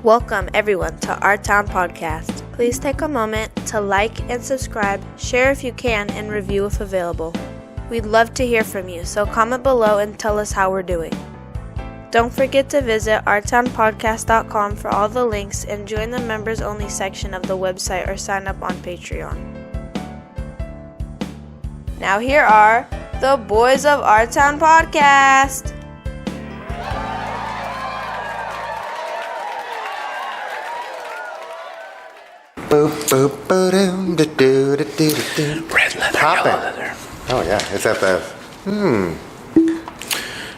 Welcome everyone to Our Town Podcast. Please take a moment to like and subscribe, share if you can, and review if available. We'd love to hear from you, so comment below and tell us how we're doing. Don't forget to visit ourtownpodcast.com for all the links and join the members only section of the website or sign up on Patreon. Now here are the boys of Our Town Podcast. Red leather, yellow leather. Oh yeah, is that the?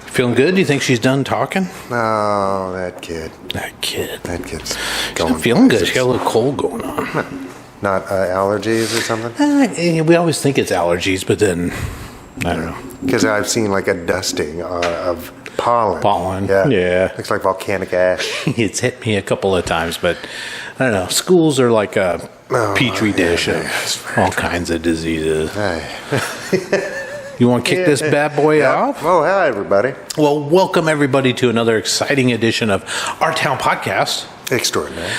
Feeling good? Do you think she's done talking? Oh, that kid. That kid's going. She's feeling good. She got a little cold going on. Not allergies or something? We always think it's allergies, but then I don't know. Because I've seen like a dusting of pollen. Yeah. Looks like volcanic ash. It's hit me a couple of times, but I don't know. Schools are like a petri dish of all kinds of diseases. You want to kick this bad boy off? Oh, hi, everybody. Well, welcome everybody to another exciting edition of Our Town Podcast. Extraordinary.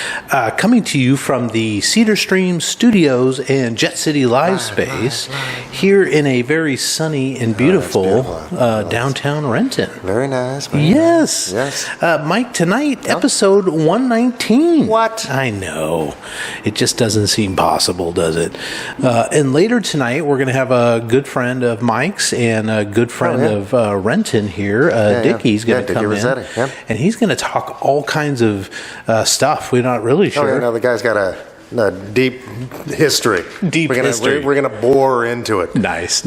Coming to you from the Cedar Stream Studios and Jet City Live Space here in a very sunny and beautiful downtown Renton. Very nice. Yes. Yes. Mike, tonight, episode 119. What? I know. It just doesn't seem possible, does it? And later tonight, we're going to have a good friend of Mike's and a good friend of Renton here, Dickie's going to come Dicky in. Rosetti. And he's going to talk all kinds of stuff. We're not really sure. Oh, yeah, no, the guy's got a deep history. History. We're gonna bore into it. Nice.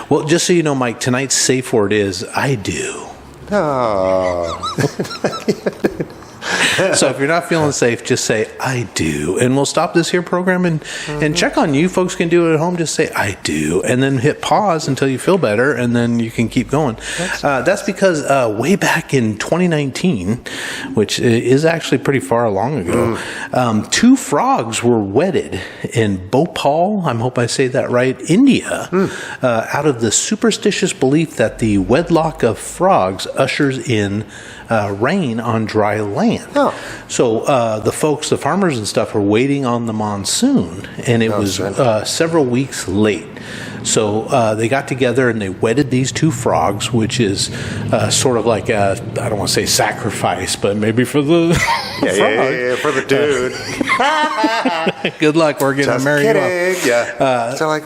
Well, just so you know, Mike, tonight's safe word is I do. Oh. So if you're not feeling safe, just say I do, and we'll stop this here program and check on you. Folks can do it at home. Just say I do, and then hit pause until you feel better, and then you can keep going. That's because way back in 2019, which is actually pretty far along ago, two frogs were wedded in Bhopal, I hope I say that right, India, out of the superstitious belief that the wedlock of frogs ushers in rain on dry land. Oh. So the folks, the farmers and stuff, were waiting on the monsoon, and it was several weeks late. So they got together and they wedded these two frogs, which is sort of like I don't want to say sacrifice, but maybe for the frog. For the dude. Good luck. We're getting married off. Yeah. So like.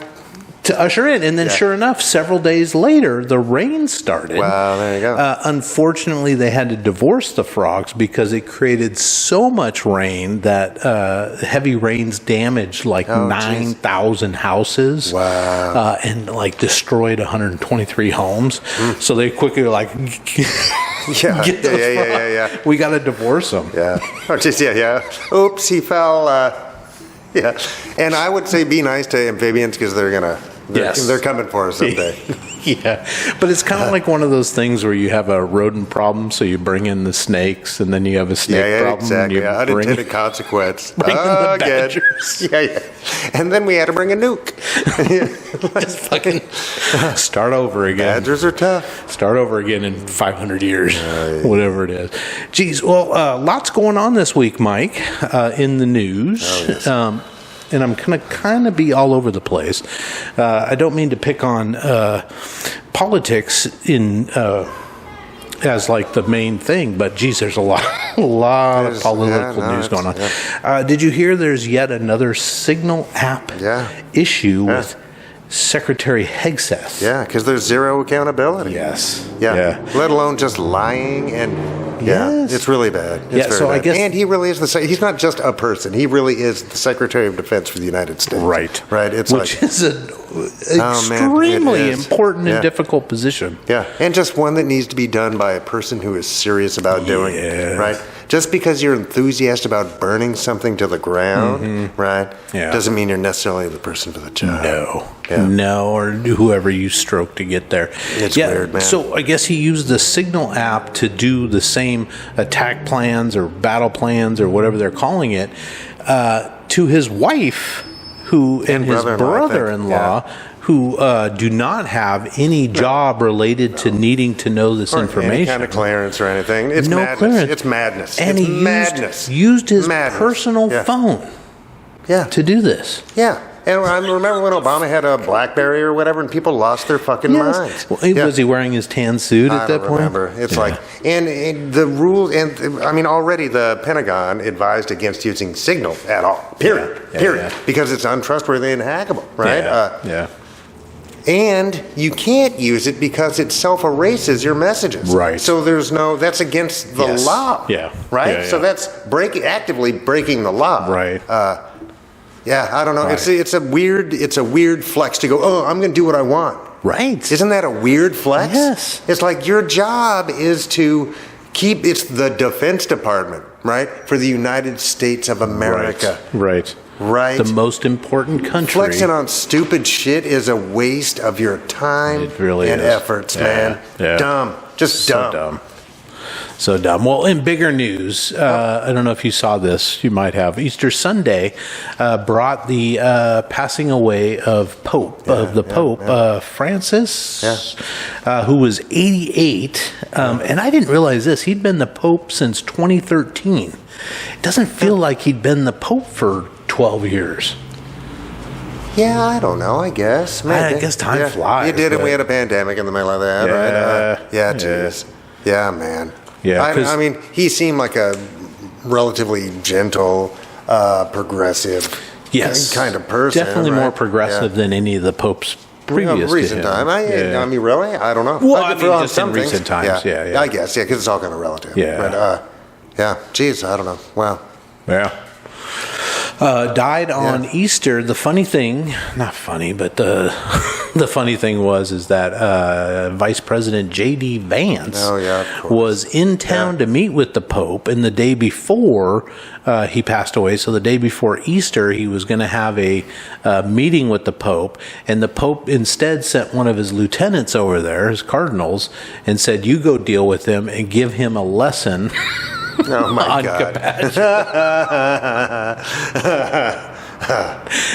To usher in, and then sure enough, several days later, the rain started. Wow, there you go. Unfortunately, they had to divorce the frogs because it created so much rain that heavy rains damaged like 9,000 houses. Wow. And like destroyed 123 homes. So they quickly like, get those frogs. We got to divorce them. Yeah. Oh, just, Oops, he fell. Yeah. And I would say be nice to amphibians because they're coming for us someday. Yeah, but it's kind of like one of those things where you have a rodent problem, so you bring in the snakes, and then you have a snake problem. Exactly. And you unintended consequence. Bring in the badgers. Yeah. And then we had to bring a nuke. Just fucking start over again. Badgers are tough. Start over again in 500 years, whatever it is. Geez, well, lots going on this week, Mike, in the news. Oh, yes. And I'm going to kind of be all over the place. I don't mean to pick on politics as like the main thing, but geez, there's a lot of political news going on. Yeah. Did you hear there's yet another Signal app issue with Secretary Hegseth? Yeah, because there's zero accountability. Yes. Yeah. Let alone just lying and it's really bad. It's very bad. I guess, and he really is he's not just a person. He really is the Secretary of Defense for the United States. Right. It's which is an extremely important and difficult position. Yeah, and just one that needs to be done by a person who is serious about doing it. Right. Just because you're enthusiastic about burning something to the ground, doesn't mean you're necessarily the person for the job. No, or whoever you stroke to get there. It's weird, man. So I guess he used the Signal app to do the same attack plans or battle plans or whatever they're calling it to his wife, and his brother-in-law, who do not have any job related to needing to know this information. Any kind of clearance or anything. It's no madness. clearance. It's madness. And it's he madness. used his madness. personal phone to do this. Yeah. And I remember when Obama had a BlackBerry or whatever, and people lost their fucking minds. Well, was he wearing his tan suit at that point? I don't remember. It's like, and the rules, and I mean, already the Pentagon advised against using Signal at all. Period. Because it's untrustworthy and hackable, right? And you can't use it because it self-erases your messages. Right. So that's against the law. Yeah. Right? So that's actively breaking the law. Right. I don't know. Right. It's a weird flex to go, oh, I'm going to do what I want. Right. Isn't that a weird flex? Yes. It's like your job is to it's the Defense Department, right? For the United States of America. Right. The most important country. Flexing on stupid shit is a waste of your time and efforts, man. Yeah. Dumb. Just dumb. So dumb. So dumb. Well, in bigger news, I don't know if you saw this. You might have. Easter Sunday brought the passing away of Pope Francis, who was 88. And I didn't realize this. He'd been the Pope since 2013. It doesn't feel like he'd been the Pope for 12 years. Yeah, I don't know. I guess. Maybe. I guess time flies. You did, and we had a pandemic in the middle of that, right? Jeez. Yeah, man. Yeah, I mean, he seemed like a relatively gentle, progressive kind of person. Definitely more progressive than any of the popes previous recent to him. time. I mean, really? I don't know. Well, I mean, just in recent times. Yeah. I guess, because it's all kind of relative. Yeah. But, geez, I don't know. Wow. Yeah. Died on Easter. The funny thing, not funny, but the funny thing is that Vice President J.D. Vance was in town to meet with the Pope, and the day before he passed away, so the day before Easter, he was going to have a meeting with the Pope, and the Pope instead sent one of his lieutenants over there, his cardinals, and said, "You go deal with him and give him a lesson." Oh my God!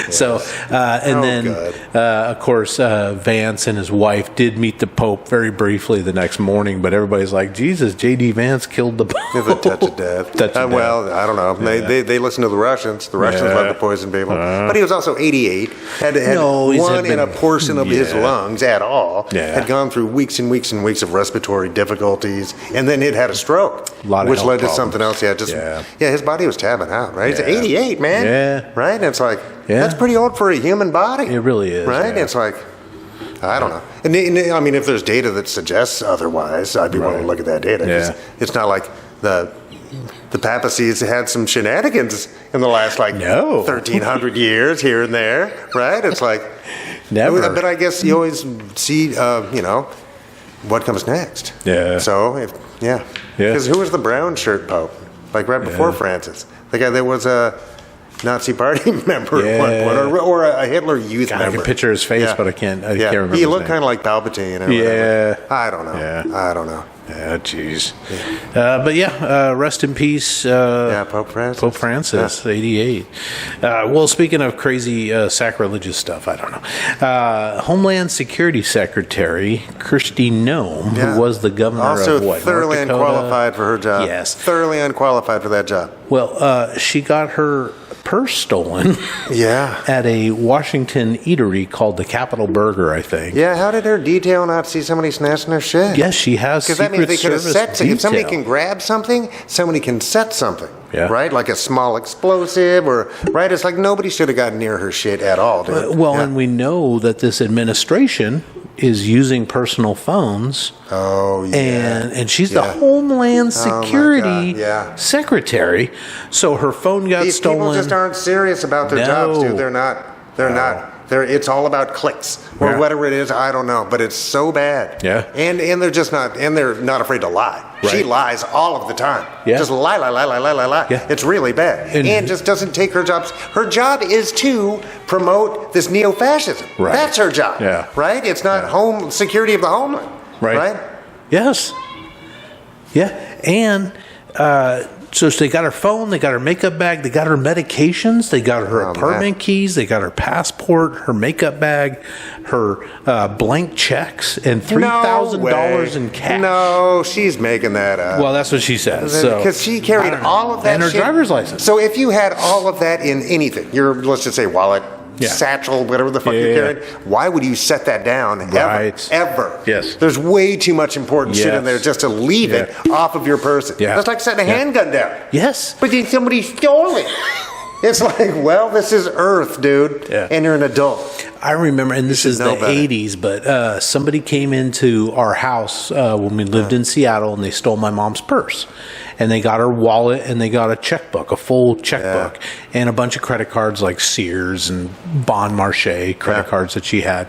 So, and then, of course, Vance and his wife did meet the Pope very briefly the next morning, but everybody's like, Jesus, J.D. Vance killed the Pope. It's a touch of death. Well, I don't know. They listen to the Russians. The Russians love to poison people. But he was also 88. Had one in a portion of his lungs at all. Had gone through weeks and weeks and weeks of respiratory difficulties, and then it had a stroke, which led to something else. His body was tabbing out. Right? He's 88, man. Yeah. Right? And it's like, that's pretty old for a human body. It really is. Right? It's like, I don't know. And I mean, if there's data that suggests otherwise, I'd be willing to look at that data. It's not like the papacy's had some shenanigans in the last 1,300 years here and there, right? It's like, never. But I guess you always see, what comes next. Yeah. So, because who was the brown shirt pope? Like right before Francis, the guy that was a Nazi Party member at one point, or a Hitler Youth member. I can picture his face, but I can't remember. He looked kind of like Palpatine. I don't know. I don't know. Yeah, jeez. But rest in peace. Pope Francis. Pope Francis, 88. Well, speaking of crazy sacrilegious stuff, I don't know. Homeland Security Secretary Kristi Noem, who was the governor of what? Thoroughly unqualified for her job. Yes. Thoroughly unqualified for that job. Well, she got her purse stolen at a Washington eatery called the Capitol Burger, I think. Yeah, how did her detail not see somebody snatching her shit? Yes, she has Secret they could have Service set. If somebody can grab something, somebody can set something. Yeah. Right? Like a small explosive right? It's like nobody should have gotten near her shit at all, dude. And we know that this administration is using personal phones. Oh, yeah. And she's the Homeland Security Secretary. So her phone got stolen. People just aren't serious about their jobs, dude. They're not. It's all about clicks or whatever it is. I don't know, but it's so bad. Yeah. And they're just not. And they're not afraid to lie. Right. She lies all of the time. Yeah. Just lie. Yeah. It's really bad. And just doesn't take her jobs. Her job is to promote this neo-fascism. Right. That's her job. Yeah. Right. It's not home security of the homeland. Right. Yes. Yeah. And So they got her phone, they got her makeup bag, they got her medications, they got her apartment keys, they got her passport, her makeup bag, her blank checks, and $3,000 in cash. No, she's making that up. Well, that's what she says. Because she carried all of that and her driver's license. So if you had all of that in anything, let's just say wallet, satchel, whatever the fuck you're carrying, why would you set that down ever? Yes. There's way too much important shit in there just to leave it off of your person. Yeah. That's like setting a handgun down. Yes. But then somebody stole it. It's like, well, this is Earth, dude, and you're an adult. I remember, and this is the 80s, but somebody came into our house when we lived in Seattle, and they stole my mom's purse. And they got her wallet, and they got a checkbook, a full checkbook, and a bunch of credit cards like Sears and Bon Marché credit cards that she had.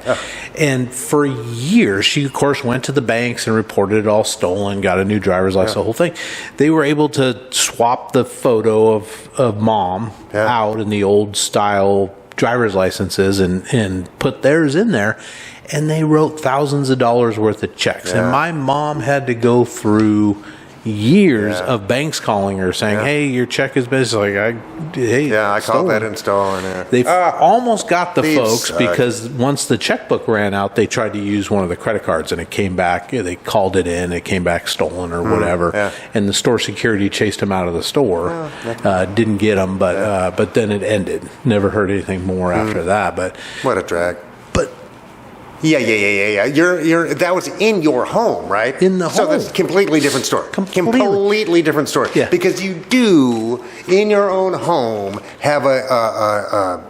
And for years, she, of course, went to the banks and reported it all stolen, got a new driver's license, the whole thing. They were able to swap the photo of Mom out in the old style driver's licenses and put theirs in there, and they wrote thousands of dollars worth of checks. And my mom had to go through years of banks calling her saying, hey, your check is missing. Like, I called that in stolen. They almost got the folks because once the checkbook ran out, they tried to use one of the credit cards and it came back. They called it in, it came back stolen or whatever. And the store security chased them out of the store. Didn't get them, but then it ended. Never heard anything more after that. But what a drag. But Yeah. That was in your home, right? In the home. So that's a completely different story. Completely different story. Yeah. Because you do, in your own home, have a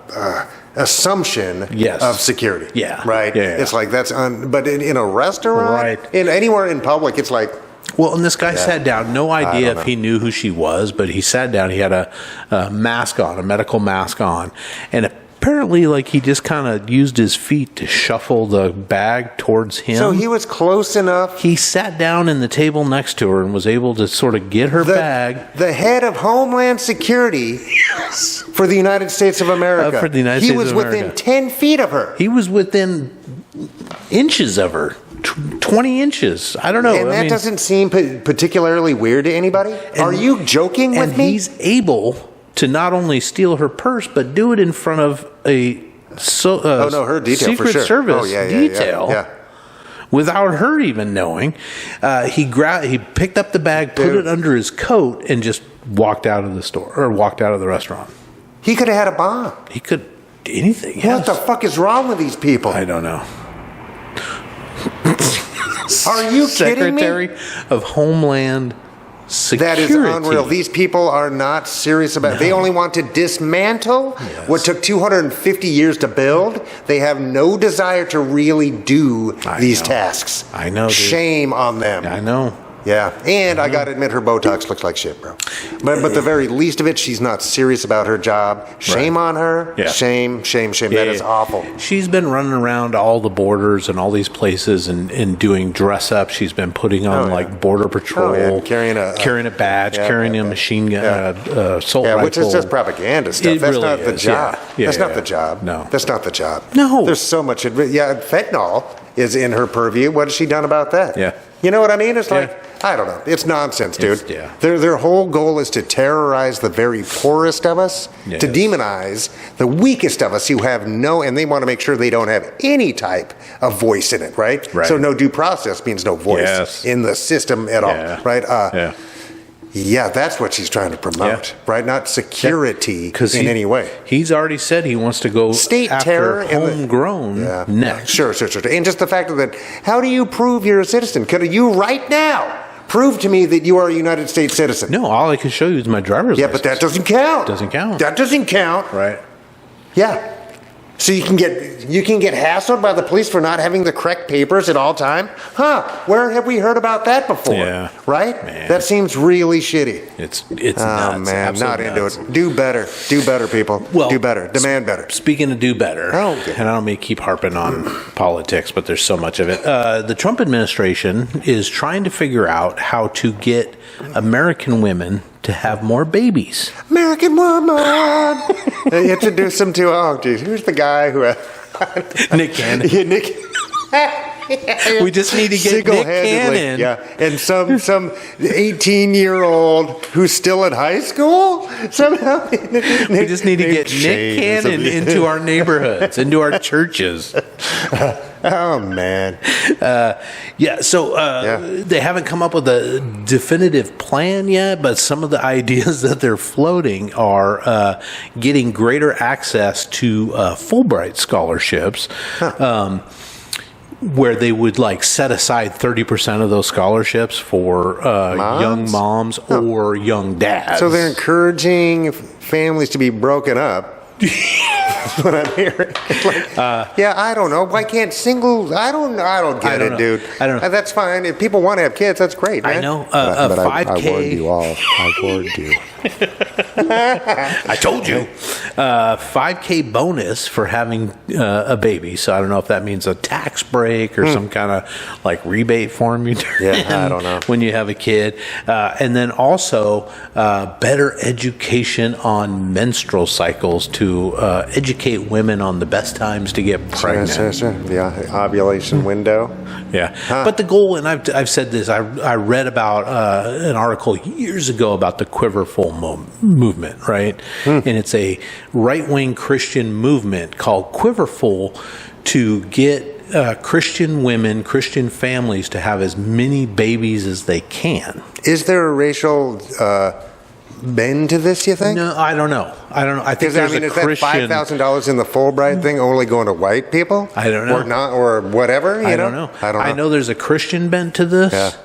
assumption of security. Yeah. Right? Yeah. It's like that's but in a restaurant, right. In anywhere in public, it's like. Well, and this guy sat down, no idea if he knew who she was, but he sat down, he had a mask on, a medical mask on, and apparently, like, he just kind of used his feet to shuffle the bag towards him. So he was close enough. He sat down in the table next to her and was able to sort of get her bag. The head of Homeland Security for the United States of America. For the United States of America. He was within 10 feet of her. He was within inches of her. 20 inches. I don't know. And that doesn't seem particularly weird to anybody? Are you joking with me? And he's able to not only steal her purse, but do it in front of a her detail, Secret for sure. Service detail without her even knowing. He picked up the bag, put it under his coat, and just walked out of the store or walked out of the restaurant. He could have had a bomb. He could anything. What the fuck is wrong with these people? I don't know. Are you kidding me? Secretary of Homeland Security. That is unreal. These people are not serious about it. They only want to dismantle what took 250 years to build. They have no desire to really do these tasks. I know. Dude. Shame on them. I know. Yeah, and I got to admit, her Botox looks like shit, bro. But the very least of it, she's not serious about her job. Shame on her. Yeah. Shame. That is awful. She's been running around all the borders and all these places and doing dress up. She's been putting on like border patrol, carrying a badge, carrying a machine gun, assault rifle. Which is just propaganda stuff. That's really not the job. That's not the job. No, that's not the job. No, there's so much. Fentanyl is in her purview. What has she done about that? Yeah. You know what I mean? It's like, I don't know. It's nonsense, dude. Their whole goal is to terrorize the very poorest of us, to demonize the weakest of us who have and they want to make sure they don't have any type of voice in it, right? So no due process means no voice in the system at all, right? Yeah, that's what she's trying to promote, right? Not security in any way. He's already said he wants to go state after terror homegrown next. Sure. And just the fact that, how do you prove you're a citizen? Could you right now prove to me that you are a United States citizen? No, all I can show you is my driver's license. Yeah, but that doesn't count. That doesn't count. Right. Yeah. So you can get hassled by the police for not having the correct papers at all time? Huh? Where have we heard about that before? Yeah. Right? Man. That seems really shitty. It's nuts. Oh man, not into it. Do better. Do better, people. Well, do better. Demand better. Speaking of do better, and I don't mean to keep harping on politics, but there's so much of it. The Trump administration is trying to figure out how to get American women to have more babies. American woman. Introduce him to who's the guy who Nick Cannon. Nick. We just need to get Nick Cannon. Yeah, and some 18-year-old who's still in high school somehow. We just need to get Nick Cannon into our neighborhoods, into our churches. Oh man. They haven't come up with a definitive plan yet, but some of the ideas that they're floating are getting greater access to Fulbright scholarships. Where they would set aside 30% of those scholarships for young moms or young dads. So they're encouraging families to be broken up. That's what I'm hearing. I don't know. Why can't singles? I don't get it, dude. I don't know. That's fine. If people want to have kids, that's great, man. I know. But 5K. I warned you all. I warned you. I told you. 5K bonus for having a baby. So I don't know if that means a tax break or some kind of rebate form you turn in I don't know. when you have a kid. And then also better education on menstrual cycles to educate women on the best times to get pregnant. Sure. Yeah, ovulation window. Yeah. But the goal, and I've said this, I read about an article years ago about the Quiverful movement, right? And it's a right-wing Christian movement called Quiverful to get Christian women, Christian families to have as many babies as they can. Is there a racial bend to this, you think? No, I don't know. I think there's a Christian... Is that $5,000 in the Fulbright thing only going to white people? I don't know. Or not, or whatever, I don't know. I know there's a Christian bent to this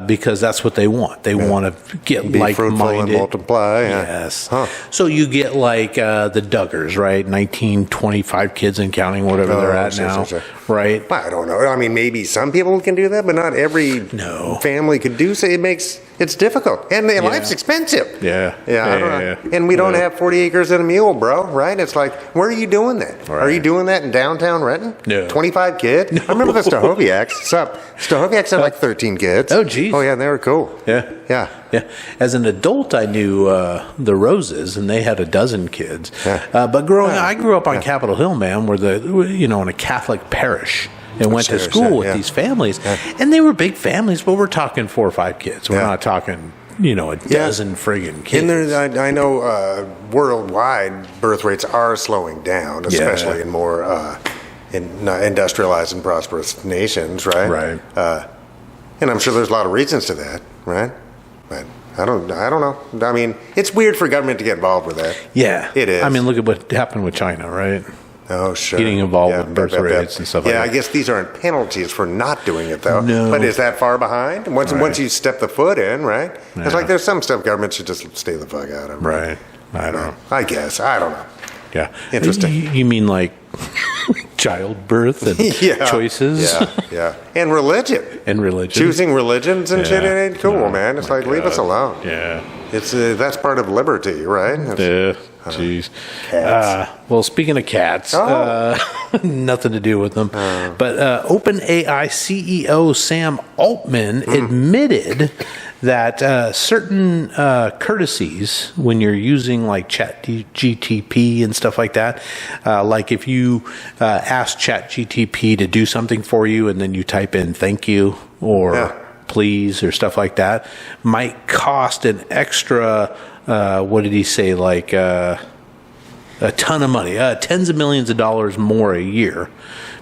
because that's what they want. They want to get be like-minded. Fruitful and multiply. Yeah. Yes. So you get the Duggars, right? 1925 kids and counting, whatever they're at now. Sure. Right? I don't know. I mean, maybe some people can do that, but not every family could do so. It's difficult. And life's expensive. Yeah. I don't know. And we don't have 40 acres and a mule, bro, right? It's where are you doing that? Right. Are you doing that in downtown Renton? No. 25 kids? No. I remember the Stahoviaks. Stahoviaks had 13 kids. Oh, geez. Oh, yeah, they were cool. Yeah. As an adult, I knew the Roses, and they had 12 kids. Yeah. But I grew up on Capitol Hill, man, in a Catholic parish. And went to school with these families. Yeah. And they were big families, but we're talking 4 or 5 kids. We're not talking, a dozen friggin' kids. And I know worldwide birth rates are slowing down, especially in more industrialized and prosperous nations, right? Right. And I'm sure there's a lot of reasons to that, right? But I don't know. I mean, it's weird for government to get involved with that. Yeah. It is. I mean, look at what happened with China, right? Oh, sure. Getting involved with birth rates and stuff like that. Yeah, I guess these aren't penalties for not doing it, though. No. But is that far behind? Once you step the foot in, right? Yeah. It's there's some stuff government should just stay the fuck out of. Right. I don't know. I guess. I don't know. Yeah. Interesting. You mean childbirth and choices? Yeah. And religion. Choosing religions and shit, it ain't cool, man. It's leave us alone. Yeah. It's that's part of liberty, right? Jeez. Cats. Well, speaking of cats, nothing to do with them. But OpenAI CEO Sam Altman admitted that certain courtesies when you're using ChatGTP and stuff like that, like if you ask ChatGTP to do something for you and then you type in thank you or please or stuff like that, might cost an extra, what did he say, a ton of money, tens of millions of dollars more a year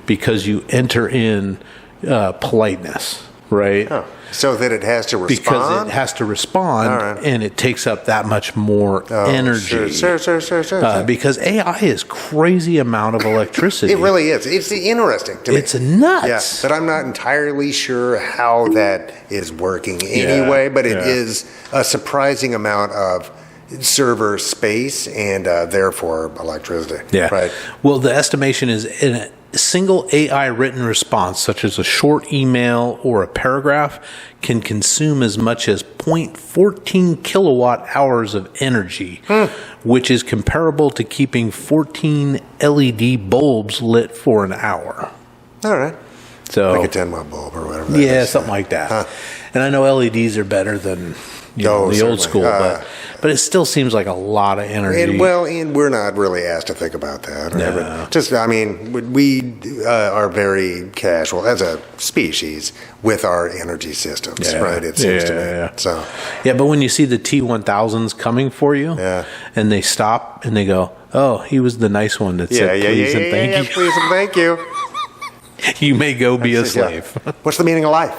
because you enter in politeness, right? Oh. So that it has to respond? Because it has to respond, and it takes up that much more energy. Sure. Because AI is crazy amount of electricity. It really is. It's interesting to me. It's nuts. Yeah, but I'm not entirely sure how that is working anyway, but it is a surprising amount of server space and therefore electricity. Yeah. Right. Well, the estimation is in a single AI written response, such as a short email or a paragraph, can consume as much as 0.14 kilowatt hours of energy, which is comparable to keeping 14 LED bulbs lit for an hour. All right. So, like a 10-watt bulb or whatever. Something like that. And I know LEDs are better than the old school, but it still seems like a lot of energy. And we're not really asked to think about that. No. Just, I mean, we are very casual as a species with our energy systems, right? It seems to me. Yeah. So, but when you see the T-1000s coming for you, and they stop and they go, "Oh, he was the nice one that said please and thank you." Please and thank you. You may go be a slave. What's the meaning of life?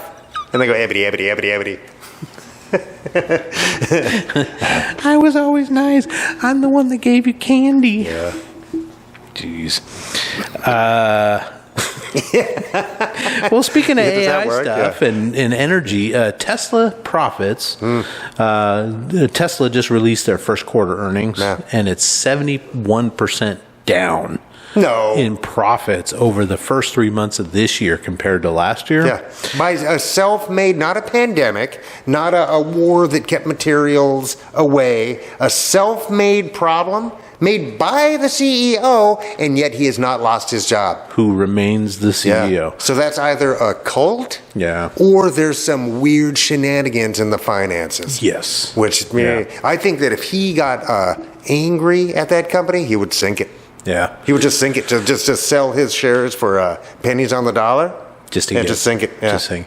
And they go, ebony, ebony, ebony, ebony. I was always nice. I'm the one that gave you candy. Yeah. Jeez. Well, speaking of AI stuff and energy, Tesla profits. Tesla just released their first quarter earnings, and it's 71% down. In profits over the first 3 months of this year compared to last year. Yeah. By a self-made, not a pandemic, not a war that kept materials away, a self-made problem made by the CEO, and yet he has not lost his job. Who remains the CEO. Yeah. So that's either a cult Yeah. or there's some weird shenanigans in the finances. Yes. Which I think that if he got angry at that company, he would sink it. Yeah. He would just sink it to just sell his shares for pennies on the dollar. Just to sink it. Yeah. Just sink.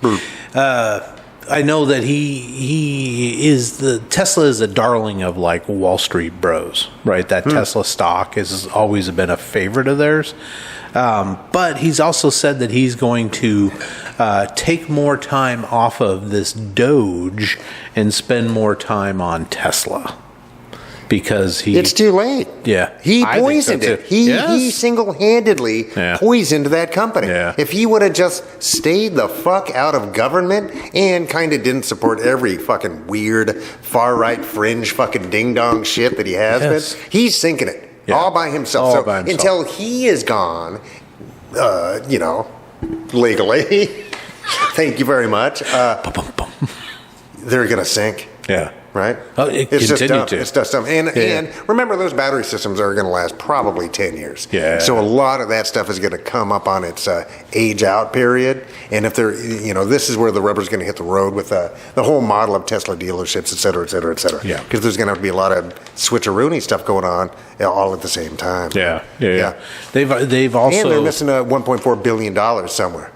I know that he is Tesla is a darling of like Wall Street bros, right? That Tesla stock has always been a favorite of theirs. But he's also said that he's going to take more time off of this Doge and spend more time on Tesla. Because it's too late. Yeah. He poisoned it. He single-handedly poisoned that company. Yeah. If he would have just stayed the fuck out of government and kind of didn't support every fucking weird far-right fringe fucking ding-dong shit that he has been, he's sinking it all by himself. Until he is gone, legally, thank you very much, they're going to sink. Yeah. Right? It's just dumb. It's just dumb. And remember, those battery systems are going to last probably 10 years. Yeah. So a lot of that stuff is going to come up on its age-out period. And if they're, this is where the rubber's going to hit the road with the whole model of Tesla dealerships, et cetera, et cetera, et cetera. Yeah. Because there's going to have to be a lot of switcheroony stuff going on all at the same time. Yeah. They've also... And they're missing $1.4 billion somewhere.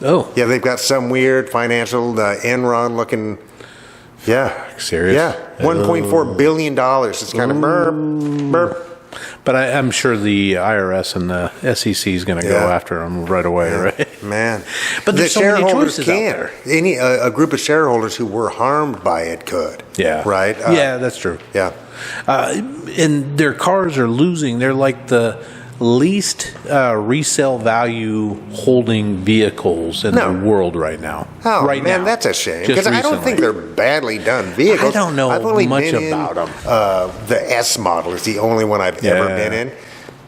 Oh. Yeah, they've got some weird financial Enron-looking... Yeah. Serious? Yeah. $1.4 billion. It's kind of burp. But I'm sure the IRS and the SEC is going to go after them right away, right? Man. But there's so many choices out there. A group of shareholders who were harmed by it could. Yeah. Right? Yeah, that's true. Yeah. And their cars are losing. They're like the least resale value holding vehicles in the world right now. Oh, right man, now. that's a shame. Because I don't think they're badly done vehicles. I don't know I've only much been about them. The S model is the only one I've ever been in.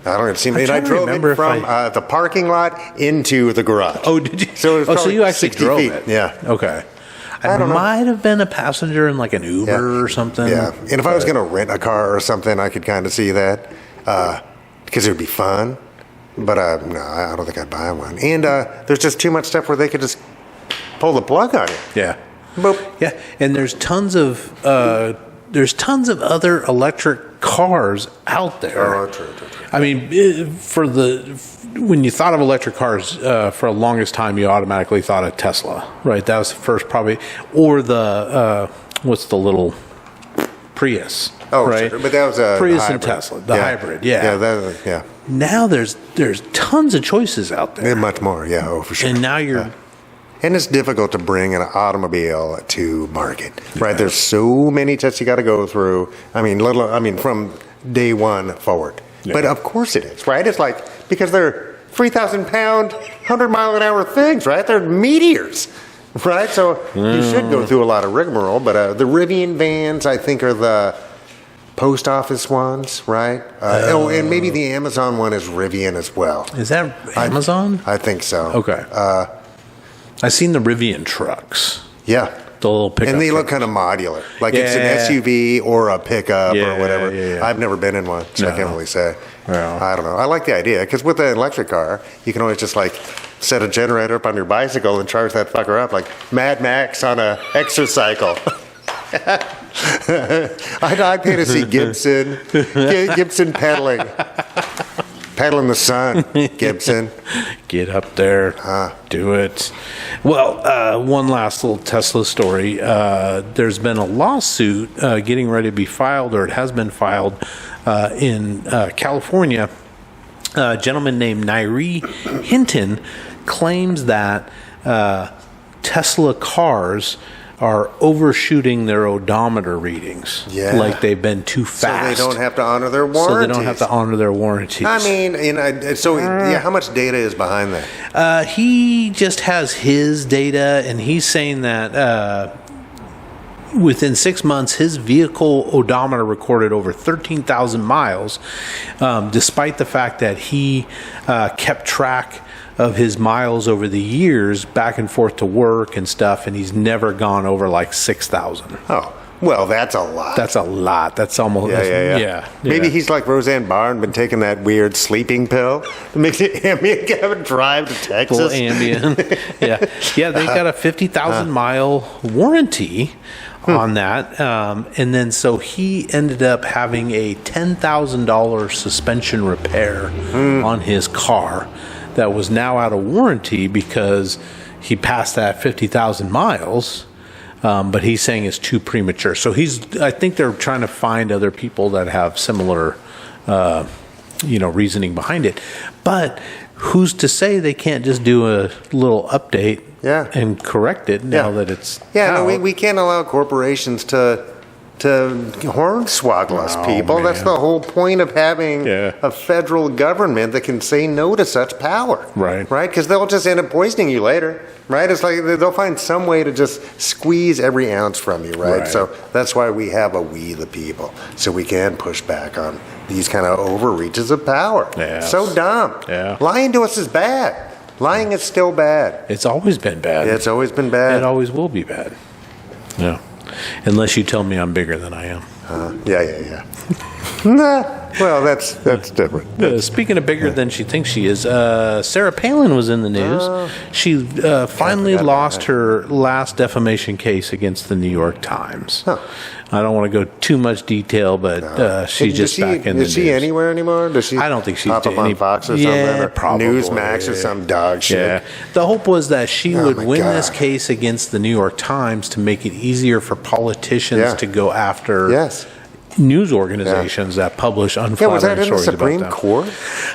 I don't even see me. I drove it from the parking lot into the garage. Oh, did you? So you actually drove it? Yeah. Okay. I might have been a passenger in like an Uber or something. Yeah. And if I was going to rent a car or something, I could kind of see that. Because it would be fun, but no, I don't think I'd buy one. And there's just too much stuff where they could just pull the plug on you. Yeah, boop. Yeah, and there's tons of other electric cars out there. Oh, true. I mean, when you thought of electric cars for the longest time, you automatically thought of Tesla, right? That was the first probably, or the what's the little Prius. Oh, right. Sure. But that was a Prius hybrid. and Tesla, the hybrid. Yeah. Now there's tons of choices out there. And much more. Yeah. Oh, for sure. And now you're. And it's difficult to bring an automobile to market, right? There's so many tests you got to go through. I mean, from day one forward. Yeah. But of course it is, right? It's like because they're 3,000-pound, 100-mile-an-hour things, right? They're meteors. Right, so you should go through a lot of rigmarole, but the Rivian vans, I think, are the post office ones, right? And maybe the Amazon one is Rivian as well. Is that Amazon? I think so. Okay. I've seen the Rivian trucks. Yeah. The little pickup And they look trucks. kind of modular, like it's an SUV or a pickup or whatever. Yeah. I've never been in one, so I can't really say. Yeah. I don't know. I like the idea, because with an electric car, you can always just set a generator up on your bicycle and charge that fucker up like Mad Max on a exercycle. I'd pay to see Gibson. Gibson pedaling the sun. Gibson. Get up there. Do it. Well, one last little Tesla story. There's been a lawsuit getting ready to be filed, or it has been filed in California. A gentleman named Nairi Hinton claims that Tesla cars are overshooting their odometer readings. Yeah. Like they've been too fast. So they don't have to honor their warranties. I mean, how much data is behind that? He just has his data, and he's saying that within 6 months, his vehicle odometer recorded over 13,000 miles, despite the fact that he kept track of his miles over the years back and forth to work and stuff, and he's never gone over like 6,000. Oh, well, that's a lot. That's a lot. That's almost... Yeah. Maybe he's like Roseanne Barr and been taking that weird sleeping pill that makes you Ambien drive to Texas. Full Ambien. Yeah, they got a 50,000 mile warranty on that. And then so he ended up having a $10,000 suspension repair on his car that was now out of warranty because he passed that 50,000 miles, but he's saying it's too premature. So I think they're trying to find other people that have similar, reasoning behind it. But who's to say they can't just do a little update and correct it now that it's out? No, we can't allow corporations to hornswoggle us, people. Man. That's the whole point of having a federal government that can say no to such power. Right. Because they'll just end up poisoning you later. Right? It's like they'll find some way to just squeeze every ounce from you. Right? So that's why we have a We the People, so we can push back on these kind of overreaches of power. Yes. So dumb. Yeah. Lying to us is bad. Lying is still bad. It's always been bad. It's always been bad. It always will be bad. Yeah. Unless you tell me I'm bigger than I am. Yeah. Well, that's different. Speaking of bigger than she thinks she is, Sarah Palin was in the news. She finally lost her last defamation case against the New York Times. I don't want to go too much detail, but she's just back in the news. Is she anywhere anymore? Does she? I don't think she's pop up on Fox or something, or probably Newsmax or some dog shit. Yeah. The hope was that she would win this case against the New York Times to make it easier for politicians to go after news organizations that publish unflattering was that in the stories Supreme about them. Court?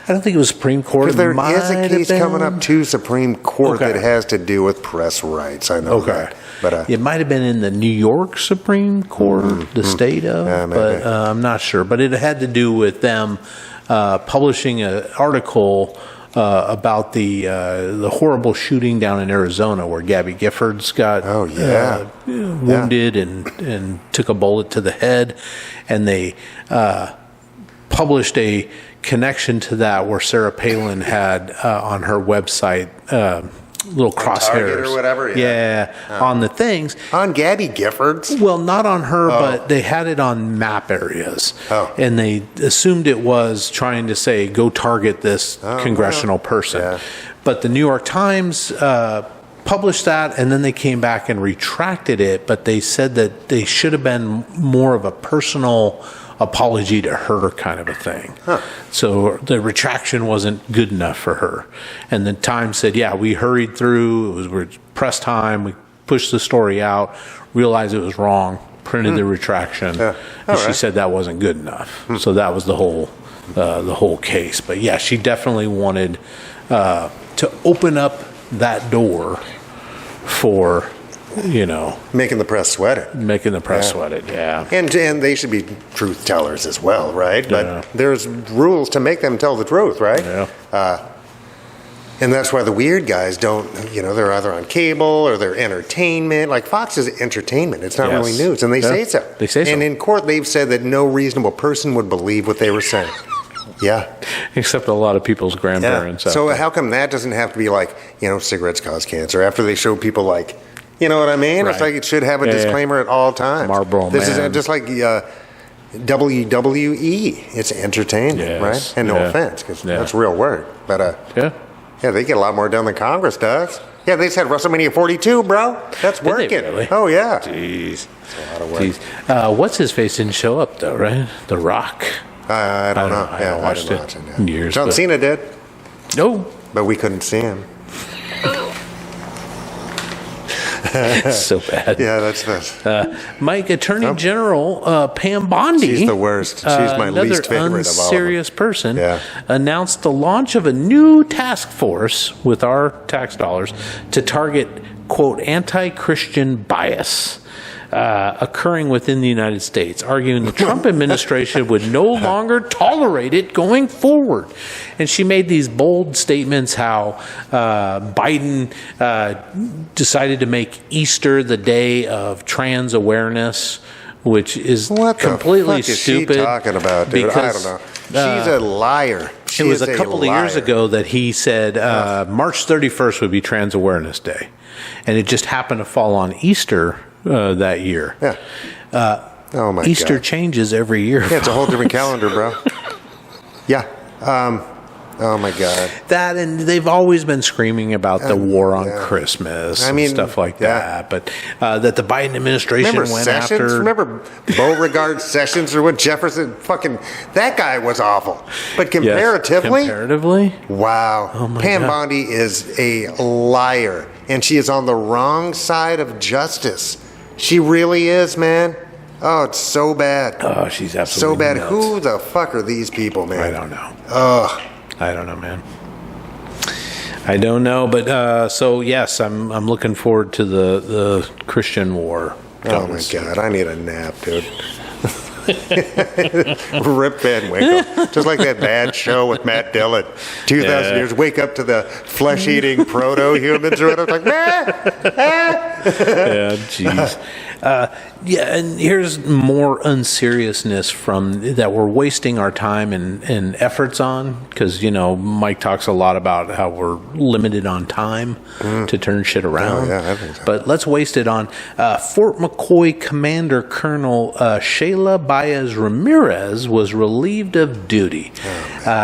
I don't think it was Supreme Court. Because there is a case coming up to Supreme Court that has to do with press rights. I know that. But it might have been in the New York Supreme Court, the state of, but I'm not sure. But it had to do with them publishing an article about the horrible shooting down in Arizona where Gabby Giffords got wounded and took a bullet to the head, and they published a connection to that where Sarah Palin had on her website little crosshairs or whatever, on the things on Gabby Giffords. Well, not on her, but they had it on map areas, and they assumed it was trying to say go target this congressional person. But the New York Times published that, and then they came back and retracted it. But they said that they should have been more of a personal apology to her kind of a thing. So the retraction wasn't good enough for her. And the Times said, we hurried through. It was press time. We pushed the story out, realized it was wrong, printed the retraction. And she said that wasn't good enough. So that was the whole case. But she definitely wanted to open up that door for making the press sweat it. And they should be truth tellers as well, right? But there's rules to make them tell the truth, right? And that's why the weird guys don't, they're either on cable or they're entertainment. Like Fox is entertainment. It's not really news. And they say so. And in court, they've said that no reasonable person would believe what they were saying. Except a lot of people's grandparents. So how come that doesn't have to be like, cigarettes cause cancer after they show people like, you know what I mean? Right. It's like it should have a disclaimer at all times. Marlboro This Man. is just like WWE. It's entertainment, right? And no offense, because that's a real word. But they get a lot more done than Congress does. Yeah, they said WrestleMania 42, bro. That's working. Did they really? Oh, yeah. Jeez. That's a lot of work. What's his face didn't show up, though, right? The Rock. I don't know. I haven't watched it in years. John Cena did. No. But we couldn't see him. So bad. Yeah, that's Mike, Attorney General Pam Bondi. She's the worst. She's my least favorite of all of them. Unserious person. Yeah. Announced the launch of a new task force with our tax dollars to target, quote, anti-Christian bias occurring within the United States, arguing the Trump administration would no longer tolerate it going forward. And she made these bold statements how Biden decided to make Easter the day of trans awareness, which is completely stupid. What is she talking about, dude? I don't know. She's a liar. It was a couple of years ago that he said March 31st would be Trans Awareness Day. And it just happened to fall on Easter that year. Yeah. Oh my Easter God. changes every year. Yeah, it's a whole different calendar, bro. Yeah. Oh my God. That, and they've always been screaming about the war on Christmas and stuff like that. But that the Biden administration went Sessions? after. Remember Beauregard Sessions or when Jefferson that guy was awful. But comparatively? Yes, comparatively? Wow. Oh my Pam God. Bondi is a liar. And she is on the wrong side of justice. She really is, man. Oh, it's so bad. Oh, she's absolutely so bad. nuts. Who the fuck are these people, man? I don't know. Ugh. I don't know, man. I don't know, but so yes, I'm looking forward to the Christian war. Oh my God, I need a nap, dude. Rip Van Winkle, just like that bad show with Matt Dillon. 2,000 years, wake up to the flesh-eating proto-humans, or whatever. Like, Yeah, jeez. Yeah, and here's more unseriousness from that we're wasting our time and efforts on, because Mike talks a lot about how we're limited on time to turn shit around. Oh, yeah, I think so. But let's waste it on Fort McCoy Commander Colonel Shayla Baez Ramirez was relieved of duty.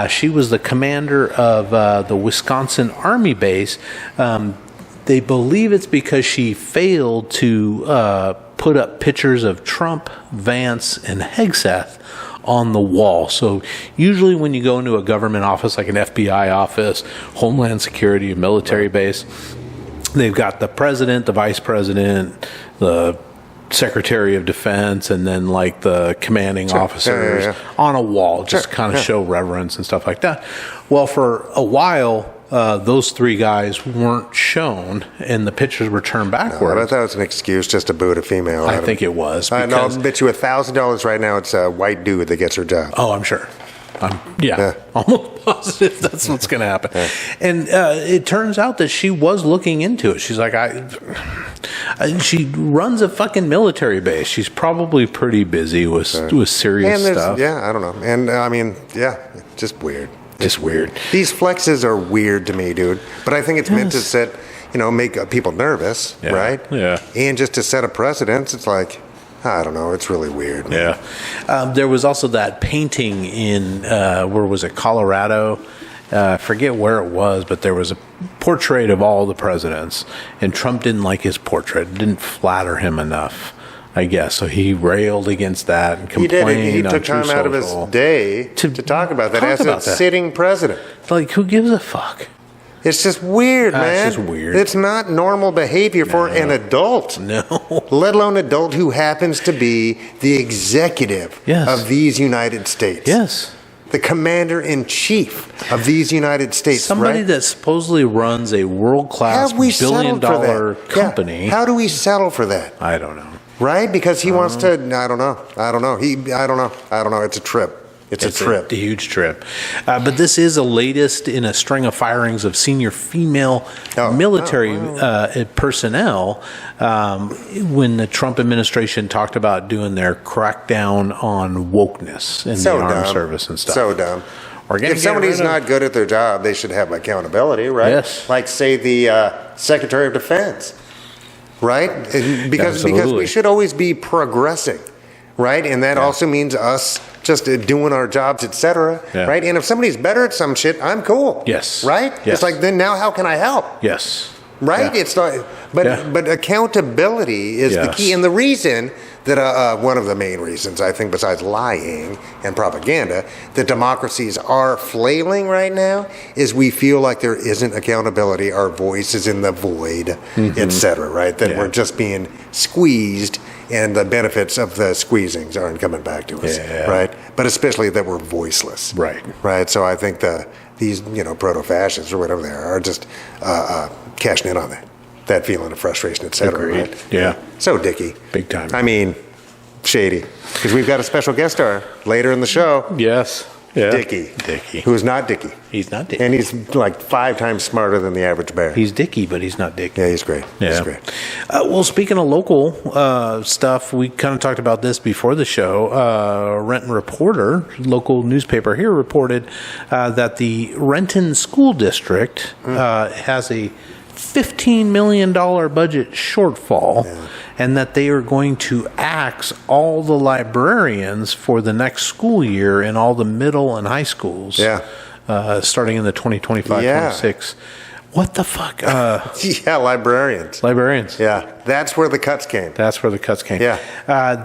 She was the commander of the Wisconsin Army base. They believe it's because she failed to put up pictures of Trump, Vance, and Hegseth on the wall. So usually when you go into a government office like an FBI office, Homeland Security, a military base, they've got the president, the vice president, the Secretary of Defense, and then like the commanding officers on a wall, just kind of show reverence and stuff like that. Well, for a while, those three guys weren't shown, and the pictures were turned backwards. I thought it was an excuse just to boot a female. I think it was. I'll bet you $1,000 right now it's a white dude that gets her job. Oh, I'm sure. Almost positive that's what's going to happen. And it turns out that she was looking into it. She's like, she runs a fucking military base. She's probably pretty busy with serious stuff. Yeah, I don't know. And I mean, just weird. Just weird. These flexes are weird to me, dude. But I think it's meant to make people nervous, right? Yeah. And just to set a precedence, it's like, I don't know. It's really weird. Man. Yeah. There was also that painting in, where was it, Colorado? I forget where it was, but there was a portrait of all the presidents, and Trump didn't like his portrait. It didn't flatter him enough, I guess. So he railed against that and complained. He took time out of his day to talk about that as a sitting president. Like, who gives a fuck? It's just weird, man. It's just weird. It's not normal behavior for an adult. No. Let alone an adult who happens to be the executive of these United States. Yes. The commander-in-chief of these United States. Somebody that supposedly runs a world-class billion-dollar company. Yeah. How do we settle for that? I don't know. Right? Because he wants to. I don't know. I don't know. It's a trip. It's a trip. A huge trip. But this is the latest in a string of firings of senior female military personnel when the Trump administration talked about doing their crackdown on wokeness in the armed service and stuff. So dumb. If somebody's not good at their job, they should have accountability, right? Yes. Like, say, the Secretary of Defense. Right? Because we should always be progressing, right? And that also means us just doing our jobs, etc. Right? And if somebody's better at some shit, I'm cool. Yes. Right? Yes. It's like, then now how can I help? Yes. right? Yeah. It's not, but accountability is the key, and the reason that one of the main reasons, I think, besides lying and propaganda, that democracies are flailing right now is we feel like there isn't accountability. Our voice is in the void, et cetera, right? That we're just being squeezed, and the benefits of the squeezings aren't coming back to us, right? But especially that we're voiceless, right? So I think these proto-fascists or whatever they are just cashing in on that feeling of frustration, et cetera. Agreed. Right? Yeah. So Dickie, big time. I mean, shady, because we've got a special guest star later in the show. Yes. Yeah. Dickie, who's not Dickie. He's not Dickie. And he's like 5 times smarter than the average bear. He's Dickie, but he's not Dickie. Yeah, he's great. Yeah. He's great. Well, speaking of local stuff, we kind of talked about this before the show. Renton Reporter, local newspaper here, reported that the Renton School District has a $15 million budget shortfall, and that they are going to axe all the librarians for the next school year in all the middle and high schools. Starting in the 2025-26. What the fuck? Librarians. Librarians. Yeah, that's where the cuts came. Yeah.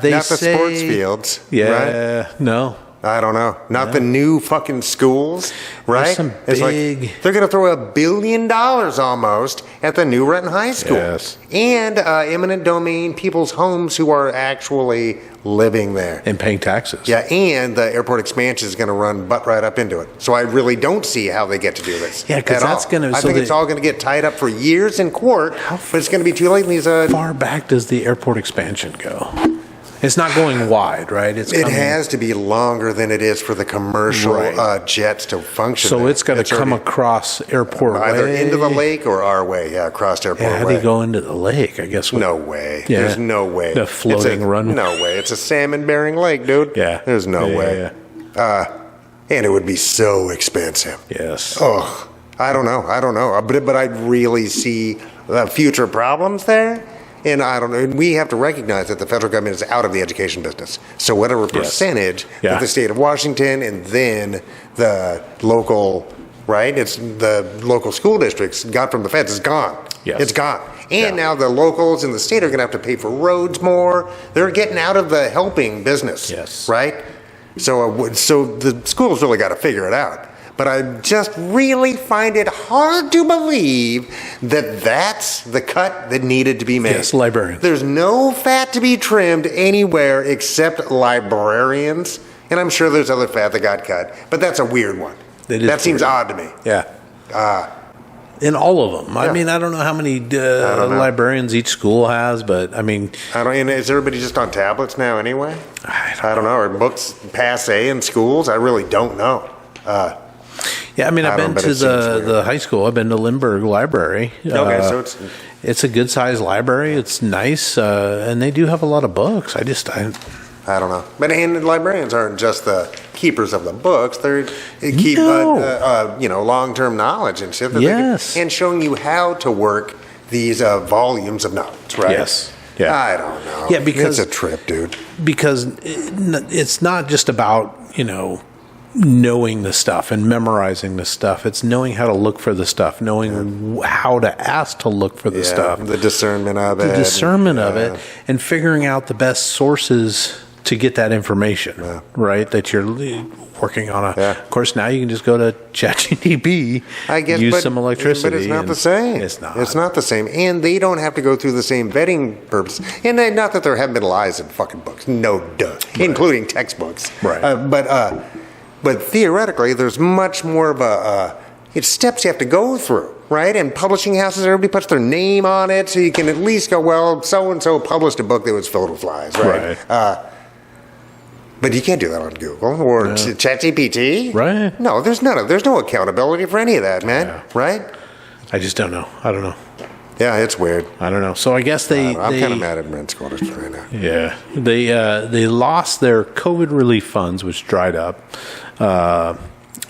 They not the say, sports fields. Yeah. Right? No. I don't know. Not the new fucking schools, right? Some it's big... like they're going to throw $1 billion almost at the new Renton High School. Yes. And eminent domain people's homes who are actually living there. And paying taxes. Yeah, and the airport expansion is going to run butt right up into it. So I really don't see how they get to do this. Yeah, because that's going to... I think it's all going to get tied up for years in court, but it's going to be too late. How far back does the airport expansion go? It's not going wide, right? It has to be longer than it is for the commercial jets to function. So it's got to come across airport either way. Into the lake or our way. Yeah, across airport way. How do you go into the lake? I guess. No way. Yeah. There's no way. The floating runway. No way. It's a salmon-bearing lake, dude. Yeah. There's no way. Yeah. And it would be so expensive. Yes. Oh, I don't know. But I really see future problems there. And I don't know. We have to recognize that the federal government is out of the education business. So whatever percentage that the state of Washington and then the local, right? It's the local school districts got from the feds is gone. Yes. It's gone. And now the locals in the state are going to have to pay for roads more. They're getting out of the helping business. Yes. Right? So the schools really got to figure it out. But I just really find it hard to believe that that's the cut that needed to be made. Yes, librarians. There's no fat to be trimmed anywhere except librarians. And I'm sure there's other fat that got cut. But that's a weird one. That seems odd to me. Yeah. In all of them. I mean, I don't know how many librarians each school has, but I mean... Is everybody just on tablets now anyway? I don't know. Are books passe in schools? I really don't know. Yeah, I mean, I've been to the high school. I've been to Lindbergh Library. Okay, so it's a good-sized library. It's nice, and they do have a lot of books. I don't know. But and librarians aren't just the keepers of the books. They keep long-term knowledge and shit. And showing you how to work these volumes of knowledge, right? Yes. Yeah. I don't know. Yeah, because it's a trip, dude. Because it's not just about knowing the stuff and memorizing the stuff. It's knowing how to look for the stuff, knowing how to ask to look for the stuff. The discernment of it. And figuring out the best sources to get that information, right? That you're working on. Of course, now you can just go to ChatGPT, use some electricity. But it's not the same. It's not. It's not the same. And they don't have to go through the same vetting purpose. And not that there haven't been lies in fucking books. No, duh. Right. Including textbooks. Right. But theoretically, there's much more of it's steps you have to go through, right? And publishing houses, everybody puts their name on it, so you can at least go, well, so-and-so published a book that was filled with lies, right? But you can't do that on Google or ChatGPT. Right. No, there's no accountability for any of that, man, right? I just don't know. I don't know. Yeah, it's weird. I don't know. So I guess I'm kind of mad at Renton School District right now. Yeah, they lost their COVID relief funds, which dried up,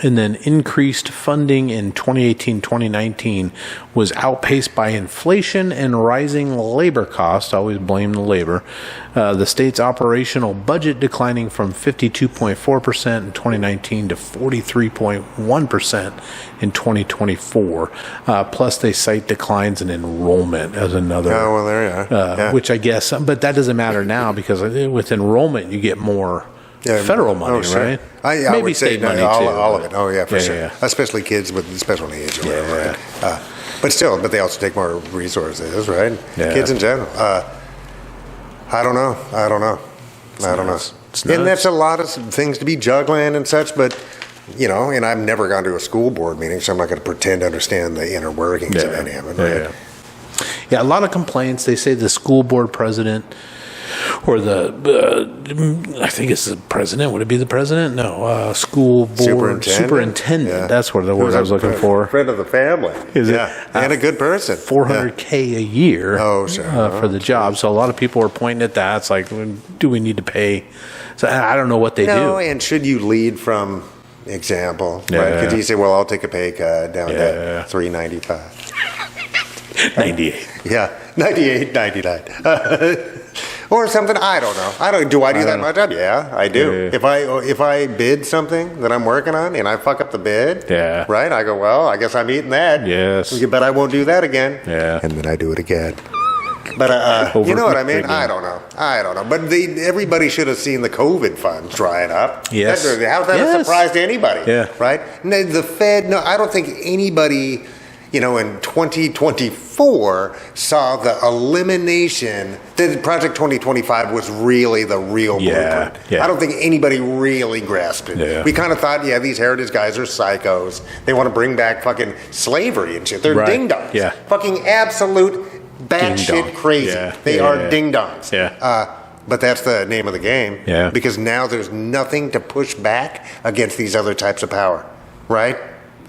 And then increased funding in 2018-2019 was outpaced by inflation and rising labor costs. Always blame the labor. The state's operational budget declining from 52.4% in 2019 to 43.1% in 2024. Plus, they cite declines in enrollment as another. Oh, well, there you are. Which I guess, but that doesn't matter now because with enrollment, you get more federal money, sure. right? I Maybe would say state money all, too. All of it. Oh, yeah, for sure. Yeah. Especially kids with special needs or whatever, right? But still, they also take more resources, right? Yeah. Kids in general. I don't know. And that's a lot of things to be juggling and such, but, and I've never gone to a school board meeting, so I'm not going to pretend to understand the inner workings of any of it, right? Yeah, a lot of complaints. They say the school board president or I think it's the president. Would it be the president? No, school board superintendent. Yeah. That's what the word I was looking for. Friend of the family. Is it? And a good person. $400K a year for the job. So a lot of people are pointing at that. It's like, do we need to pay? So I don't know what they do. No, and should you lead from example? Right? Could you say, well, I'll take a pay cut down to $395. 98. Yeah, 98, 99. Or something, I don't know. Do I do that much? Yeah, I do. Yeah. If I bid something that I'm working on and I fuck up the bid, right? I go, well, I guess I'm eating that. Yes. But I won't do that again. Yeah. And then I do it again. But you know what I mean? I don't know. But everybody should have seen the COVID funds drying up. Yes. How's that a surprise to anybody? Yeah. Right? No, the Fed, I don't think anybody, in 2024 saw the elimination. That Project 2025 was really the real blueprint. Yeah. I don't think anybody really grasped it. Yeah. We kind of thought, these heritage guys are psychos. They want to bring back fucking slavery and shit. They're ding-dongs. Yeah. Fucking absolute batshit crazy. They are ding-dongs. Yeah. But that's the name of the game. Yeah. Because now there's nothing to push back against these other types of power. Right?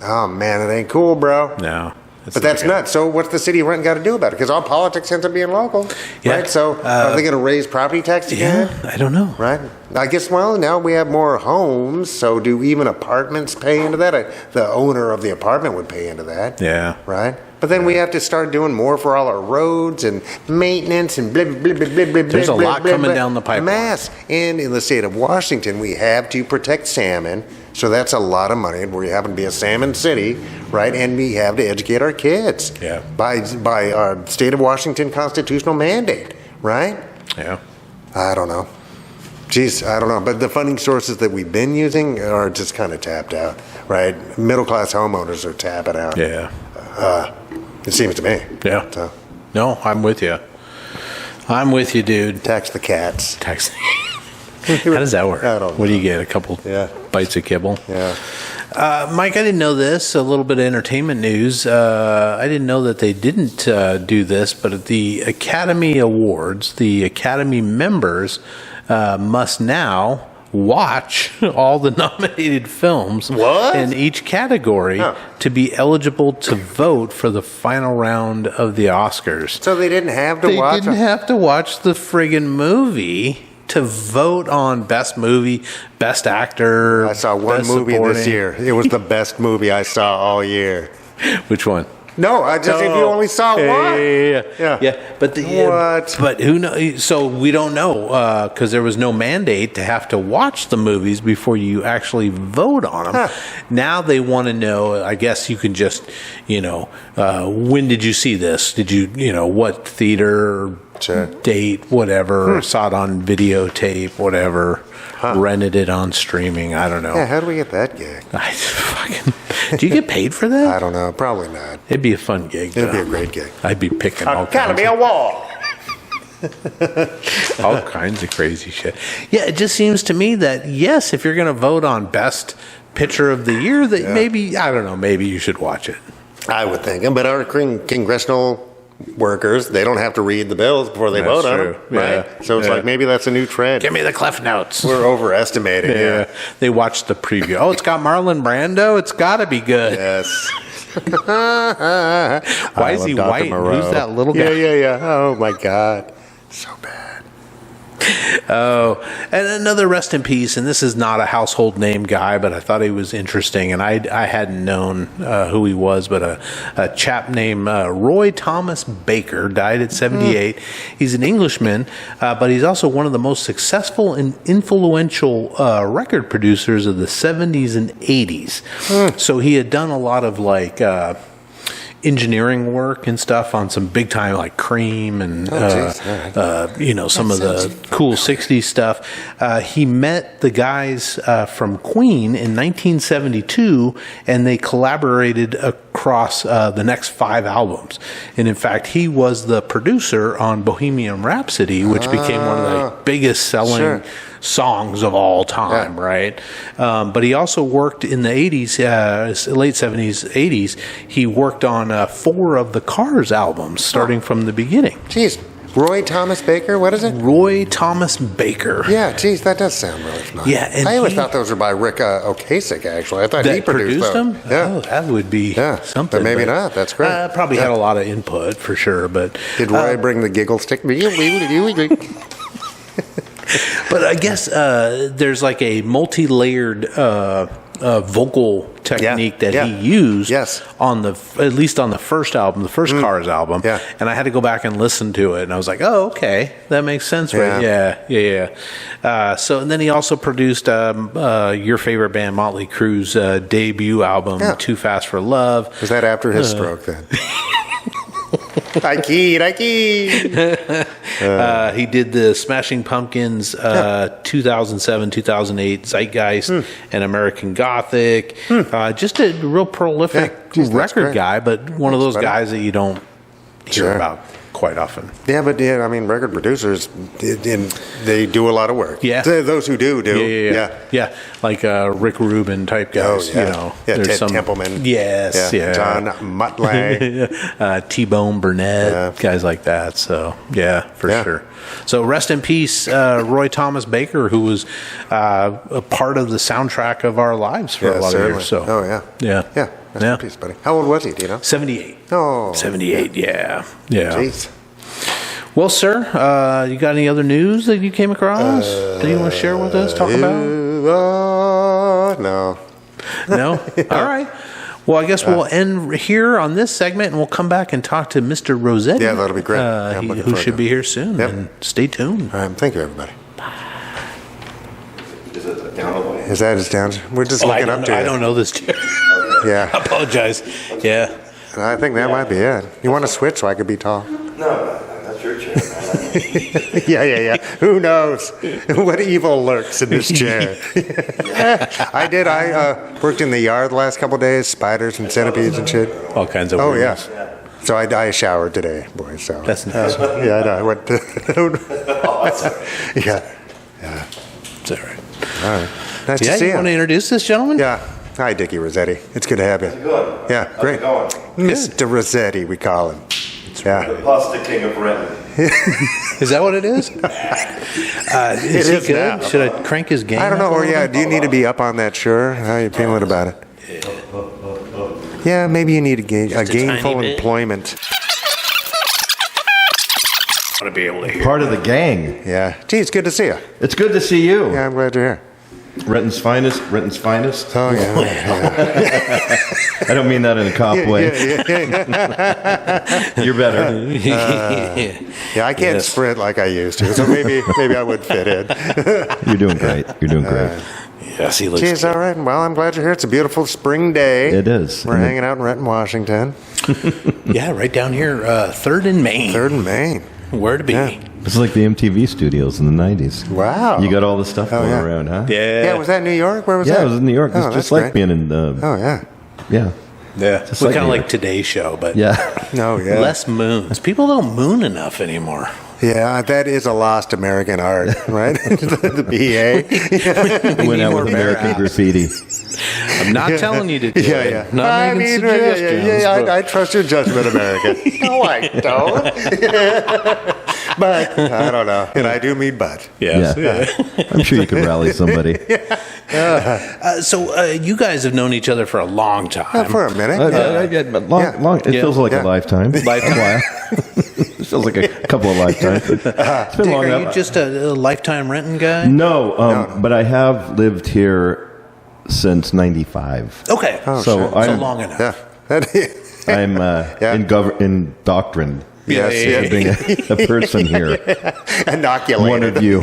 Oh, man, it ain't cool, bro. No. But that's nuts. So what's the city of Renton got to do about it? Because all politics ends up being local. Yeah. Right? So are they going to raise property tax again? Yeah, I don't know. Right? I guess, now we have more homes, so do even apartments pay into that? The owner of the apartment would pay into that. Yeah. Right? But then we have to start doing more for all our roads and maintenance and blah, blah, blah, blah, blah, blah. There's a lot coming down the pipeline. Mass. And in the state of Washington, we have to protect salmon. So that's a lot of money. We happen to be a salmon city, right? And we have to educate our kids by our state of Washington constitutional mandate, right? Yeah. I don't know. Geez, I don't know. But the funding sources that we've been using are just kind of tapped out, right? Middle-class homeowners are tapping out. Yeah. It seems to me. Yeah. So. No, I'm with you. I'm with you, dude. Tax the cats. Tax. How does that work? I don't know. What do you get? A couple bites of kibble? Yeah. Mike, I didn't know this. A little bit of entertainment news. I didn't know that they didn't do this, but at the Academy Awards, the Academy members must now watch all the nominated films in each category to be eligible to vote for the final round of the Oscars. So they didn't have to watch. They didn't have to watch the friggin' movie to vote on best movie, best actor. I saw one movie this year. It was the best movie I saw all year. Which one? No, if you only saw one. Yeah. But what? But who knows? So we don't know because there was no mandate to have to watch the movies before you actually vote on them. Now they want to know. I guess you can just, when did you see this? Did you, what theater, date, whatever? Saw it on videotape, whatever. Rented it on streaming. I don't know. Yeah, how do we get that gig? Do you get paid for that? I don't know. Probably not. It'd be a fun gig. It'd be a great gig. I'd be picking all Academy Award. all kinds of crazy shit. Yeah, it just seems to me that yes, if you're going to vote on best picture of the year, that maybe I don't know, maybe you should watch it. I would think, but our congressional workers, they don't have to read the bills before they vote on them, right? So it's like maybe that's a new trend. Give me the Cliff Notes. We're overestimating. They watched the preview. Oh, it's got Marlon Brando. It's got to be good. Yes. Why is he white? Who's that little guy? Yeah. Oh my God, so bad. Oh, and another rest in peace. And this is not a household name guy, but I thought he was interesting. And I hadn't known who he was, but a chap named Roy Thomas Baker died at 78. He's an Englishman, but he's also one of the most successful and influential record producers of the 70s and 80s. So he had done a lot of like engineering work and stuff on some big time like Cream and some of the cool 60s stuff. He met the guys from Queen in 1972, and they collaborated across the next 5 albums. And in fact, he was the producer on Bohemian Rhapsody, which became one of the biggest selling songs of all time, right? But he also worked in the 80s, late 70s, 80s. He worked on 4 of the Cars albums, starting from the beginning. Jeez. Roy Thomas Baker, what is it? Roy Thomas Baker. Yeah, geez, that does sound really familiar. Yeah, and I always thought those were by Rick Ocasek, actually. I thought he produced them. Yeah. Oh, that would be something. But maybe not. That's great. Probably had a lot of input, for sure. But did Roy bring the giggle stick? But I guess there's like a multi-layered vocal technique that he used on at least on the first album, the first Cars album. Yeah. And I had to go back and listen to it, and I was like, oh, okay, that makes sense, right? Yeah. So, and then he also produced your favorite band, Motley Crue's debut album, Too Fast for Love. Was that after his stroke then? I keyed. He did the Smashing Pumpkins 2007-2008 Zeitgeist and American Gothic. Just a real prolific record guy, but one of those guys that you don't hear about quite often. Yeah, but I mean, record producers, they do a lot of work. Yeah. Those who do. Yeah. Like Rick Rubin type guys. Yeah, Ted Templeman. Yes. Yeah. John Muttley. T-Bone Burnett. Guys like that. So, for sure. So, rest in peace, Roy Thomas Baker, who was a part of the soundtrack of our lives for a lot of years. So. Yeah. Rest in peace, buddy. How old was he, do you know? 78. Oh. 78, yeah. Jeez. Well, sir, you got any other news that you came across that you want to share with us, talk about? No? All right. Well, I guess we'll end here on this segment, and we'll come back and talk to Mr. Rossetti. Yeah, that'll be great. Who should be here soon. Yep. And stay tuned. All right. Thank you, everybody. Bye. Is that his down? We're just looking up to it. I don't know this chair. Yeah. I apologize. Yeah. I think that might be it. You want to switch so I could be tall? No, that's your chair. Yeah. Who knows what evil lurks in this chair? I did. I worked in the yard the last couple of days, spiders and centipedes and shit. All kinds of weirdness. So I showered today, boys. So that's nice. I know. I went to. Yeah. It's all right. All right. Nice to see you. You want to introduce this gentleman? Yeah. Hi, Dicky Rosetti. It's good to have you. How's it going? Yeah, great. How's it going? Mr. Rossetti, we call him. The pasta king of Renton. Is that what it is? Is he good? Now. Should I crank his game? I don't know. Or do you need to be up on that? Sure. How are you feeling about it? Yeah, maybe you need a gainful employment. I want to be able to hear. Part of the gang. Yeah. Gee, it's good to see you. It's good to see you. Yeah, I'm glad you're here. Renton's finest. Oh, yeah. I don't mean that in a cop way. You're better. Yeah, I can't sprint like I used to, so maybe I would fit in. You're doing great. Yes, he looks Geez, all right. Well, I'm glad you're here. It's a beautiful spring day. It is. We're hanging out in Renton, Washington. Yeah, right down here, 3rd and Main. 3rd and Main. Where to be. Yeah. It's like the MTV studios in the 90s. Wow. You got all the stuff going around, huh? Yeah. Was that New York? Where was that? Yeah, it was in New York. It's just like being in... oh, yeah. Yeah. Yeah. It's kind of like Today's Show, but less moons. People don't moon enough anymore. Yeah, that is a lost American art, right? the BA. Went out with American Graffiti. I'm not telling you to do it. Not making suggestions. I trust your judgment, America. No, I don't. But, I don't know. And I do mean but. Yes. Yeah. I'm sure you could rally somebody. So you guys have known each other for a long time. For a minute. Long. It feels like a lifetime. Lifetime. feels like a couple of lifetimes. It's been Dick, long are enough. you just a lifetime renting guy? No, but I have lived here since '95. Okay. Oh, So sure. I'm- long enough. Yeah. I'm indoctrined. Yes, Yeah, Being a person here. Inoculated. One of you.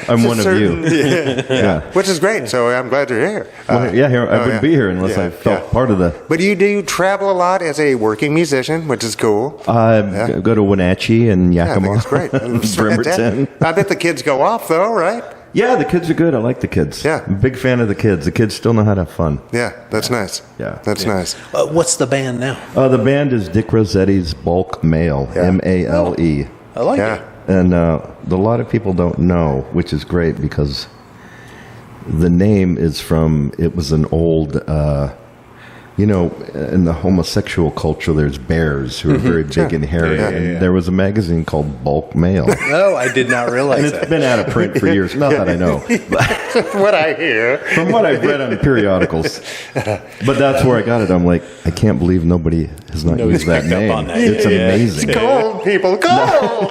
I'm one of you. Yeah. Which is great. So I'm glad you're here. Here I wouldn't be here unless I felt part of the. But do you travel a lot as a working musician, which is cool. I go to Wenatchee and Yeah, I Yakima. think it's great. It's Bremerton. fantastic. I bet the kids go off though, right? Yeah, the kids are good. I like the kids. Yeah. I'm a big fan of the kids. The kids still know how to have fun. Yeah, that's nice. Yeah. That's nice. What's the band now? The band is Dick Rossetti's Bulk Mail, Yeah. MALE. I like Yeah. it. And a lot of people don't know, which is great because the name is from, it was an old, in the homosexual culture, there's bears who are very big and hairy. Yeah. And there was a magazine called Bulk Mail. No, I did not realize And it's been out of print for years. Not that I know. What I hear. From what I've read on periodicals. But that's where I got it. I'm like, I can't believe nobody has not used that picked up name. on that. It's amazing. Gold, people, gold!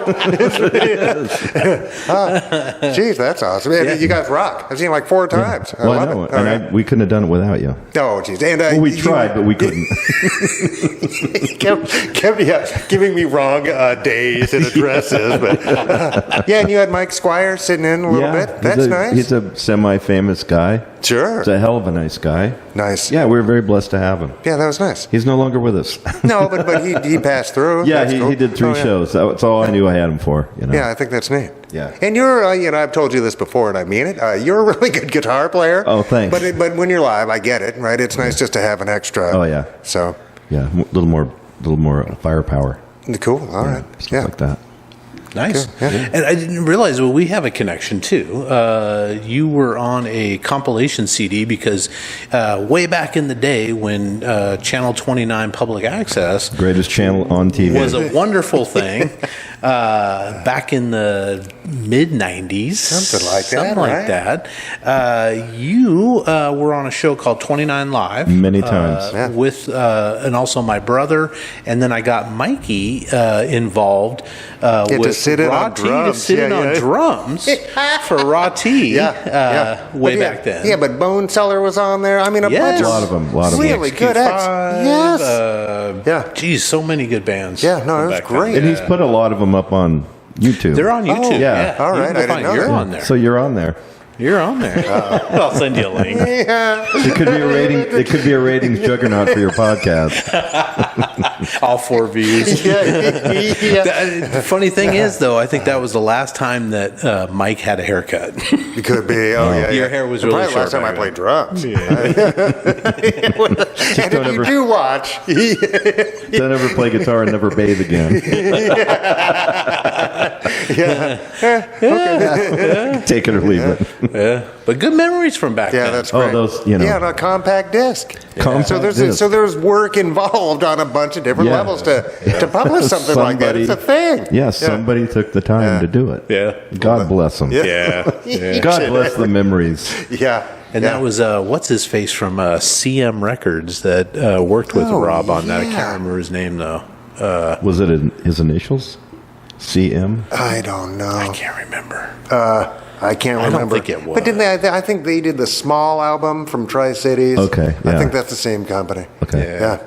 Jeez, that's awesome. And you guys rock. I've seen it like 4 times. I Well, I love know. it. And we couldn't have done it without you. Oh, jeez. And Well, we tried, but we couldn't. kept giving me wrong days and addresses. But yeah, and you had Mike Squire sitting in a little bit. That's nice. He's a semi-famous guy. Sure. He's a hell of a nice guy. Nice. Yeah, we were very blessed to have him. Yeah, that was nice. He's no longer with us. No, but he passed through. Yeah, That's he, cool. he did 3 Oh, yeah. shows. That's all I knew I had him for. Yeah, I think that's neat. Yeah. And you're, I've told you this before, and I mean it. You're a really good guitar player. Oh, thanks. But when you're live, I get it, right? It's nice just to have an extra. Oh, yeah. So Yeah, a little more firepower. cool. All right. Stuff Yeah. like that. Nice. Cool, yeah. And I didn't realize, well, we have a connection too. You were on a compilation CD because way back in the day when Channel 29 Public Access Greatest channel on TV. was a wonderful thing back in the mid-90s. Something like that, Something like right? that. You were on a show called 29 Live. Many times. Yeah. With, and also my brother. And then I got Mikey involved with sit in on Raw T to drums. sit in Yeah, on yeah. drums for Raw T way But back then. Yeah, but Bone Cellar was on there. I mean, a Yes. bunch of A lot of them. A lot of them. really good acts. XQ5, Yes. Yeah. Geez, so many good bands. Yeah, no, from it was back then. great. And he's put a lot of them up on YouTube. They're on YouTube. yeah. All right, You can I didn't find- know You're that. on there. So you're on there. You're on there. I'll send you a link. Yeah. It could be a rating. It could be a ratings juggernaut for your podcast. All 4 views. The funny thing is, though, I think that was the last time that Mike had a haircut. It could be. Oh, yeah. Your yeah. hair was And really probably last short time I back played then. drums. And if you do watch, Don't ever play guitar and never bathe again. Take it or leave it. Yeah. But good memories from back yeah, then. that's Oh, great. those, Yeah, on a compact disc. Compact so there's disc. so there's work involved on a bunch of different Yeah. levels to publish something like that. It's a thing. Yeah, somebody took the time to do it. Yeah. God bless them. Yeah. God bless the memories. Yeah. And that was, what's his face from CM Records that worked with Oh, Rob on that. I yeah. can't remember his name, though. Was it his initials? CM? I don't know. I can't remember. I can't I don't remember. think it was. But didn't they? I think they did the Small album from Tri-Cities. Okay, I yeah. think that's the same company. Okay. Yeah.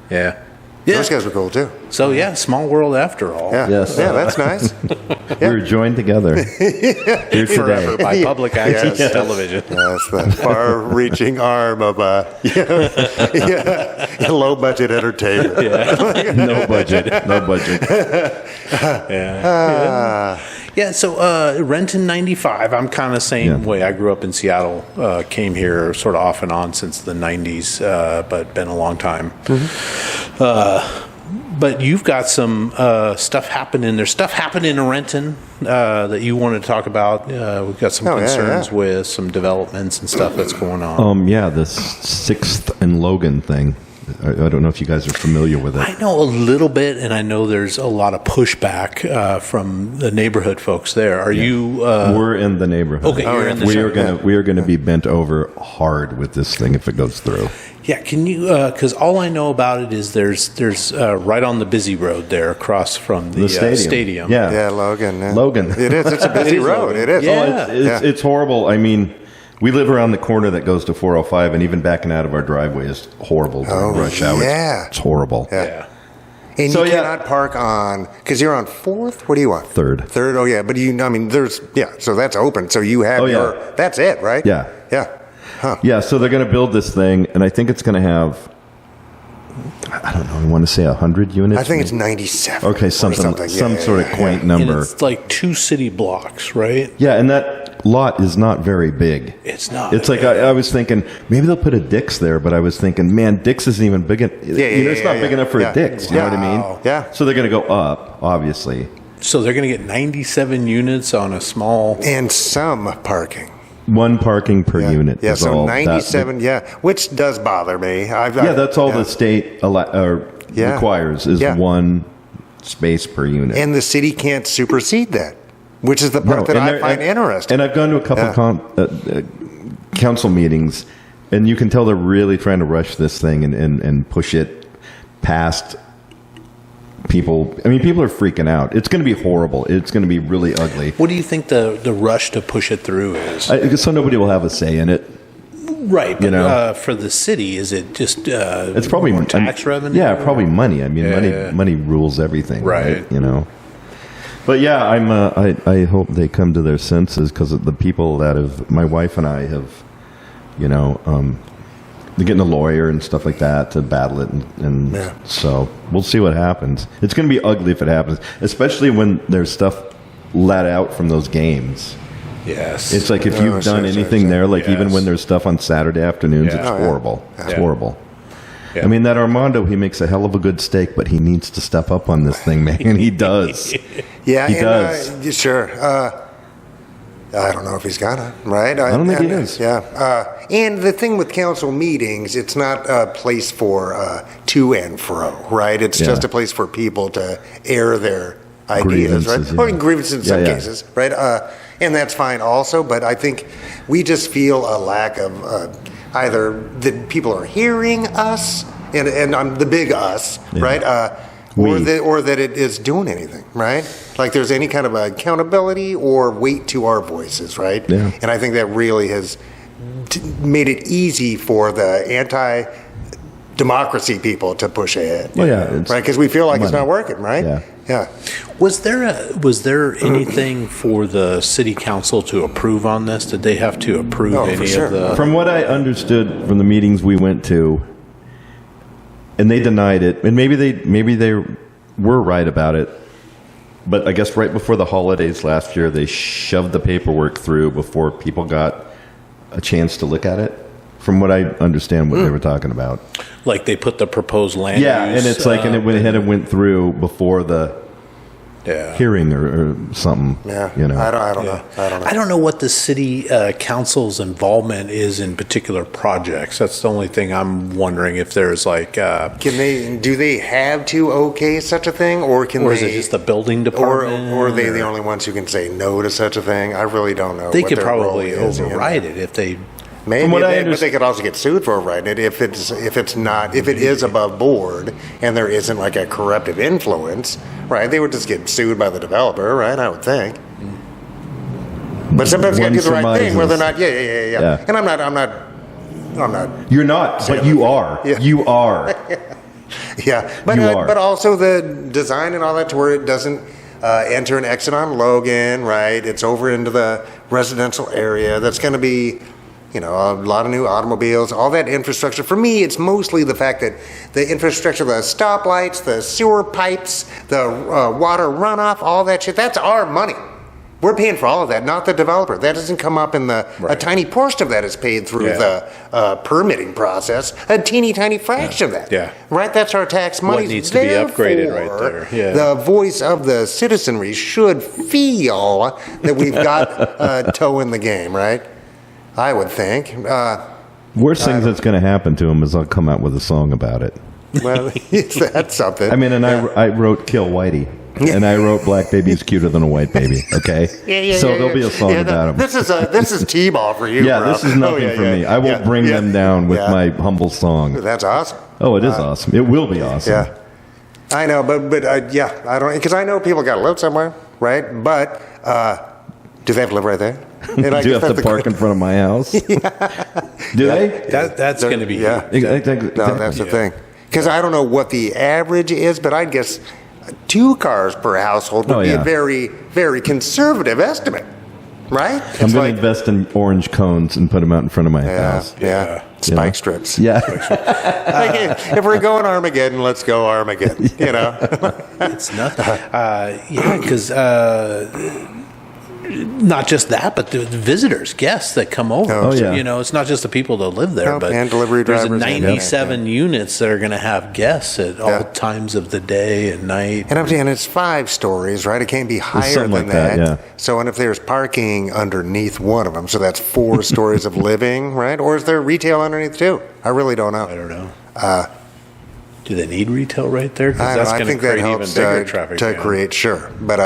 Yeah. Those guys were cool too. So, yeah, small world after all. Yeah. Yes. Yeah, that's nice. We were joined together here Forever today. by public access Yes. television. That's the far-reaching arm of low budget entertainment. No budget. No budget. Yeah, so Renton 95, I'm kind of the same way. I grew up in Seattle, came here sort of off and on since the 90s, but been a long time. But you've got some stuff happening. There's stuff happening in Renton that you wanted to talk about. We've got some concerns with some developments and stuff that's going on. Yeah, the 6th and Logan thing. I don't know if you guys are familiar with it. I know a little bit, and I know there's a lot of pushback from the neighborhood folks there. Are you? We're in the neighborhood. Okay, you're in the we are going to be bent over hard with this thing if it goes through. Yeah, can you? Because all I know about it is there's right on the busy road there across from the stadium. Yeah, Logan. Logan. It is. It's a busy road. It is. Yeah. It's horrible. I mean, we live around the corner that goes to 405, and even backing out of our driveway is horrible during rush hour. Yeah. It's horrible. Yeah. And you cannot park on, because you're on 4th? What do you want? Third. Oh, yeah. But so that's open. So you have that's it, right? Yeah. Yeah. Huh. Yeah, so they're going to build this thing, and I think it's going to have, I don't know, I want to say 100 units? I think it's 97. Okay, some sort of quaint number. And it's like 2 city blocks, right? Yeah, and that lot is not very big. It's not. It's like, I was thinking, maybe they'll put a Dick's there, but I was thinking, man, Dick's isn't even big enough. It's not big enough for a Dick's, you know what I mean? Yeah. So they're going to go up, obviously. So they're going to get 97 units on a small... And some parking. One parking per unit. Yeah, so 97, which does bother me. That's all the state requires is one space per unit. And the city can't supersede that, which is the part that I find interesting. And I've gone to a couple council meetings, and you can tell they're really trying to rush this thing and push it past people. I mean, people are freaking out. It's going to be horrible. It's going to be really ugly. What do you think the rush to push it through is? So nobody will have a say in it. Right. But, for the city, is it just it's probably more tax revenue? Yeah, probably money. I mean, money rules everything. Right. You know. But yeah, I hope they come to their senses, because the people that my wife and I have, they're getting a lawyer and stuff like that to battle it, and so we'll see what happens. It's going to be ugly if it happens, especially when there's stuff let out from those games. Yes. It's like if you've done anything there, like even when there's stuff on Saturday afternoons, it's horrible. It's horrible. Yeah. I mean, that Armando, he makes a hell of a good steak, but he needs to step up on this thing, man. And he does. He does. Sure. I don't know if he's gonna, right? I don't think he is. Yeah. And the thing with council meetings, it's not a place for to and fro, right? It's just a place for people to air their ideas, right? Or grievances in some cases, right? And that's fine also, but I think we just feel a lack of either that people are hearing us, and I'm the big us, right? Or that it is doing anything, right? Like there's any kind of accountability or weight to our voices, right? Yeah. And I think that really has made it easy for the anti-democracy people to push ahead. Well, right? Because we feel like it's not working, right? Yeah. Was there anything for the city council to approve on this? Did they have to approve any of the? From what I understood from the meetings we went to, and they denied it, and maybe they were right about it, but I guess right before the holidays last year, they shoved the paperwork through before people got a chance to look at it. From what I understand, what they were talking about, like they put the proposed land. And it's like, and it went ahead and went through before the hearing or something. Yeah, I don't know. I don't know what the city council's involvement is in particular projects. That's the only thing I'm wondering if there's like. Do they have to okay such a thing, or is it just the building department, or are they the only ones who can say no to such a thing? I really don't know. They could probably override it if they. Maybe, but they could also get sued for overriding it if it is above board and there isn't like a corruptive influence, right? They would just get sued by the developer, right? I would think. But sometimes you got to do the right thing where they're not. Yeah. And I'm not. You're not, but you are. Yeah. You are. Yeah, but also the design and all that to where it doesn't enter and exit on Logan, right? It's over into the residential area. That's going to be. A lot of new automobiles, all that infrastructure. For me, it's mostly the fact that the infrastructure, the stoplights, the sewer pipes, the water runoff, all that shit, that's our money. We're paying for all of that, not the developer. That doesn't come up in a tiny portion of that is paid through the permitting process, a teeny tiny fraction of that. Yeah. Right? That's our tax money. What needs to be upgraded right there. Yeah. The voice of the citizenry should feel that we've got a toe in the game, right? I would think. Worst thing that's going to happen to him is I'll come out with a song about it. Well, that's something. I mean, and I wrote "Kill Whitey." and I wrote "Black Baby is cuter than a white baby." Okay, so there'll be a song about him. This is T-ball for you. Yeah, bro. this is nothing for me. I will bring them down with my humble song. That's awesome. Oh, it is awesome. It will be awesome. Yeah, I know, but I don't, because I know people got to live somewhere, right? But do they have to live right there? And Do you have to park in front of my house? Do they? That's going to be No, that's the thing. Because I don't know what the average is, but I'd guess 2 cars per household would be a very, very conservative estimate, right? I'm going to invest in orange cones and put them out in front of my house. Yeah. Spike strips. Yeah. Like, if we're going Armageddon, let's go Armageddon. You know, it's nothing. Because not just that, but the visitors, guests that come over. Oh, yeah. You know, it's not just the people that live there, but and delivery there's drivers. 97 units that are going to have guests at all times of the day and night. And I'm saying it's 5 stories, right? It can't be higher than like that, yeah. So, and if there's parking underneath one of them, so that's 4 stories of living, right? Or is there retail underneath too? I really don't know. I don't know. Do they need retail right there? Because that's going to create even bigger traffic to jam. create, sure, but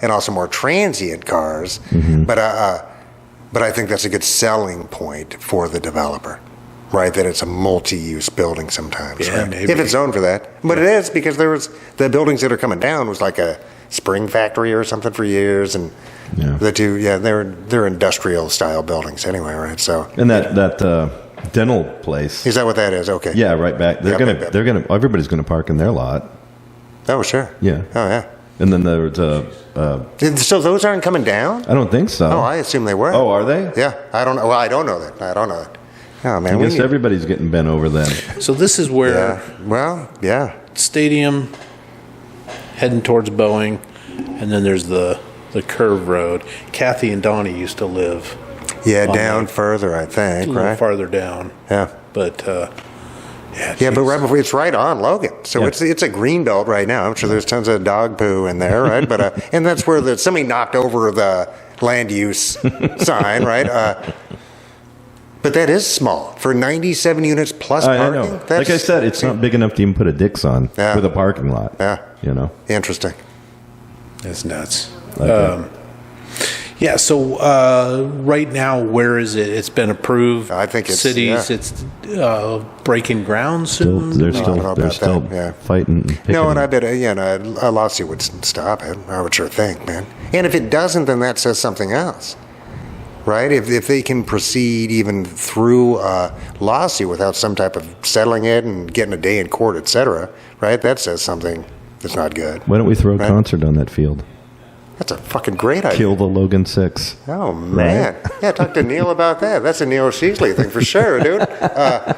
and also more transient cars. Mm-hmm. But I think that's a good selling point for the developer, right? That it's a multi-use building sometimes, Yeah, right? maybe. If it's zoned for that, but it is, because there was the buildings that are coming down was like a spring factory or something for years, and the two, they're industrial style buildings anyway, right? So And that dental place. is that what that is? Okay. Yeah, right back. Everybody's gonna park in their lot. Oh, sure. Yeah. Oh, yeah. And then there's So those aren't coming down? I don't think so. Oh, I assume they were. Oh, are they? Yeah, I don't know. Well, I don't know that. Oh, man. I guess everybody's getting bent over then. So this is where stadium heading towards Boeing, and then there's the curve road. Kathy and Donnie used to live. Yeah, down further, I think, A little right? farther down. Yeah. But Yeah, but right before, it's right on Logan, so it's a green belt right now. I'm sure there's tons of dog poo in there, right? But and that's where somebody knocked over the land use sign, right? But that is small for 97 units plus parking. I know. Like I said, it's not big enough to even put a Dix on with a parking lot. Yeah, you know, interesting. That's nuts. Okay. So right now, where is it? It's been approved. I think it's cities. It's breaking ground soon. They're still fighting. No, and I bet a lawsuit would stop it. I would sure think, man. And if it doesn't, then that says something else, right? If they can proceed even through a lawsuit without some type of settling it and getting a day in court, etc., right? That says something that's not good. Why don't we throw a concert on that field? That's a fucking great idea. Kill the Logan 6. Oh, man. Right? Yeah, talk to Neil about that. That's a Neil Sheasley thing for sure, dude. I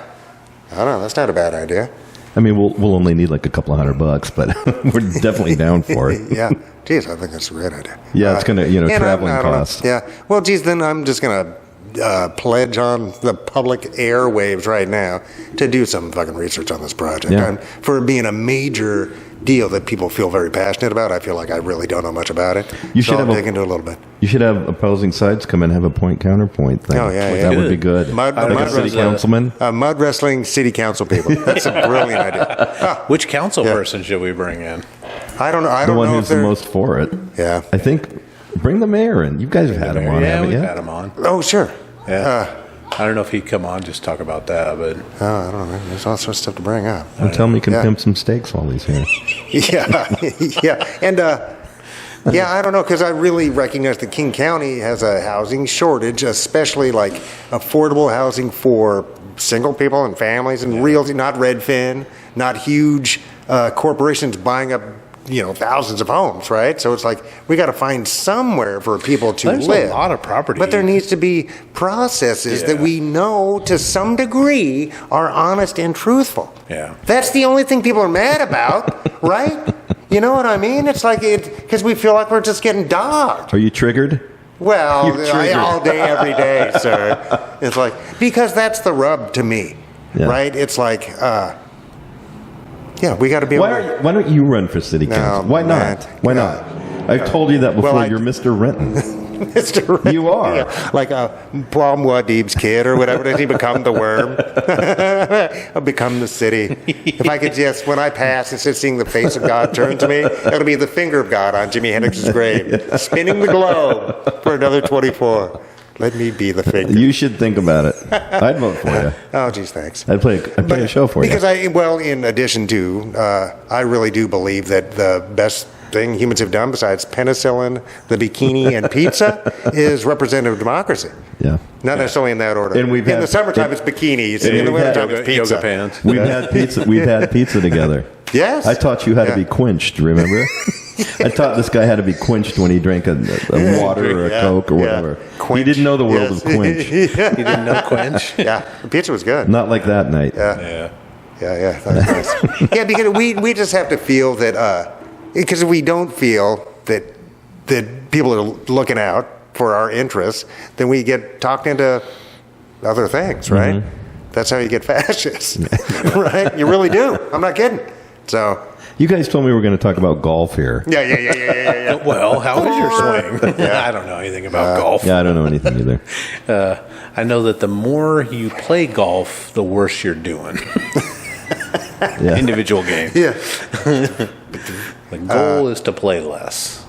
don't know. That's not a bad idea. I mean, we'll only need like a couple $100, but we're definitely down for it. Yeah. Geez, I think that's a great idea. Yeah, it's going to, traveling costs. Yeah. Well, geez, then I'm just going to pledge on the public airwaves right now to do some fucking research on this project. Yeah. For it being a major deal that people feel very passionate about, I feel like I really don't know much about it. I'll dig into it a little bit. You should have opposing sides come and have a point-counterpoint thing. Oh, yeah. That would be good. Mud city councilman? Mud wrestling city council people. That's a brilliant idea. Which council person should we bring in? I don't know. I the don't one know who's the most for it. Yeah. I think, bring the mayor in. You guys have had him on, haven't you? Yeah, we've had him on. Oh, sure. Yeah. I don't know if he'd come on just talk about that, but I don't know. There's all sorts of stuff to bring up. Well, tell him he can pimp some steaks while he's here. Yeah, and I don't know, because I really recognize that King County has a housing shortage, especially like affordable housing for single people and families and realty, not Redfin, not huge corporations buying up thousands of homes, right? So it's like we got to find somewhere for people to live. There's a lot of property. But there needs to be processes that we know to some degree are honest and truthful. Yeah. That's the only thing people are mad about, right? You know what I mean? It's like because we feel like we're just getting dogged. Are you triggered? Well, all day, every day, sir. It's like, because that's the rub to me, right? It's like, we got to be able to. Why don't you run for city council? Why not? Why not? I've told you that before. You're Mr. Renton. Mr. Red. You are. Yeah, like a Paul Muad'Dib's kid or whatever. Does he become the worm? I'll become the city. If I could just, when I pass, instead of seeing the face of God turn to me, it'll be the finger of God on Jimi Hendrix's grave, spinning the globe for another 24. Let me be the finger. You should think about it. I'd vote for you. Oh, geez, thanks. I'd play a show for you. Because in addition to, I really do believe that the best thing humans have done besides penicillin, the bikini, and pizza is representative democracy. Yeah. Not necessarily in that order. And in the summertime, it's bikinis. And in the wintertime, it's pizza. Yoga pants. We've had pizza. We've had pizza together. Yes. I taught you how to be ququenched. Remember? I taught this guy how to be quenched when he drank a water or a Coke or whatever. Quench. He didn't know the world of quench. You didn't know quench? Yeah, the pizza was good. Not like that night. Yeah, that was nice. Yeah, because we just have to feel that, because if we don't feel that people are looking out for our interests, then we get talked into other things, right? Mm-hmm. That's how you get fascists, right? You really do. I'm not kidding. So. You guys told me we were going to talk about golf here. Yeah. Well, how is your swing? I don't know anything about golf. Yeah, I don't know anything either. I know that the more you play golf, the worse you're doing. Individual game. Yeah. The goal is to play less.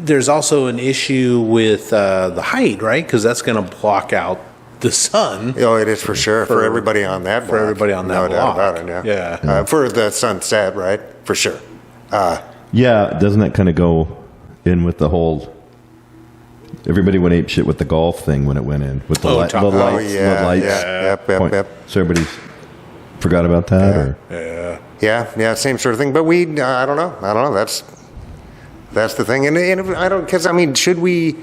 There's also an issue with the height, right? Because that's going to block out the sun. Oh, it is for sure for everybody on that block. For everybody on that block. No doubt about it. Yeah. For the sunset, right? For sure. Doesn't that kind of go in with the whole? Everybody went ape shit with the golf thing when it went in with the lights. Oh, the lights. Yep. So everybody forgot about that, Yeah. Same sort of thing. But I don't know. That's the thing. And I don't, because I mean, should we?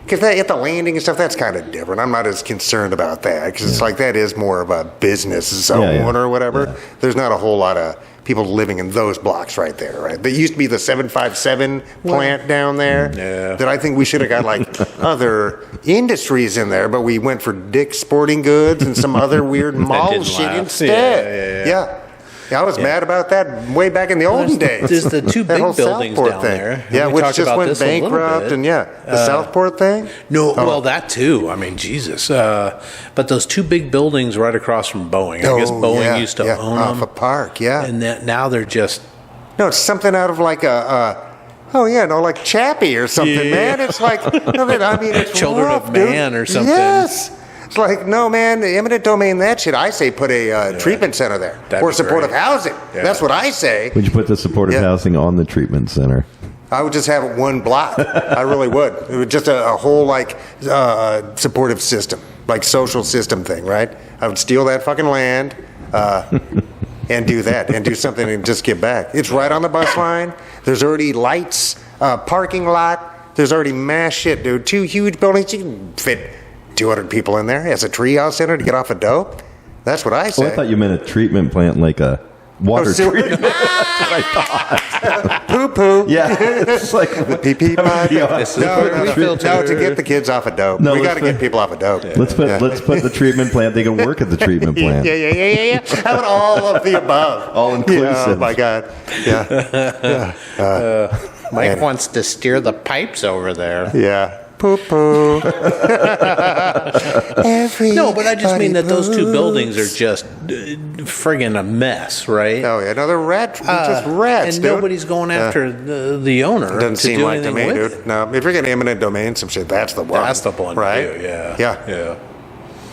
Because at the landing and stuff, that's kind of different. I'm not as concerned about that because it's like that is more of a business zone or whatever. Yeah. There's not a whole lot of people living in those blocks right there, right? There used to be the 757 plant down there that I think we should have got like other industries in there, but we went for Dick's Sporting Goods and some other weird mall shit instead. Yeah. I was mad about that way back in the olden days. There's the two big buildings down there. Yeah, which just went bankrupt, and the Southport thing. No, well, that too. I mean, Jesus. But those two big buildings right across from Boeing. I guess Boeing used to own them. Off a park, and now they're just. No, it's something out of like like Chappie or something, man. It's like, it's Children rough, of Man or something. Yes. It's like, no, man, eminent domain, that shit. I say put a treatment center there or supportive housing. Yeah. That's what I say. Would you put the supportive housing on the treatment center? I would just have it one block. I really would. It would just a whole supportive system, like social system thing, right? I would steal that fucking land and do that and do something and just get back. It's right on the bus line. There's already lights, parking lot. There's already mass shit, dude. 2 huge buildings. You can fit 200 people in there as a treehouse center to get off a dope. That's what I say. Oh, I thought you meant a treatment plant like a water treatment. That's what I thought. Poo-poo. Yeah. It's like the pee-pee pipe. No, to get the kids off a dope. No, we got to get people off a dope. Let's put the treatment plant. They can work at the treatment plant. Yeah. How about all of the above? All inclusive. Oh, my God. Yeah. Mike wants to steer the pipes over there. Yeah. Poo-poo. No, but I just mean that those two buildings are just friggin' a mess, right? Oh, yeah. No, they're just rats, and dude. nobody's going after the owner. It doesn't seem like to me, dude. No, if you're getting eminent domain, some shit, that's the one. That's the one, right? To do, Yeah.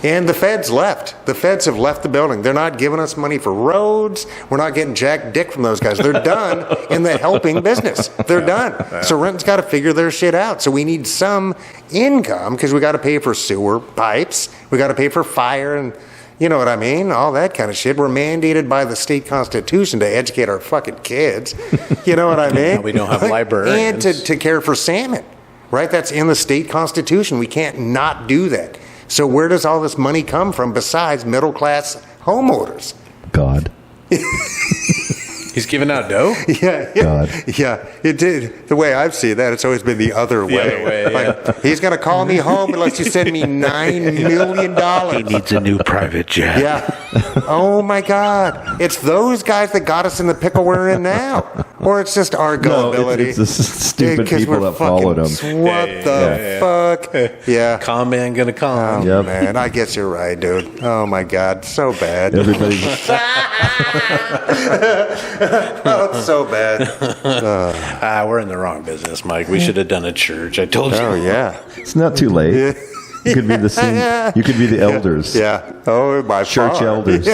And the feds left. The feds have left the building. They're not giving us money for roads. We're not getting jack dick from those guys. They're done in the helping business. They're done. Yeah. So Renton's got to figure their shit out. So we need some income because we got to pay for sewer pipes. We got to pay for fire and you know what I mean? All that kind of shit. We're mandated by the state constitution to educate our fucking kids. You know what I mean? We don't have librarians. And to care for salmon, right? That's in the state constitution. We can't not do that. So where does all this money come from besides middle-class homeowners? God. He's He's giving out dough? Yeah. God. Yeah, it did. The way I've seen that, it's always been the other way. Like, he's going to call me home unless you send me $9 million. He needs a new private jet. Yeah. Oh, my God. It's those guys that got us in the pickle we're in now. Or it's just our gullibility. It's the stupid people that followed him. What the fuck? Yeah. Calm man gonna calm. Oh, man, I guess you're right, dude. Oh, my God. So bad. Everybody's Oh, it's so bad. We're in the wrong business, Mike. We should have done a church. I told you. Oh, yeah. It's not too late. You could be the same. You could be the elders. Yeah. Oh, my Church elders.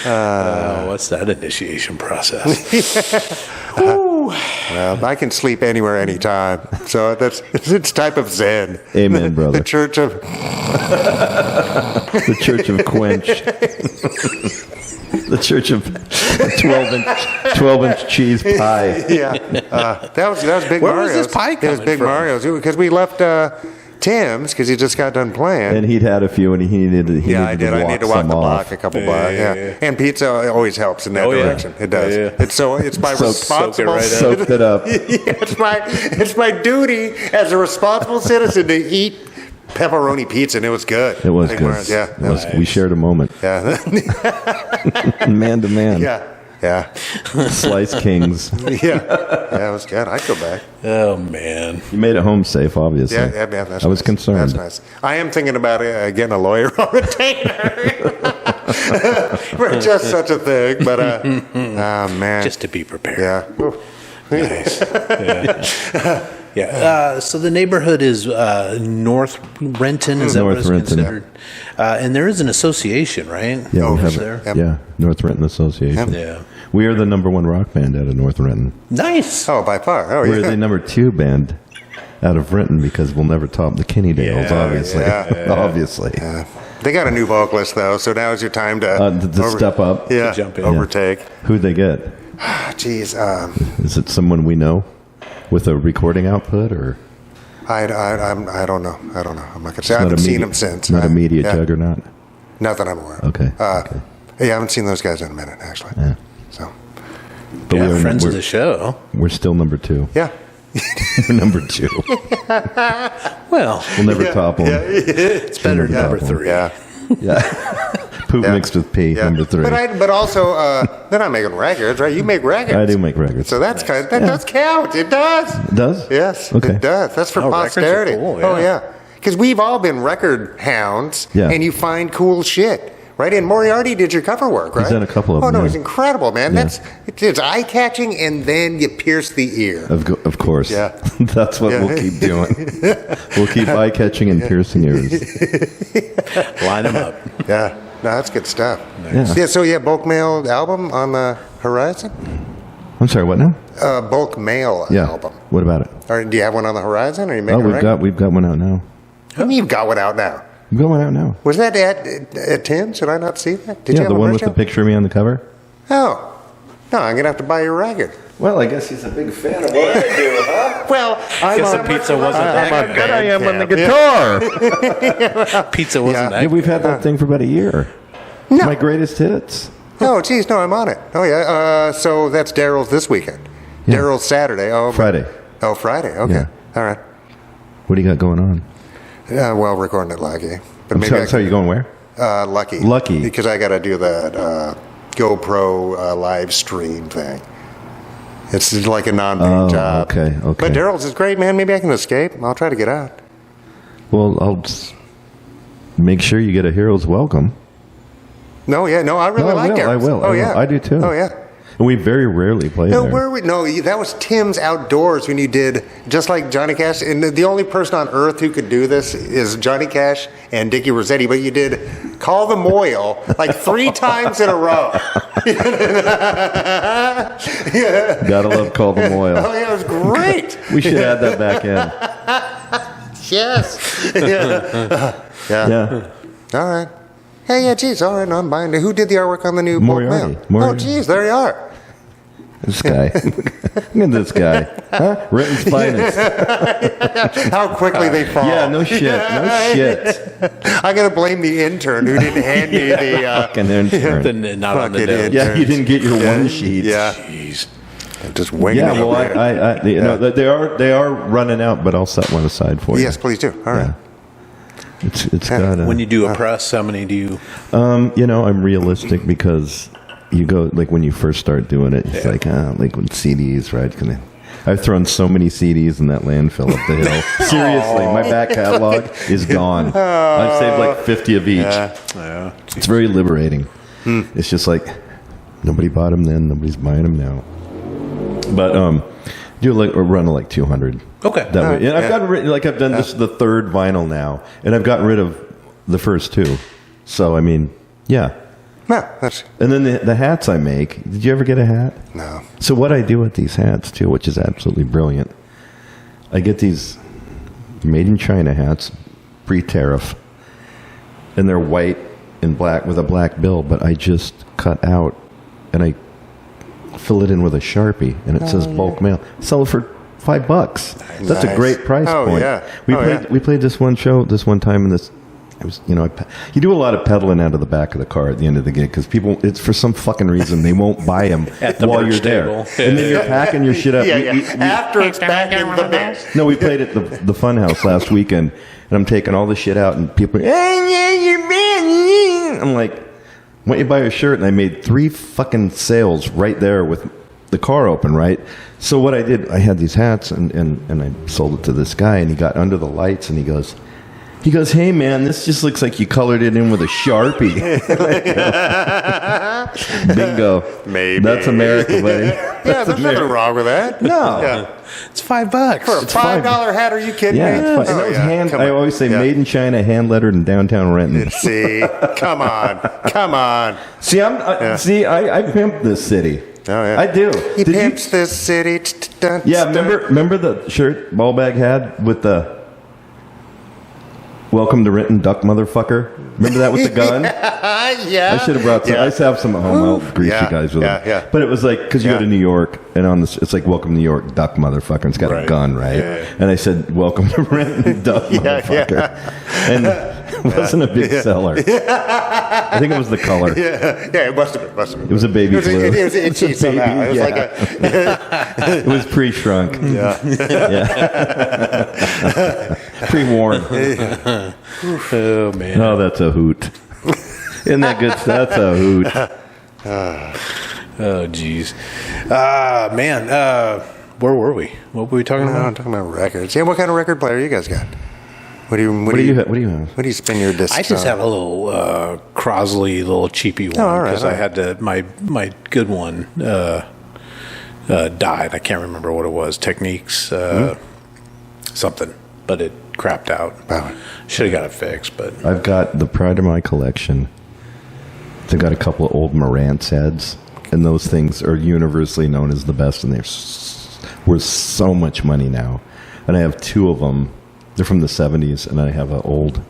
What's that initiation process? Well, I can sleep anywhere, anytime. So it's type of Zen. Amen, brother. The church of The church of quench. The church of 12-inch cheese pie. yeah. That was Big Where Mario's. was this pie It was coming Big from? Mario's because we left Tim's because he just got done playing. And he'd had a few, and he needed to. I did. I need to walk some the block off. a couple blocks. Yeah. And pizza always helps in that Oh, yeah. direction. It does. Yeah. It's my responsible. right up. Soaked it up. It's my duty as a responsible citizen to eat pepperoni pizza, and it was good. It was Big good. Mario's, yeah. It was, we shared a moment, Yeah. man to man. Yeah. Yeah. Slice Kings. Yeah. Yeah, it was good. I'd go back. Oh man. You made it home safe, obviously. Yeah, that's I was nice. concerned. That's nice. I am thinking about getting a lawyer on retainer. For just such a thing, but oh man. Just to be prepared. yeah. Nice. Yeah. So the neighborhood is North Renton. Is that what North it's Renton. considered? And there is an association, right? Yeah, Oh, we have there. Yep. Yeah, North Renton Association. Yeah. We are the #1 rock band out of North Renton. Nice. Oh, by far. Oh, We're yeah. the #2 band out of Renton because we'll never top the Kinnydales, Yeah, obviously. yeah. Obviously. They got a new vocalist though, so now is your time to Step up. Yeah, To jump in. overtake. Who'd they get? Jeez, Is it someone we know with a recording output, or I don't know. I'm not gonna say. I not haven't a seen media- him since. Not a media yeah. juggernaut? Not that I'm aware. of. Okay. Yeah, I haven't seen those guys in a minute actually. Yeah. So But Yeah, we're, friends of we're, the show. we're still number 2. yeah. We're #2. Well, We'll never top them. it's better than Yeah. number 3. Yeah. Yeah. Poop Yeah. mixed with pee, Yeah. #3. But also, they're not making records, right? You make records. I do make records. So that does count. It does. It does? Yes, Okay. it does. That's for Oh, records are posterity. cool, Oh, yeah. yeah. Because we've all been record hounds, Yeah. and you find cool shit, right? And Moriarty did your cover work, right? done a couple of Oh, them, no, yeah. it's incredible, man. Yeah. It's eye-catching, and then you pierce the ear. Of course. Yeah. That's what Yeah. we'll keep doing. We'll keep eye-catching and piercing ears. Line them up. Yeah. No, that's good stuff. Yeah. Yeah, so you have Bulk Mail album on the horizon? I'm sorry, what now? Bulk Mail Yeah. album. What about it? Or do you have one on the horizon? Or are you Oh, making a record? we've got one out now. What do you mean you've got one out now? We've got one out now. Was that at Tim's? Did I not see that? Did you Yeah, have the a one merch with the shop? picture of me on the cover. Oh. No, I'm going to have to buy your record. Well, I guess he's a big fan of what I do, huh? Well, Guess the pizza wasn't that How good I am on the guitar. Pizza wasn't Yeah, that we've had that thing for about a year. No. My greatest hits. Oh, geez, no, I'm on it. Oh, yeah. So that's Daryl's this weekend. Yeah. Daryl's Saturday. Oh, Friday. Oh, Friday. Okay. Yeah. All right. What do you got going on? Well, recording at Lucky. But I'm maybe sorry, you going where? Lucky. Lucky. Because I got to do that GoPro live stream thing. It's just like a non-paid job. okay. But Daryl's is great, man. Maybe I can escape. I'll try to get out. Well, I'll just make sure you get a hero's welcome. No, yeah, no, I really like Daryl's. I will. Oh, I will. yeah. I do too. Oh, yeah. And we very rarely play No, there. no, that was Tim's Outdoors when you did just like Johnny Cash. And the only person on earth who could do this is Johnny Cash and Dicky Rosetti. But you did Call the Moyle like 3 times in a row. Yeah. Gotta love Call the Moyle. Oh, yeah, it was great. We should add that back in. Yes. Yeah. Yeah. All right. Hey, yeah, geez, all right, no, I'm buying it. Who did the artwork on the new Bulk Moriarty. Mail? Moriarty. Oh, geez, there you are. This guy. Look at this guy. Huh? Renton's finest. How quickly they fall. Yeah, no shit. No shit. I'm going to blame the intern who didn't hand me the... fucking intern. Not on the notes. Yeah, you didn't get your one sheet. Yeah. Jeez. Just winging Yeah, it. well, they are running out, but I'll set one aside for you. Yes, please do. All right. It's got When you do a press, how many do you? I'm realistic because you go, like, when you first start doing it, it's like when CDs, right? I've thrown so many CDs in that landfill up the hill. Seriously, my back catalog is gone. I've saved like 50 of each. Yeah. It's very liberating. It's just like, nobody bought them then, nobody's buying them now. But do a run of like 200. Okay. That way. And I've gotten rid, like, I've done this the third vinyl now, and I've gotten rid of the first two. So I mean, yeah. No, that's... And then the hats I make. Did you ever get a hat? No. So what I do with these hats too, which is absolutely brilliant, I get these made in China hats, pre-tariff, and they're white and black with a black bill, but I just cut out and I fill it in with a Sharpie, and it says bulk mail. Sell it for $5. That's a great price point. Yeah. We played this one show this one time, and this. It was, you do a lot of pedaling out of the back of the car at the end of the gig because people, it's for some fucking reason they won't buy them while you're there, and then you're packing your shit up. After it's back in the bin. No, we played at the Funhouse last weekend, and I'm taking all the shit out, and people, I'm like, why don't you buy a shirt? And I made 3 fucking sales right there with the car open, right? So what I did, I had these hats, and I sold it to this guy, and he got under the lights, and he goes, hey, man, this just looks like you colored it in with a Sharpie. Bingo. Maybe. That's America, buddy. Yeah, there's nothing wrong with that. No. Yeah. It's $5. For a $5 hat, are you kidding me? Yeah, it's fine. And that was hand, I always say made in China, hand-lettered in downtown Renton. See? Come on. See, I pimp this city. Oh, yeah. I do. He pimps this city. Yeah, remember the shirt Ballbag had with the "Welcome to Renton, duck motherfucker"? Remember that with the gun? Yeah. I should have brought some. I just have some at home. I'll grease you guys with them. Yeah. But it was like, because you go to New York, and on this, it's like, "Welcome to New York, duck motherfucker." And it's got a gun, right? Yeah. And I said, "Welcome to Renton, duck motherfucker." And it wasn't a big seller. I think it was the color. Yeah, it must have been. It was a baby blue. It was itchy somehow. It was like it was pre-shrunk. Yeah. Pre-worn. Oh man. Oh, that's a hoot. Isn't that good? That's a hoot. Oh jeez. Man. Where were we? What were we talking about? I'm talking about records. Yeah, what kind of record player you guys got? What do you have? What do you spin your discs I just on? have a little Crosley, little cheapy one all right, because I had to. My good one died. I can't remember what it was. Techniques, something, but it crapped out. Wow. Should have got it fixed, but I've got the pride of my collection. I've got a couple of old Marantz heads, and those things are universally known as the best, and they're worth so much money now. And I have 2 of them. They're from the 70s, and I have an old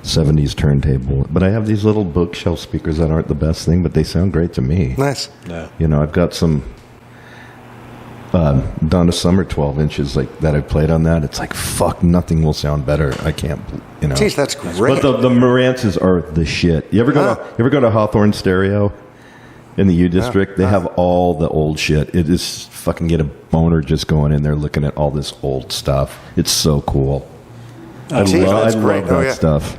70s turntable. But I have these little bookshelf speakers that aren't the best thing, but they sound great to me. Nice. no. I've got some Donna Summer 12 inches like that I played on that. It's like, fuck, nothing will sound better. I can't, Jeez, that's great. But the Marantzes are the shit. You ever go to Hawthorne Stereo in the U District? They have all the old shit. It is fucking get a boner just going in there looking at all this old stuff. It's so cool. I love that stuff.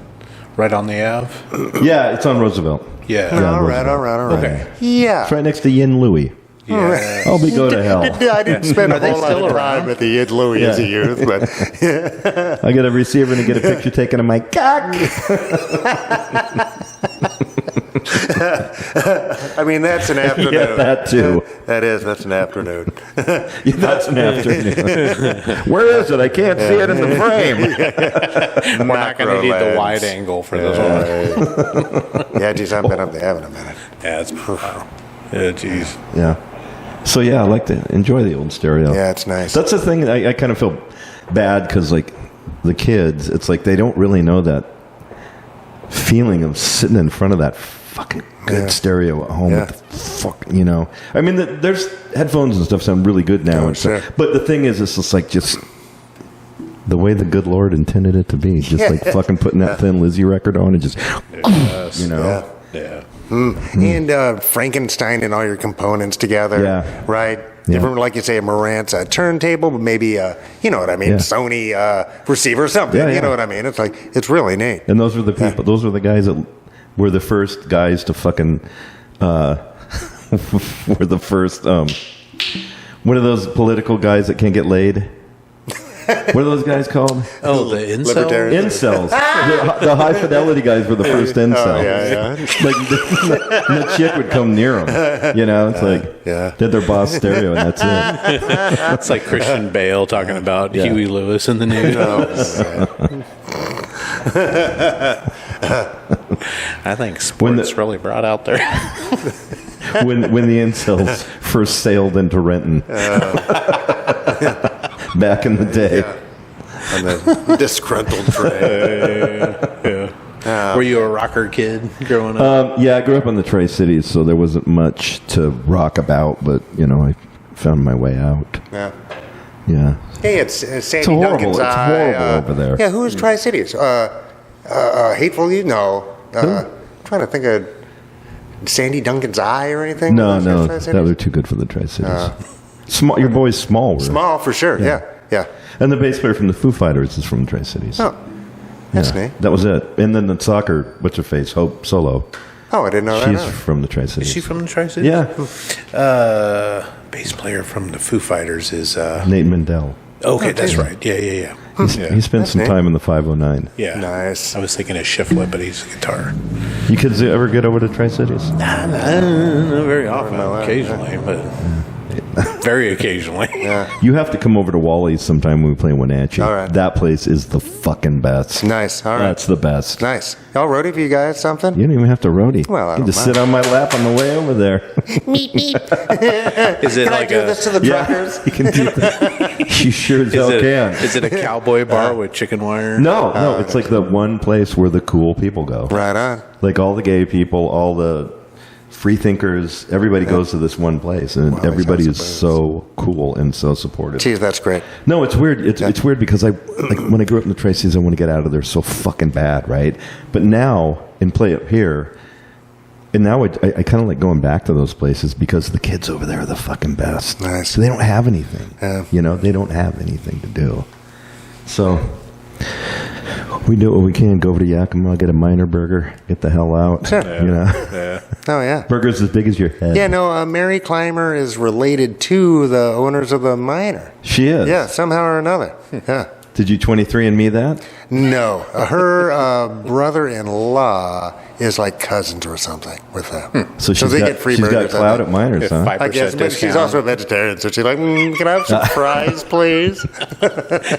Right on the Ave. Yeah, it's on Roosevelt. Yeah. All right. Okay. Yeah. It's right next to Yin Louie. Yeah. I'll be go to hell. I didn't spend a whole lot of time with the Ed Louis as a Yeah. youth, but I get a receiver and get a picture taken of my cock. I mean, that's an afternoon. Yeah, that too. That's an afternoon. That's an afternoon. Where is it? I can't see it in the frame. We're not going to need the wide angle for this one. Yeah, geez, I've been up there having a minute. Yeah, it's wow. Yeah, geez. Yeah. So yeah, I like to enjoy the old stereo. Yeah, it's nice. That's the thing. I kind of feel bad because like the kids, it's like they don't really know that feeling of sitting in front of that fucking good stereo at home. Yeah. With the fuck, I mean, there's headphones and stuff sound really good now. Oh, and stuff. sure. But the thing is, it's just like the way the good Lord intended it to be. Just like fucking putting that Thin Lizzy record on and just, you know. Yeah. And Frankenstein and all your components together. Yeah. Right? Yeah. Different, like you say, a Marantz turntable, but maybe you know what I mean, Sony receiver or something. You know what I mean? It's like, it's really neat. And those were the people. Those were the guys that were the first guys to fucking were the first. One of those political guys that can't get laid. What are those guys called? Oh, the incels? Incels. The high fidelity guys were the first incels. Oh, yeah. Like the chick would come near them. You know, it's like they had their Boss stereo and that's it. It's like Christian Bale talking about Huey Lewis in the news. I think sports really brought out there. when the incels first sailed into Renton. Back in the day. And the disgruntled train. Were you a rocker kid growing up? I grew up in the Tri-Cities, so there wasn't much to rock about, but, you know, I found my way out. Yeah. Hey, it's Sandy Duncan's It's horrible over there. Yeah, who's Tri-Cities? Hateful You? No. I'm trying to think of Sandy Duncan's Eye or anything? No, they're too good for the Tri-Cities. Small, your boy's small. Small, for sure, yeah. And the bass player from the Foo Fighters is from the Tri-Cities. Oh, that's neat. That was it. And then the soccer, what's her face, Hope Solo. Oh, I didn't know that. She's from the Tri-Cities. Is she from the Tri-Cities? Yeah. Bass player from the Foo Fighters is... Nate Mendel. Okay, that's right. Yeah. He spent some time in the 509. Yeah. Nice. I was thinking of Shiflett, but he's a guitar. You kids ever get over to Tri-Cities? Not very often. Occasionally, but... Very occasionally. You have to come over to Wally's sometime when we play Wenatchee. All right. That place is the fucking best. Nice. All right. That's the best. Nice. Y'all roadie for you guys something? You don't even have to roadie. Well, I you don't just mind. sit on my lap on the way over there. Meep, meep. Is it Can like I do this to the truckers? You can do that. You sure as hell can. Is it a cowboy bar with chicken wire? No, it's like the one place where the cool people go. Right on. Like all the gay people, all the free thinkers, everybody goes to this one place, and everybody is so cool and so supportive. Geez, that's great. No, it's weird. It's weird because when I grew up in the Tri-Cities, I want to get out of there so fucking bad, right? But now, and play up here, and now I kind of like going back to those places because the kids over there are the fucking best. Nice. So they don't have anything. Yeah. You know, they don't have anything to do. So we do what we can. Go over to Yakima, get a Miner burger, get the hell out. Sure. You know? Yeah. Oh, yeah. Burgers as big as your head. Yeah, no, Mary Clymer is related to the owners of the Miner. She is. Yeah, somehow or another. Yeah. Did you 23andMe that? No, her brother-in-law is like cousins or something with them. So they get free she's burgers. got clout at Miners, huh? 5% I guess, but she's discount. also a vegetarian, so she's like, can I have some fries, please?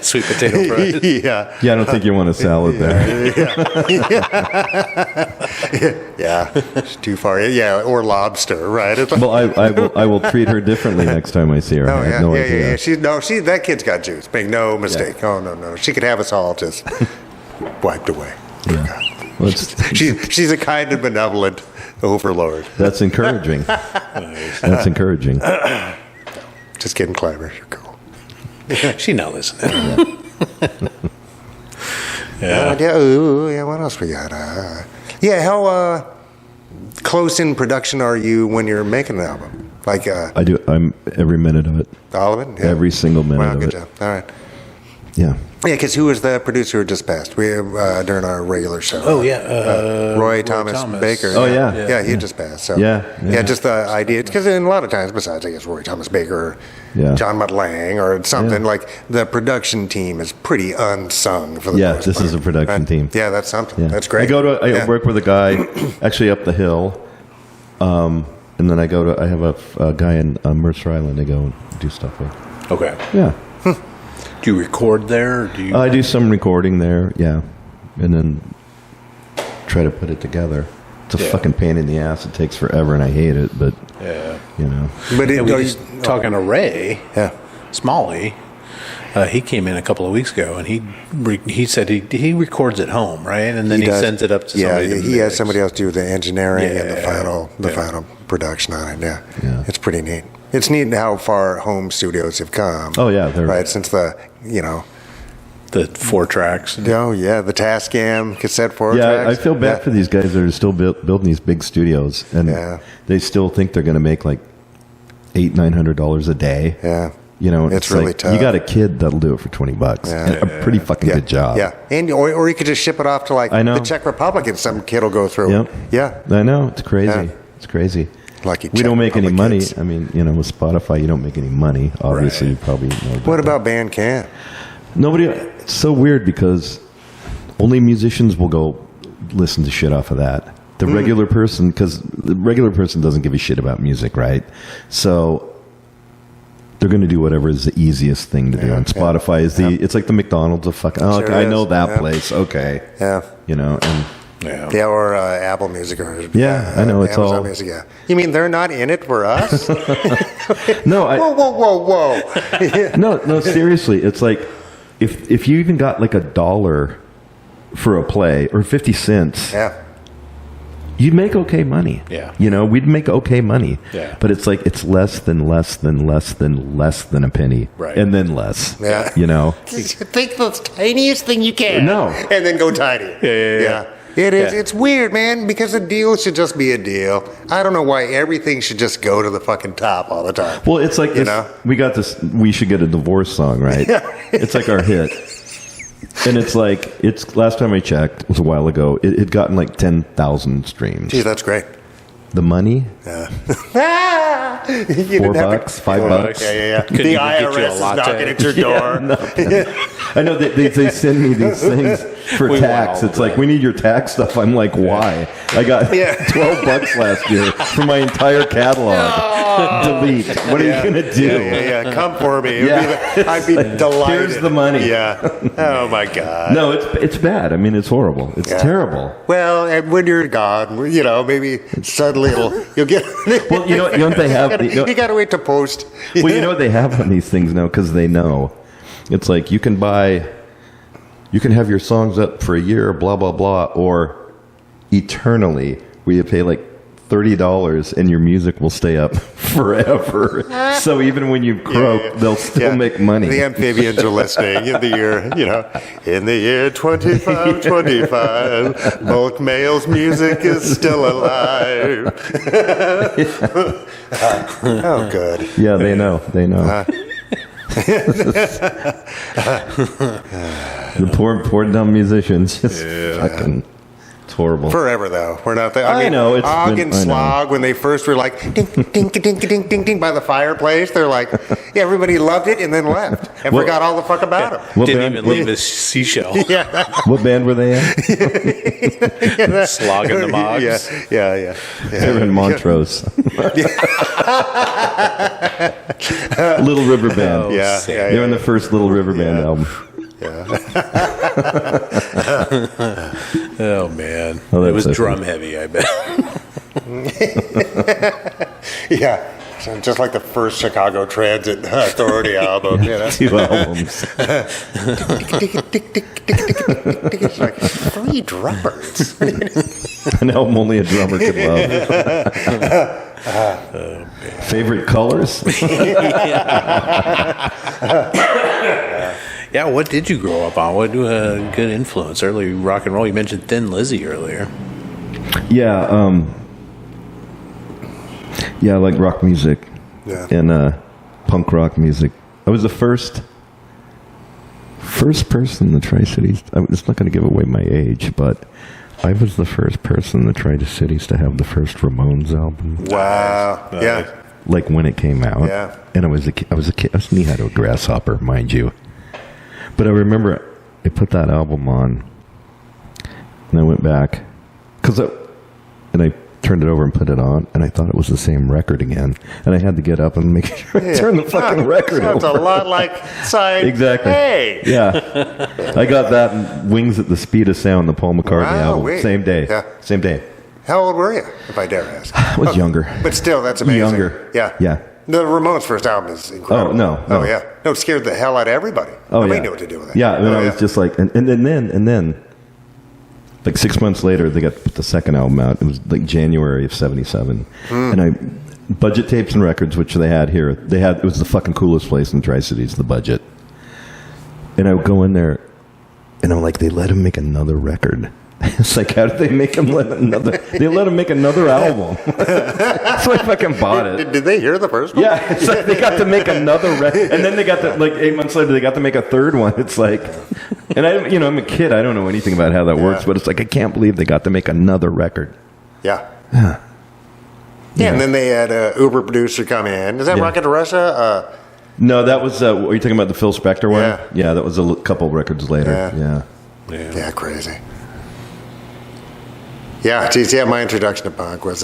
Sweet potato fries. Yeah. Yeah, I don't think you want a salad there. Yeah, it's too far. Yeah, or lobster, right? It's like, Well, I will treat her differently next time I see her. I have no idea. Yeah. That kid's got juice. Make no mistake. Yeah. Oh, no. She could have us all just wiped away. Yeah. Well, She's a kind and benevolent overlord. that's encouraging. That's encouraging. Just kidding, Clymer. You're cool. She not listening. Yeah. What else we got? How close in production are you when you're making an album? Like I do. I'm every minute of it. all of it? Yeah. Every single minute Wow, of good it. job. All right. Yeah. Yeah, because who was the producer who just passed? We during our regular show. Oh, yeah. Roy Thomas Baker. Oh, yeah. Yeah, he just passed. So Yeah. just the idea, because a lot of times, besides I guess Roy Thomas Baker, or Yeah. John Mutt Lang, or something Yeah. like the production team is pretty unsung for the Yeah, most this part. is a production team. Yeah, that's something. Yeah. That's great. I work with a guy actually up the hill, and then I have a guy in Mercer Island I go and do stuff with. Okay. Yeah. Do you record there? Or do you? I do some recording there, yeah, and then try to put it together. It's a fucking pain in the ass. It takes forever, and I hate it. But you know, But we was talking to Ray Smalley. He came in a couple of weeks ago, and he said he records at home, right? And then he does. sends it up to somebody. Yeah, to he has mix. somebody else do the engineering and Yeah. the final production on it. Yeah. Yeah. It's pretty neat. It's neat how far home studios have come. Oh, yeah, they're- right since the The 4 tracks. Oh, yeah, the Tascam cassette 4 tracks. Yeah, I feel bad for these guys that are still building these big studios, and they still think they're going to make like $800-900 a day. Yeah. You know, it's really tough. You got a kid that'll do it for $20. Yeah. A pretty fucking good job. Yeah, and or you could just ship it off to like the Czech Republic, and some kid will go through. Yep. Yeah, I know, it's crazy. Yeah. It's crazy. Like we don't make any money. I mean, you know, with Spotify, you don't make any money. Obviously, you probably know about What about Bandcamp? Nobody. It's so weird because only musicians will go listen to shit off of that. The regular person, because the regular person doesn't give a shit about music, right? So they're going to do whatever is the easiest thing to do. And Spotify is it's like the McDonald's of fucking. Oh, okay, I know that place. Okay. Yeah. You know, and or Apple Music, or I know it's Amazon all Music. Yeah. You mean they're not in it for us? No. Whoa. No. Seriously, it's like if you even got like $1 for a play or 50 cents. Yeah. You'd make okay money. Yeah. You know, we'd make okay money. Yeah. But it's like, it's less than a penny. Right. And then less. Yeah. You know? Think the tiniest thing you can. No. And then go tiny. Yeah. It is. Yeah. It's weird, man, because a deal should just be a deal. I don't know why everything should just go to the fucking top all the time. Well, it's like, we got this, we should get a divorce song, right? Yeah. It's like our hit. And it's like, last time I checked, it was a while ago, it had gotten like 10,000 streams. Gee, that's great. The money? $4, $5, $5. Yeah. Couldn't The even get you a IRS is latte. knocking at your door. I know they send me these things for We tax. want It's like, we need your tax stuff. I'm like, why? I got $12 last year for my entire catalog. Delete. What are you going to do? Yeah. Come for me. I'd be delighted. Here's the money. Yeah. Oh, my God. No, it's bad. I mean, it's horrible. It's terrible. Well, and when you're gone, you know, maybe suddenly you'll get... Well, you know what they have? You got to wait to post. Well, you know what they have on these things now, because they know. It's like you can have your songs up for a year, blah, blah, blah, or eternally, where you pay like $30 and your music will stay up forever. So even when you croak, they'll still make money. The amphibians are listening in the year 2525, bulk mail's music is still alive. Oh, good. Yeah, they know. The poor dumb musicians. Just fucking... It's horrible. Forever, though. We're not there. I know. It's Og and Slog, when they first were like, ding, ding, ding, ding, ding, ding, by the fireplace, they're like, everybody loved it and then left and forgot all the fuck about them. Didn't even leave a seashell. What band were they in? Slog and the Mogs. Yeah. They were in Montrose. Little River Band. They were in the first Little River Band album. Oh man, it was drum heavy, I bet. Yeah, so just like the first Chicago Transit Authority album. 2 albums. It's like 3 drummers. An album only a drummer could love. Favorite colors? Yeah, what did you grow up on? What good influence? Early rock and roll. You mentioned Thin Lizzy earlier. Yeah, I like rock music and punk rock music. I was the first person in the Tri-Cities. I'm just not going to give away my age, but I was the first person in the Tri-Cities to have the first Ramones album. Wow. Yeah. Like when it came out. Yeah. And I was a kid. I was knee-high to a grasshopper, mind you. But I remember I put that album on, and I went back, and I turned it over and put it on, and I thought it was the same record again, and I had to get up and make sure I turned the fucking record over. Sounds a lot like Sign. Exactly. Hey. Yeah. I got that and Wings at the Speed of Sound, the Paul McCartney album. Wait. Same day. Yeah. Same day. How old were you, if I dare ask? I was younger. But still, that's amazing. Younger. Yeah. Yeah. The Ramones' first album is incredible. Oh, no. Oh, yeah. No, it scared the hell out of everybody. Oh, Nobody yeah. knew what to do with it. Yeah, and I was just like, and then, like 6 months later, they got the second album out. It was like January of '77, and Budget Tapes and Records, which they had here. It was the fucking coolest place in the Tri-Cities, the Budget. And I would go in there, And I'm like, they let him make another record. It's like, how did they make him let another? They let him make another album. So I fucking bought it. Did they hear the first one? Yeah, it's like they got to make another record, and then they got to, like 8 months later, they got to make a third one. It's like, and I'm a kid, I don't know anything about how that works, but it's like I can't believe they got to make another record. Yeah. Yeah, and then they had an Uber producer come in. Is that Rocket to Russia? No, that was. Are you talking about the Phil Spector one? Yeah, that was a couple records later. Yeah, crazy. Yeah, geez, my introduction to punk was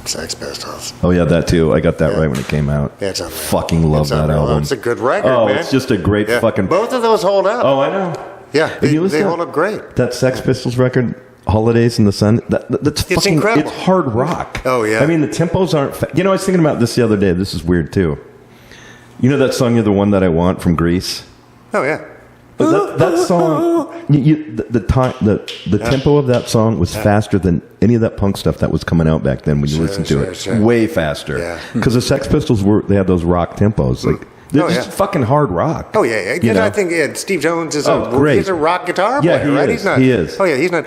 Sex Pistols. Oh yeah, that too. I got that right when it came out. Yeah, it's unreal. Fucking love that album. It's a good record, man. It's just a great fucking. Both of those hold up. Oh, I know. Yeah, they hold up great. That Sex Pistols record, Holidays in the Sun, that's fucking incredible. It's hard rock. Oh, yeah. I mean, the tempos aren't... I was thinking about this the other day. This is weird, too. You know that song, You're the One That I Want, from Grease? Oh, yeah. But that song... The tempo of that song was faster than any of that punk stuff that was coming out back then when you listened to it. Sure. Way faster. Because the Sex Pistols, they had those rock tempos. Like... They're just fucking hard rock. Oh, yeah. And I think Steve Jones is he's a rock guitar player, right? He is. Oh, yeah, he's not...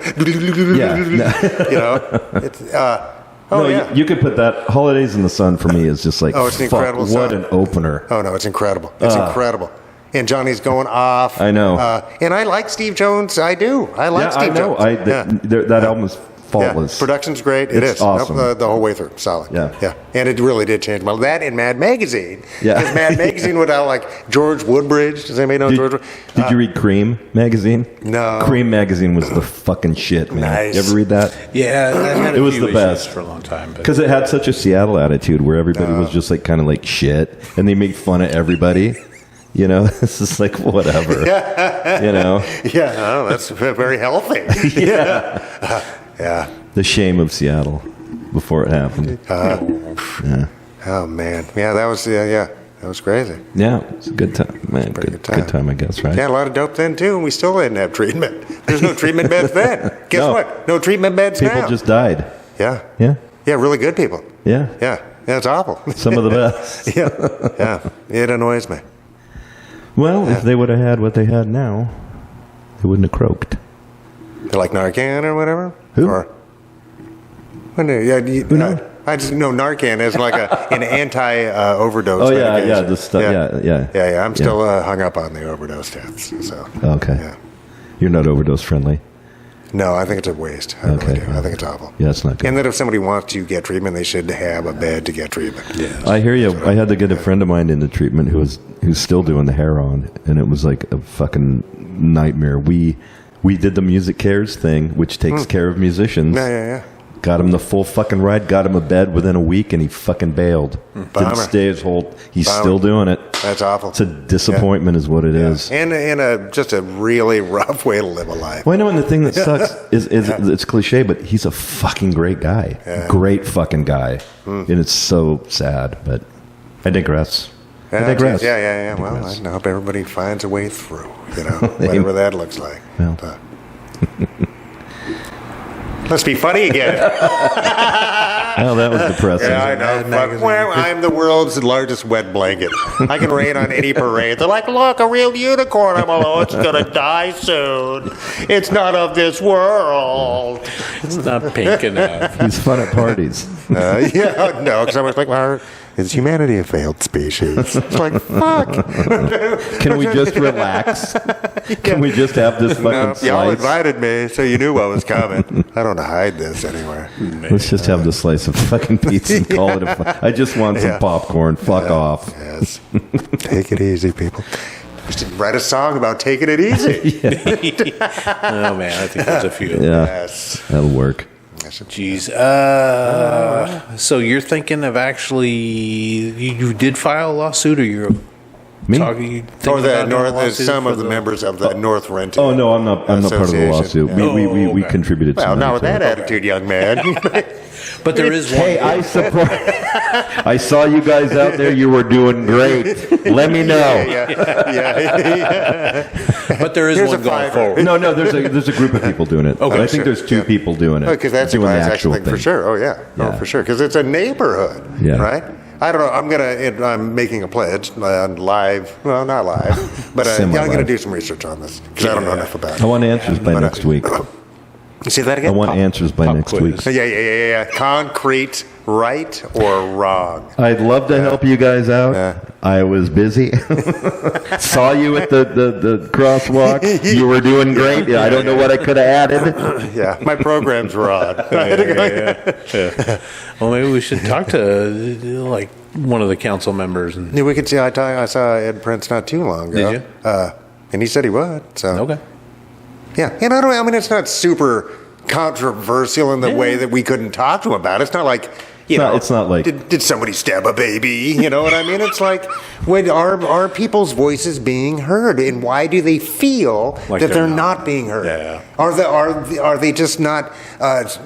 You could put that... Holidays in the Sun, for me, is just like... Oh, it's an incredible song. What an opener. Oh, no, it's incredible. It's incredible. And Johnny's going off. I know. And I like Steve Jones. I do. I like Steve Jones. That album is faultless. Yeah. Production's great. It's awesome. The whole way through. Solid. Yeah. And it really did change my life. That and Mad Magazine. Yeah. Because Mad Magazine would have like George Woodbridge. Does anybody know George? Did you read Cream Magazine? No. Cream Magazine was the fucking shit, man. Nice. You ever read that? Yeah. It was the best. For a long time. Because it had such a Seattle attitude where everybody was just like kind of like shit. And they made fun of everybody. It's just like whatever. Yeah, that's very healthy. Yeah. The shame of Seattle before it happened. Oh man, that was crazy. Yeah, it's a good time, man. Good time, I guess, right? Yeah, a lot of dope then too, and we still didn't have treatment. There's no treatment beds then. Guess what? No treatment beds now. People just died. Yeah, really good people. Yeah, it's awful. Some of the best. Yeah, it annoys me. Well, if they would have had what they had now, they wouldn't have croaked. They're like Narcan or whatever? Who? Who knows? I just know Narcan is like an anti-overdose. Oh, yeah, the stuff. Yeah. I'm still hung up on the overdose deaths. So. Okay. Yeah. You're not overdose friendly? No, I think it's a waste. I really do. I think it's awful. Yeah, it's not good. And that if somebody wants to get treatment, they should have a bed to get treatment. Yeah. I hear you. I had to get a friend of mine into treatment who's still doing the heroin, and it was like a fucking nightmare. We did the Music Cares thing, which takes care of musicians. Yeah. Got him the full fucking ride, got him a bed within a week, and he fucking bailed. Didn't stay his whole... He's still doing it. That's awful. It's a disappointment is what it is. And just a really rough way to live a life. Well, I know, and the thing that sucks is it's cliche, but he's a fucking great guy. Yeah. Great fucking guy. And it's so sad, but I digress. Yeah. Well, I hope everybody finds a way through, whatever that looks like. Well. Let's be funny again. Well, that was depressing. Yeah, I know. Well, I'm the world's largest wet blanket. I can rain on any parade. They're like, look, a real unicorn. I'm like, oh, it's going to die soon. It's not of this world. It's not pink enough. He's fun at parties. No, because I was like, well, is humanity a failed species? It's like, fuck. Can we just relax? Can we just have this fucking slice? Y'all invited me, so you knew what was coming. I don't hide this anywhere. Let's just have the slice of fucking pizza and call it I just want some popcorn. Fuck off. Yes. Take it easy, people. We should write a song about taking it easy. Oh, man, I think there's a few. Yeah, Yes. that'll work. Jeez. So you're thinking of actually... You did file a lawsuit, or you're... Me? Some of the members of the North Renting. Oh no, I'm not part of the lawsuit. We contributed. Well, some not with money that to it. attitude, young man. But there is one. Hey, I support. I saw you guys out there. You were doing great. Let me know. Yeah. But there is one going forward. No, there's a group of people doing it. Okay, I think there's two people doing it. Because that's a doing the class actual action thing for sure. Oh, yeah. Yeah. Oh, for sure. Because it's a neighborhood, Yeah. right? I don't know. I'm making a pledge live. Well, not live, but I'm going to do some research on this because I don't know enough about it. I want answers by next week. Say that again? I want answers by next week. Yeah. Concrete, right or wrong? I'd love to help you guys out. Yeah. I was busy. Saw you at the crosswalk. You were doing great. I don't know what I could have added. Yeah, my program's wrong. Yeah. Well, maybe we should talk to like one of the council members. And we could see. I saw Ed Prince not too long ago. Did you? And he said he would. So okay. Yeah, and I mean, it's not super controversial in the way that we couldn't talk to him about it. It's not like, it's not like did somebody stab a baby? You know what I mean? It's like, when are people's voices being heard, and why do they feel like that they're not being heard? Yeah. Are they just not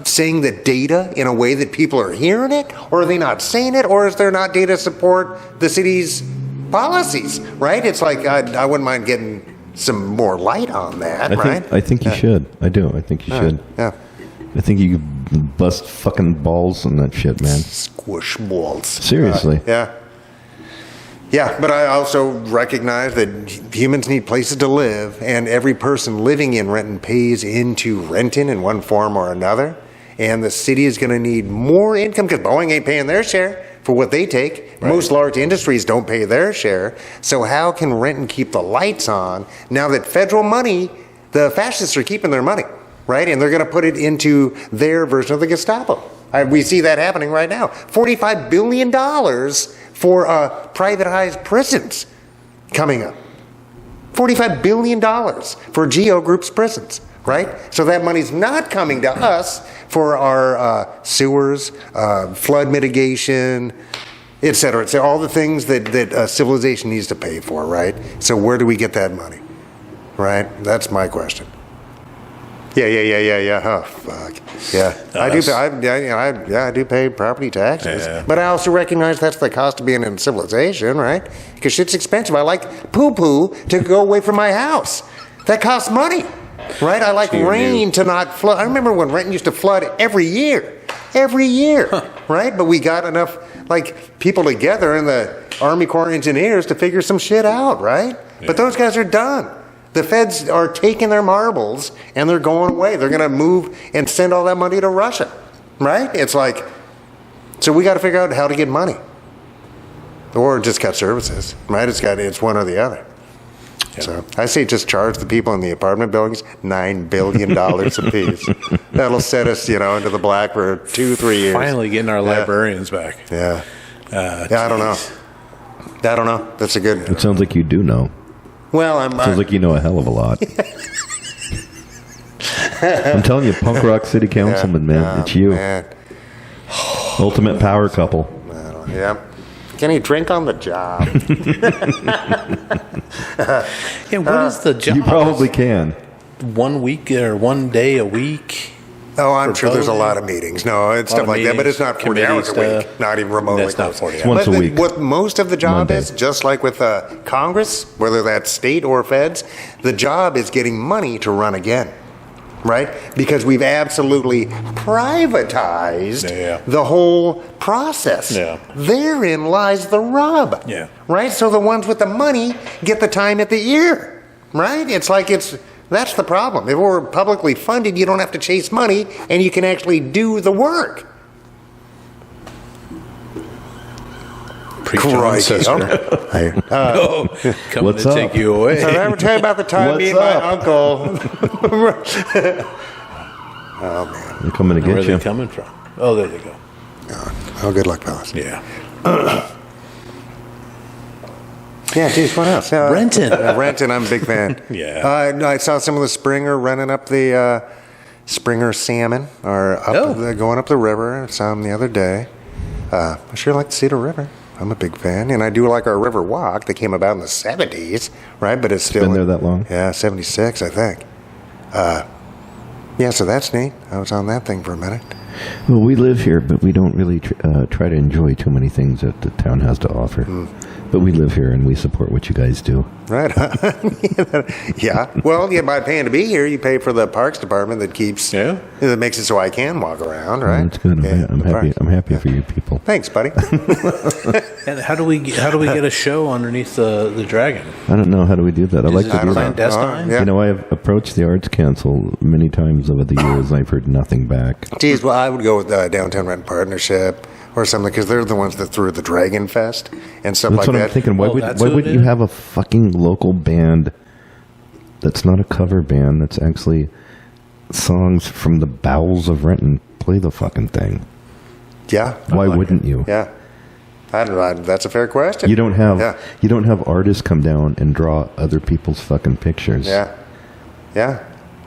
saying the data in a way that people are hearing it, or are they not saying it, or is there not data support the city's policies? Right? It's like I wouldn't mind getting some more light on that, right? I think you should. I do. I think you should. Yeah. I think you could bust fucking balls on that shit, man. Squish balls. Seriously. Yeah, but I also recognize that humans need places to live, and every person living in Renton pays into Renton in one form or another, and the city is going to need more income because Boeing ain't paying their share for what they take. Right. Most large industries don't pay their share. So how can Renton keep the lights on now that federal money, the fascists are keeping their money, right? And they're going to put it into their version of the Gestapo. We see that happening right now. $45 billion for privatized prisons coming up. $45 billion for Geo Group's prisons, right? So that money's not coming to us for our sewers, flood mitigation, et cetera. It's all the things that civilization needs to pay for, right? So where do we get that money, right? That's my question. Yeah. Oh, fuck. Yeah, I do pay property taxes, but I also recognize that's the cost of being in civilization, right? Because shit's expensive. I like poo-poo to go away from my house. That costs money. Right? I like rain to not flood. I remember when Renton used to flood every year, right? But we got enough, people together in the Army Corps of Engineers to figure some shit out, right? Yeah. But those guys are done. The feds are taking their marbles, and they're going away. They're going to move and send all that money to Russia, right? It's like, so we got to figure out how to get money. Or just cut services, right? It's one or the other. Yep. So I say just charge the people in the apartment buildings $9 billion apiece. That'll set us, into the black for 2-3 years. Finally getting our librarians back. Yeah. I don't know. That's a good. It sounds like you do know. Well, sounds like you know a hell of a lot. I'm telling you, punk rock city councilman, man. It's you. Man. Ultimate power couple. Yeah. Can he drink on the job? What is the job? You probably can. 1 week or 1 day a week? Oh, I'm sure there's a lot of meetings. No, it's stuff like that, but it's not 40 hours a week. Not even remotely. That's not 40 hours. Once a week. What most of the job is, just like with Congress, whether that's state or feds, the job is getting money to run again. Right? Because we've absolutely privatized the whole process. Yeah. Therein lies the rub. Yeah. Right? So the ones with the money get the time at the ear. Right? It's like that's the problem. If we're publicly funded, you don't have to chase money, and you can actually do the work. Crikey. Coming to take you away. Did I ever tell you about the time me and my uncle? Oh, man. They're coming to get you. Where are they coming from? Oh, there they go. Oh, good luck, fellas. Yeah. Yeah, geez, what else? Renton, I'm a big fan. Yeah. I saw some of the Springer running up the Springer salmon, or going up the river. I saw them the other day. I sure like to see the river. I'm a big fan, and I do like our river walk that came about in the 70s, right? But it's still been there that long. Yeah, 76, I think. So that's neat. I was on that thing for a minute. Well, we live here, but we don't really try to enjoy too many things that the town has to offer. But we live here, and we support what you guys do. Right. Yeah. Well, by paying to be here, you pay for the parks department that keeps. Yeah. That makes it so I can walk around, right? That's good. I'm happy. I'm happy for you people. Thanks, buddy. And how do we get a show underneath the dragon? I don't know. How do we do that? I'd like to do that. Clandestine? Yeah. You know, I have approached the Arts Council many times over the years, and I've heard nothing back. Geez, well, I would go with Downtown Rent Partnership or something, because they're the ones that threw the Dragon Fest and stuff That's like what that. I'm thinking. Why that's would what it you is? have a fucking local band that's not a cover band, that's actually songs from the bowels of Renton play the fucking thing? Yeah. Why wouldn't you? Yeah. I don't know. That's a fair question. You don't have artists come down and draw other people's fucking pictures. Yeah. Yeah.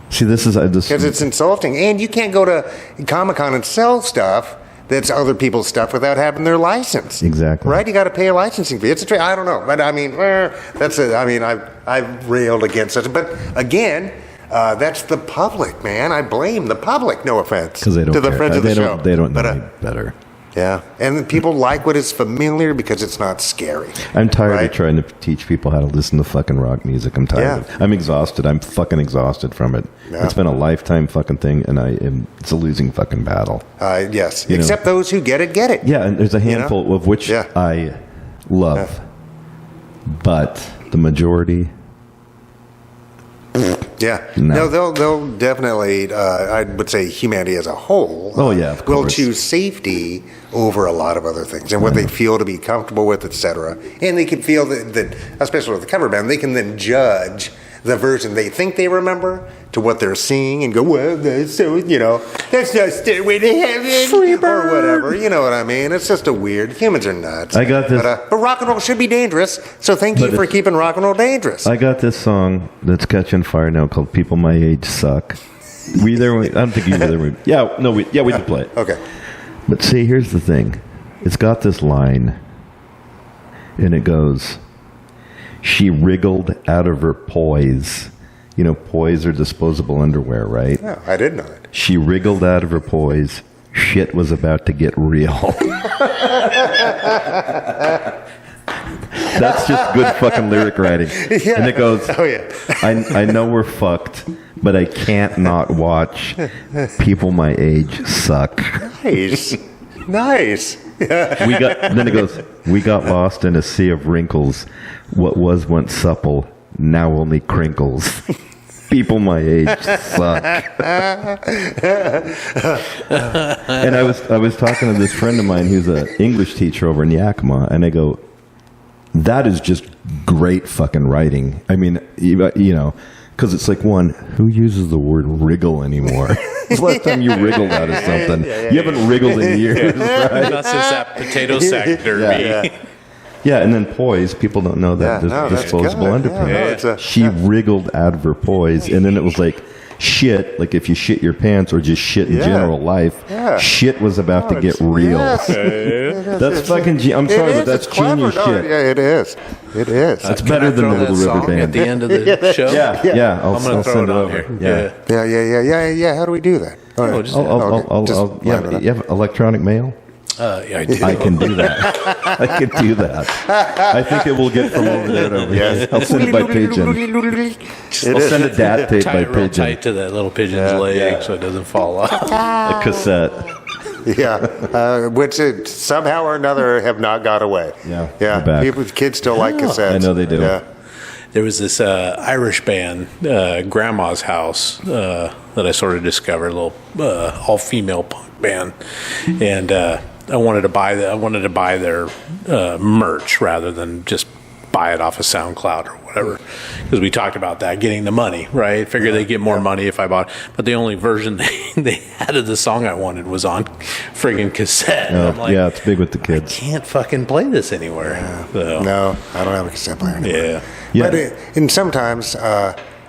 See, this is Because it's insulting. And you can't go to Comic-Con and sell stuff that's other people's stuff without having their license. Exactly. Right? You got to pay a licensing fee. It's a I don't know. But I mean, that's it. I mean, I've railed against it. But again, that's the public, man. I blame the public. No offense. Because they don't to the care. friends of the show. They don't know But, any better. yeah. And people like what is familiar because it's not scary. I'm tired Right? of trying to teach people how to listen to fucking rock music. I'm tired Yeah. of it. I'm exhausted. I'm fucking exhausted from it. Yeah. It's been a lifetime fucking thing, and it's a losing fucking battle. Yes. You know. Except those who get it, get it. Yeah, and there's a handful of which Yeah. I love. But the majority, Yeah. No. No, they'll definitely, I would say humanity as a whole Oh, yeah, of will course. choose safety over a lot of other things and what they feel to be comfortable with, etc. And they can feel that, especially with the cover band, they can then judge the version they think they remember to what they're seeing and go, well, that's so, that's not Stairway to Heaven or whatever. You know what I mean? It's just a weird, humans are nuts. I got this- But rock and roll should be dangerous, so thank you for keeping rock and roll dangerous. I got this song that's catching fire now called "People My Age Suck." We there? I don't think you were there. Yeah, no, we did play it. Okay. But see, here's the thing. It's got this line, and it goes, "She wriggled out of her poise." You know, poise are disposable underwear, right? No, I didn't know that. She wriggled out of her poise. Shit was about to get real. That's just good fucking lyric writing. Yeah. And it goes, Oh, yeah. I know we're fucked, but I can't not watch people my age suck. Nice. Nice. Then it goes, we got lost in a sea of wrinkles. What was once supple, now only crinkles. People my age suck. And I was talking to this friend of mine who's an English teacher over in Yakima, and I go, that is just great fucking writing. I mean, because it's like, one, who uses the word wriggle anymore? It's the last time you wriggled out of something. You haven't wriggled in years, right? Not since that potato sack derby. Yeah, and then poise, people don't know that Yeah, no, that's disposable good. underpants. Yeah, no, it's a- She wriggled out of her poise, and then it was like, shit, like if you shit your pants or just shit in general life, shit was about to get real. Yes. That's fucking, I'm sorry, but that's It's clever. genius No, shit. Yeah, it is. It is. That's Can better I than throw the that Little River song Band. at the end of the show? Yeah, I'm going to throw send it it on over. here. Yeah. How do we do that? All right. just- Just You line it up. have electronic mail? Yeah, I do. I can do that. I can do that. I think it will get from over there to over here. I'll send it by pigeon. I'll send a dat tape Tie by it real pigeon. tight to that little pigeon's leg so it doesn't fall off. A cassette. Yeah, which somehow or another have not got away. Yeah, they're back. Kids still like cassettes. I know they do. Yeah. There was this Irish band, Grandma's House, that I sort of discovered, a little all-female punk band, and I wanted to buy their merch rather than just buy it off of SoundCloud or whatever, because we talked about that, getting the money, right? Figure they get more money if I bought, but the only version they had of the song I wanted was on friggin' cassette. And I'm like, Yeah, it's big with the kids. can't fucking play this anywhere. So, No, I don't have a cassette player anymore. Yeah. But and sometimes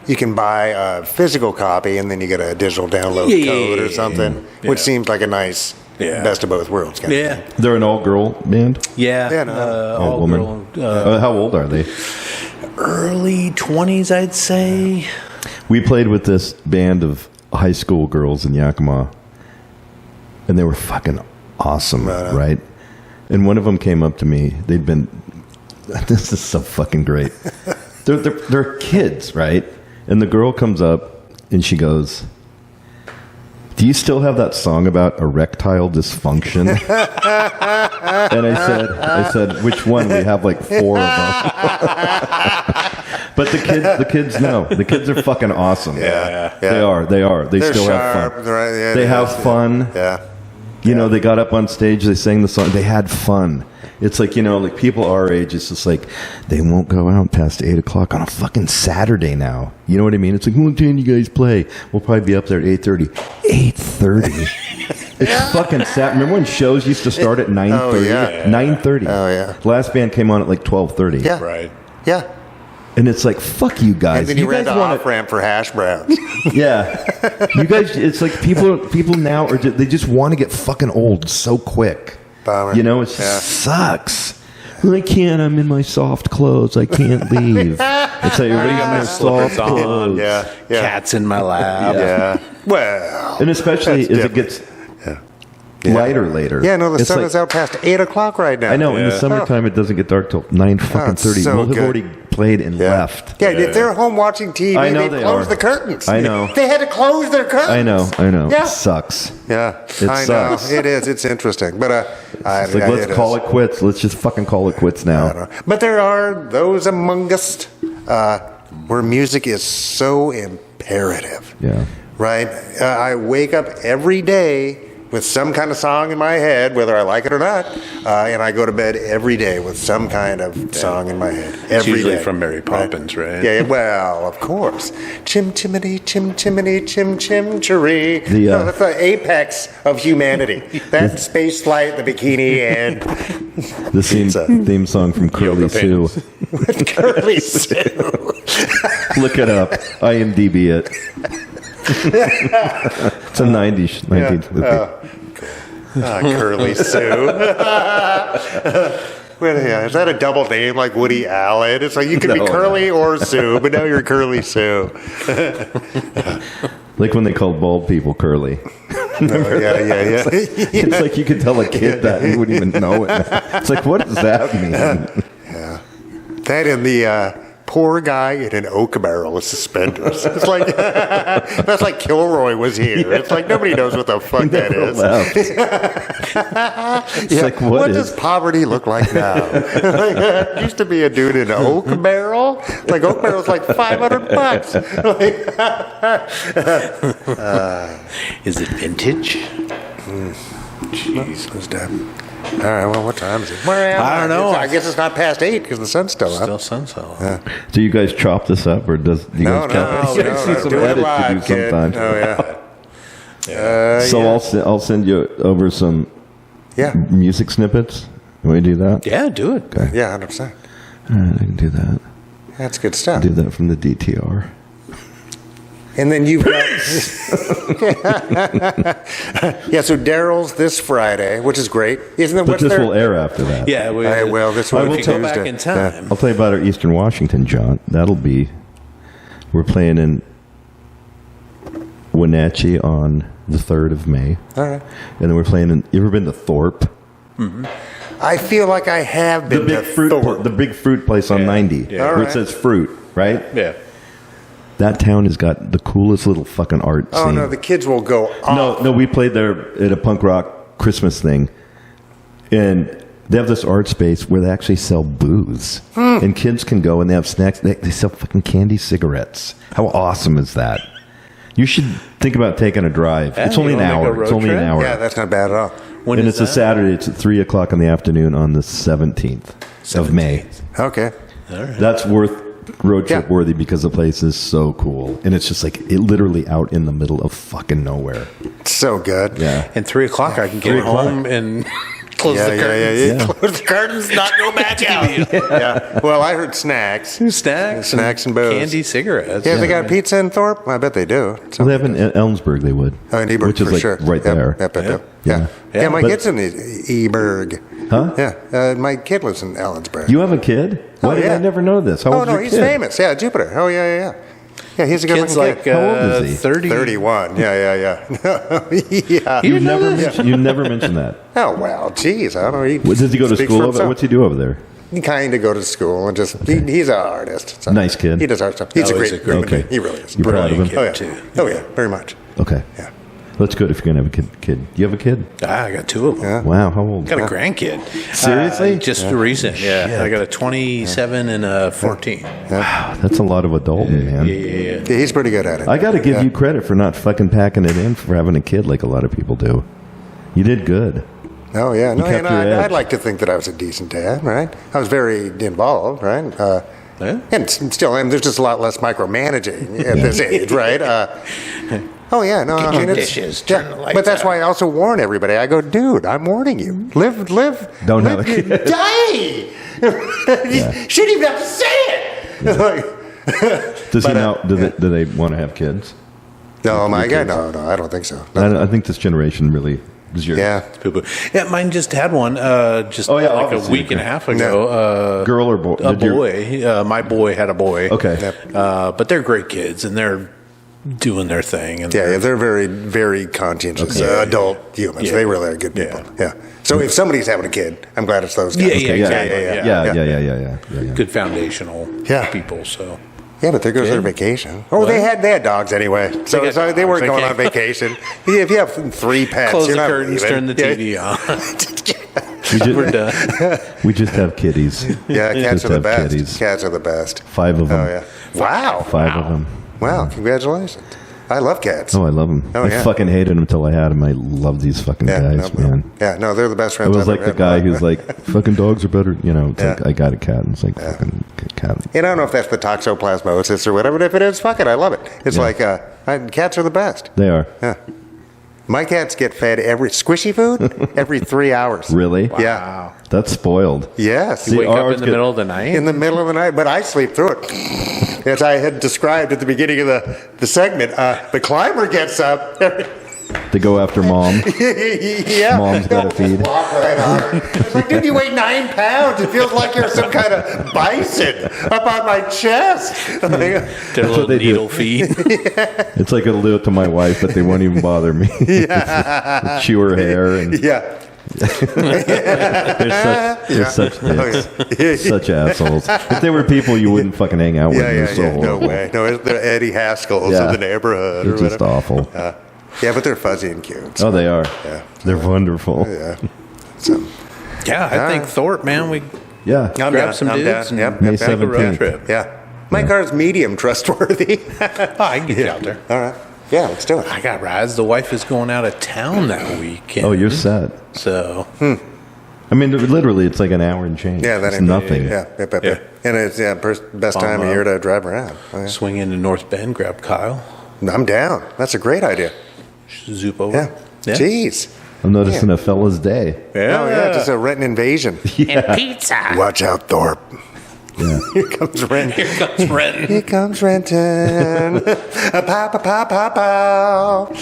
you can buy a physical copy and then you get a digital download code or something, which seems like a nice best of both worlds. Kind of thing. They're an all-girl band? Yeah. Yeah, no. All woman. girl, How old are they? early 20s, I'd say. We played with this band of high school girls in Yakima. and they were fucking awesome, right? And one of them came up to me. They'd been, this is so fucking great. They're kids, right? And the girl comes up and she goes, "Do you still have that song about erectile dysfunction?" And I said, "Which one?" We have like 4 of them. But the kids know. The kids are fucking awesome. Yeah. They are. They They're still sharp, have fun. right? Yeah, they have fun. Yeah. You know, they got up on stage, they sang the song, they had fun. It's like, you know, like people our age, it's just like, they won't go out past 8 o'clock on a fucking Saturday now. You know what I mean? It's like, what time you guys play? We'll probably be up there at 8:30. 8:30? It's fucking sad. Remember when shows used to start at 9:30? Oh, yeah. 9:30. Oh, yeah. The last band came on at like 12:30. Yeah. Right. Yeah. And it's like, fuck you guys. And then you ran guys the wanna- off-ramp for hash browns. Yeah. You guys, it's like people now are they just want to get fucking old so quick. Bummer. You know, it sucks. I can't, I'm in my soft clothes. I can't leave. It's like everybody's in their soft slippers on. clothes. Yeah. Cats in my lap. Yeah. Well. And especially That's as it different. gets lighter later. Yeah, no, the It's sun like- is out past 8 o'clock right now. I know, in the Yeah. summertime it doesn't get dark till 9:30. so We'll have good. already played and left. Yeah, if they're home watching TV, I know they they close are. the curtains. I know. They had to close their curtains. I know. Yeah. It sucks. Yeah, It I sucks. know. It is. It's interesting. But It's like, let's call it quits. Let's just fucking call it quits now. But there are those among us where music is so imperative. Yeah. Right? I wake up every day with some kind of song in my head, whether I like it or not, and I go to bed every day with some kind of song in my head. It's Every usually day. from Mary Poppins, right? Yeah, well, of course. Chim chimney, chim chimney, chim chim cheree. The, That's the apex of humanity. That space flight, the bikini, and The theme song from Curly Sue. Curly Sue. Look it up. IMDb it. It's a 90s, 1950. Curly Sue. Well, yeah, is that a double name like Woody Allen? It's like you could be No. Curly or Sue, but now you're Curly Sue. Like when they called bald people curly. Yeah. It's like you could tell a kid that and he wouldn't even know it. It's like, what does that mean? That and the poor guy in an oak barrel with suspenders. It's like that's like Kilroy was here. It's like nobody knows what the fuck that Never is. left. Yeah, like, what is- does poverty look like now? Like, used to be a dude in an oak barrel. Like oak barrel's like $500. Is it vintage? Jeez, who's dead? All right, well, what time is it? Where am I don't know. I guess it's not past 8 because the sun's still up. Still sunset. Do you guys chop this up or do you No, guys count? no, You see some do it edits live, you do kid. sometimes. Oh, yeah. So yeah. I'll send you over some Yeah, music snippets. You want me to do that? Yeah, do it. yeah, 100%. All right, I can do that. That's good stuff. Do that from the DTR. And then you've got yeah. So Daryl's this Friday, which is great, isn't it? But What's this their? will air after that. Yeah, we, Well, this I will will be go back Tuesday. in time. I'll tell you about our Eastern Washington, John. We're playing in Wenatchee on the 3rd of May. All right. And then we're playing in, you ever been to Thorpe? I feel like I have been to Thorpe. The big fruit place on 90. Yeah. Where All right. it says fruit, right? Yeah. That town has got the coolest little fucking art Oh scene. no, the kids will go off. No, we played there at a punk rock Christmas thing. And they have this art space where they actually sell booze. And kids can go and they have snacks. They sell fucking candy cigarettes. How awesome is that? You should think about taking a drive. Yeah, It's only you an wanna make a hour. road It's only an trip? hour. Yeah, that's not bad at all. When And is it's a that? Saturday. It's at 3 o'clock in the afternoon on the 17th of May. Okay. That's worth road trip Yeah. worthy because the place is so cool. And it's just like it literally out in the middle of fucking nowhere. So good. Yeah. And 3 o'clock, I can 3 get o'clock. home and close Yeah, the yeah, curtains. yeah. Close the curtains, not go back out. Yeah. Well, I heard snacks. Snacks and booze. candy cigarettes. Yeah, they got pizza in Thorpe. I bet they do. Well, they have in Ellensburg, they would. Oh, in Eberg, which is for like sure. right Yep, there. Yep. Yeah. Yeah, my But- kid's in Eberg. Huh? Yeah, my kid lives in Ellensburg. You have a kid? Why Oh, did yeah. I never know this? How Oh, old's no, your he's kid? famous. Yeah, Jupiter. Oh, yeah. Yeah, he's a good Kid's looking like kid. How old is he? 30. 31. Yeah. Yeah. You didn't know this? You never mentioned that. Oh, well, geez. I don't know. Does he go to speaks school for over there? himself. What's he do over there? He kind of go to school and just, he's an artist. So Nice kid. He does art stuff. He's Oh, a he's great a great kid. kid. He really is. You proud of him? Kid, Oh, yeah. too. Oh, yeah. Very much. Okay. Yeah. That's good if you're going to have a kid. Do you have a kid? I got 2 of them. Yeah. Wow, how old? Got a grandkid. Seriously? Just recent, yeah. Shit. I got a 27 and a 14. Wow, that's a lot of adulting, man. Yeah. Yeah, he's pretty good at it. I got to give you credit for not fucking packing it in for having a kid like a lot of people do. You did good. Oh, yeah. No, kept and your edge. I'd like to think that I was a decent dad, right? I was very involved, right? Yeah. And still am. There's just a lot less micromanaging at this age, right? Oh, yeah. No, I mean, it's... dishes, turn the lights but that's out. why I also warn everybody. I go, dude, I'm warning you. Live. Don't live, have a kid. Die! You shouldn't even have to say it! Like, Does he But, now? Do they want to have kids? no, my God, no, I don't think so. I think this generation really is your Yeah. Poo-poo. Yeah, mine just had one just Oh, yeah, like a obviously. week and a half ago. girl or boy. A Did your- boy. My boy had a boy. Okay. But they're great kids, and they're doing their thing. And Yeah, they're very, very conscientious adult humans. Yeah. They really are good people. Yeah. So if somebody's having a kid, I'm glad it's those guys. Yeah, Okay, exactly. Yeah. good foundational Yeah. people. So Yeah, but there goes their vacation. Oh, What? they had dogs anyway, so They got they weren't dogs, going okay. on vacation. Yeah, if you have 3 pets, close you're the not curtains, leaving. turn the TV on. We're done. We just have kitties. Yeah, cats Just are the have best. kitties. Cats are the best. 5 of them. Oh yeah! Wow! 5 of them. Wow! Congratulations! I love cats. Oh, I love them. Oh, I yeah. fucking hated them until I had them. I love these fucking guys, man. Yeah, no, they're the best I friends. was I've like ever the had. guy who's like, fucking dogs are better. You know, it's Yeah. like, I got a cat. And it's like, fucking cat. And I don't know if that's the toxoplasmosis or whatever, but if it is, fuck it, I love it. It's like, cats are the best. They are. Yeah. My cats get fed squishy food every 3 hours. Really? Yeah. That's spoiled. Yes. See, Wake up ours in the get- middle of the night. In the middle of the night, but I sleep through it. As I had described at the beginning of the segment, the climber gets up. They go after mom. Yeah. Mom's gotta feed. Walk right on her. It's like, dude, you weigh 9 pounds. It feels like you're some kind of bison up on my chest. Their little what they do. needle feet. It's like it'll do it to my wife, but they won't even bother me. Chew her hair. And Yeah. they're such dicks. yeah. Such assholes. If they were people, you wouldn't fucking hang out with. They're so No horrible. way. No, they're Eddie Haskells Yeah. of the neighborhood. They're or just whatever. awful. Yeah, but they're fuzzy and cute. Oh, they are. Yeah. They're wonderful. Yeah. So, Yeah, I think Thorpe, man, we Yeah. I'm grab down. some I'm dudes down. and Yep. May have a road 17th. trip. Yeah. My car's medium trustworthy. Oh, I can get you out there. All right. Yeah, let's do it. I got rides. The wife is going out of town that weekend. Oh, you're set. So I mean, literally, it's like an hour and change. Yeah, that it's ain't nothing. Yeah. Yeah. And it's best time of year to drive around. Oh, yeah. swing into North Bend, grab Kyle, I'm down. That's a great idea. zoop over. Yeah. Jeez. I'm noticing a fella's day. Oh, yeah. Just a rent invasion. And pizza. Watch out, Thorpe. Yeah. Here comes Renton. Here comes Renton. Here comes Renton. Pow, pow, pow, pow, pow.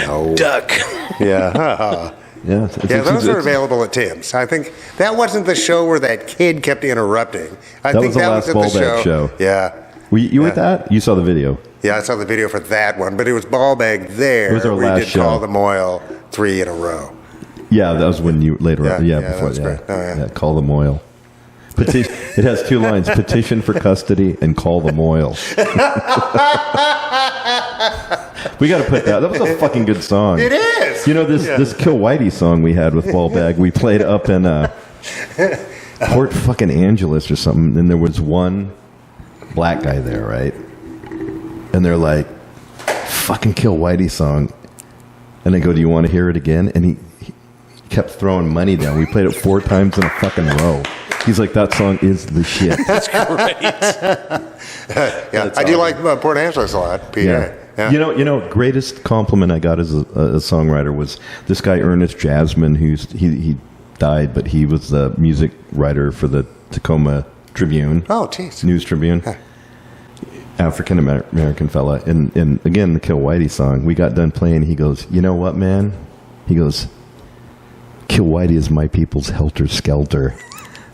Oh. Duck. Yeah. Yeah. Yeah, those are available at Tim's. I think that wasn't the show where that kid kept interrupting. I That think was the that last was at the Ballbag show. Yeah. You were Yeah. at that? You saw the video. Yeah, I saw the video for that one, but it was Ballbag there. It was our where last did show. Call them Oil 3 in a row. Yeah, that was when you later. Yeah, Yeah, yeah, before that's that. great. Oh, yeah. Call them oil. It has 2 lines: petition for custody and call them oil. We got to put that. That was a fucking good song. It is. You know this Kill Whitey song we had with Ballbag. We played up in Port fucking Angeles or something, and there was one black guy there, right? And they're like, "Fucking Kill Whitey song," and I go, "Do you want to hear it again?" And he kept throwing money down. We played it 4 times in a fucking row. He's like, "That song is the shit." That's great. Yeah, I do like Port Angeles a lot. PA. Yeah. Yeah. You know, greatest compliment I got as a songwriter was this guy Ernest Jasmine, he died, but he was the music writer for the Tacoma Tribune. Oh, jeez. News Tribune. Huh. African American fella, and again the Kill Whitey song. We got done playing. He goes, "You know what, man?" He goes, "Kill Whitey is my people's helter skelter."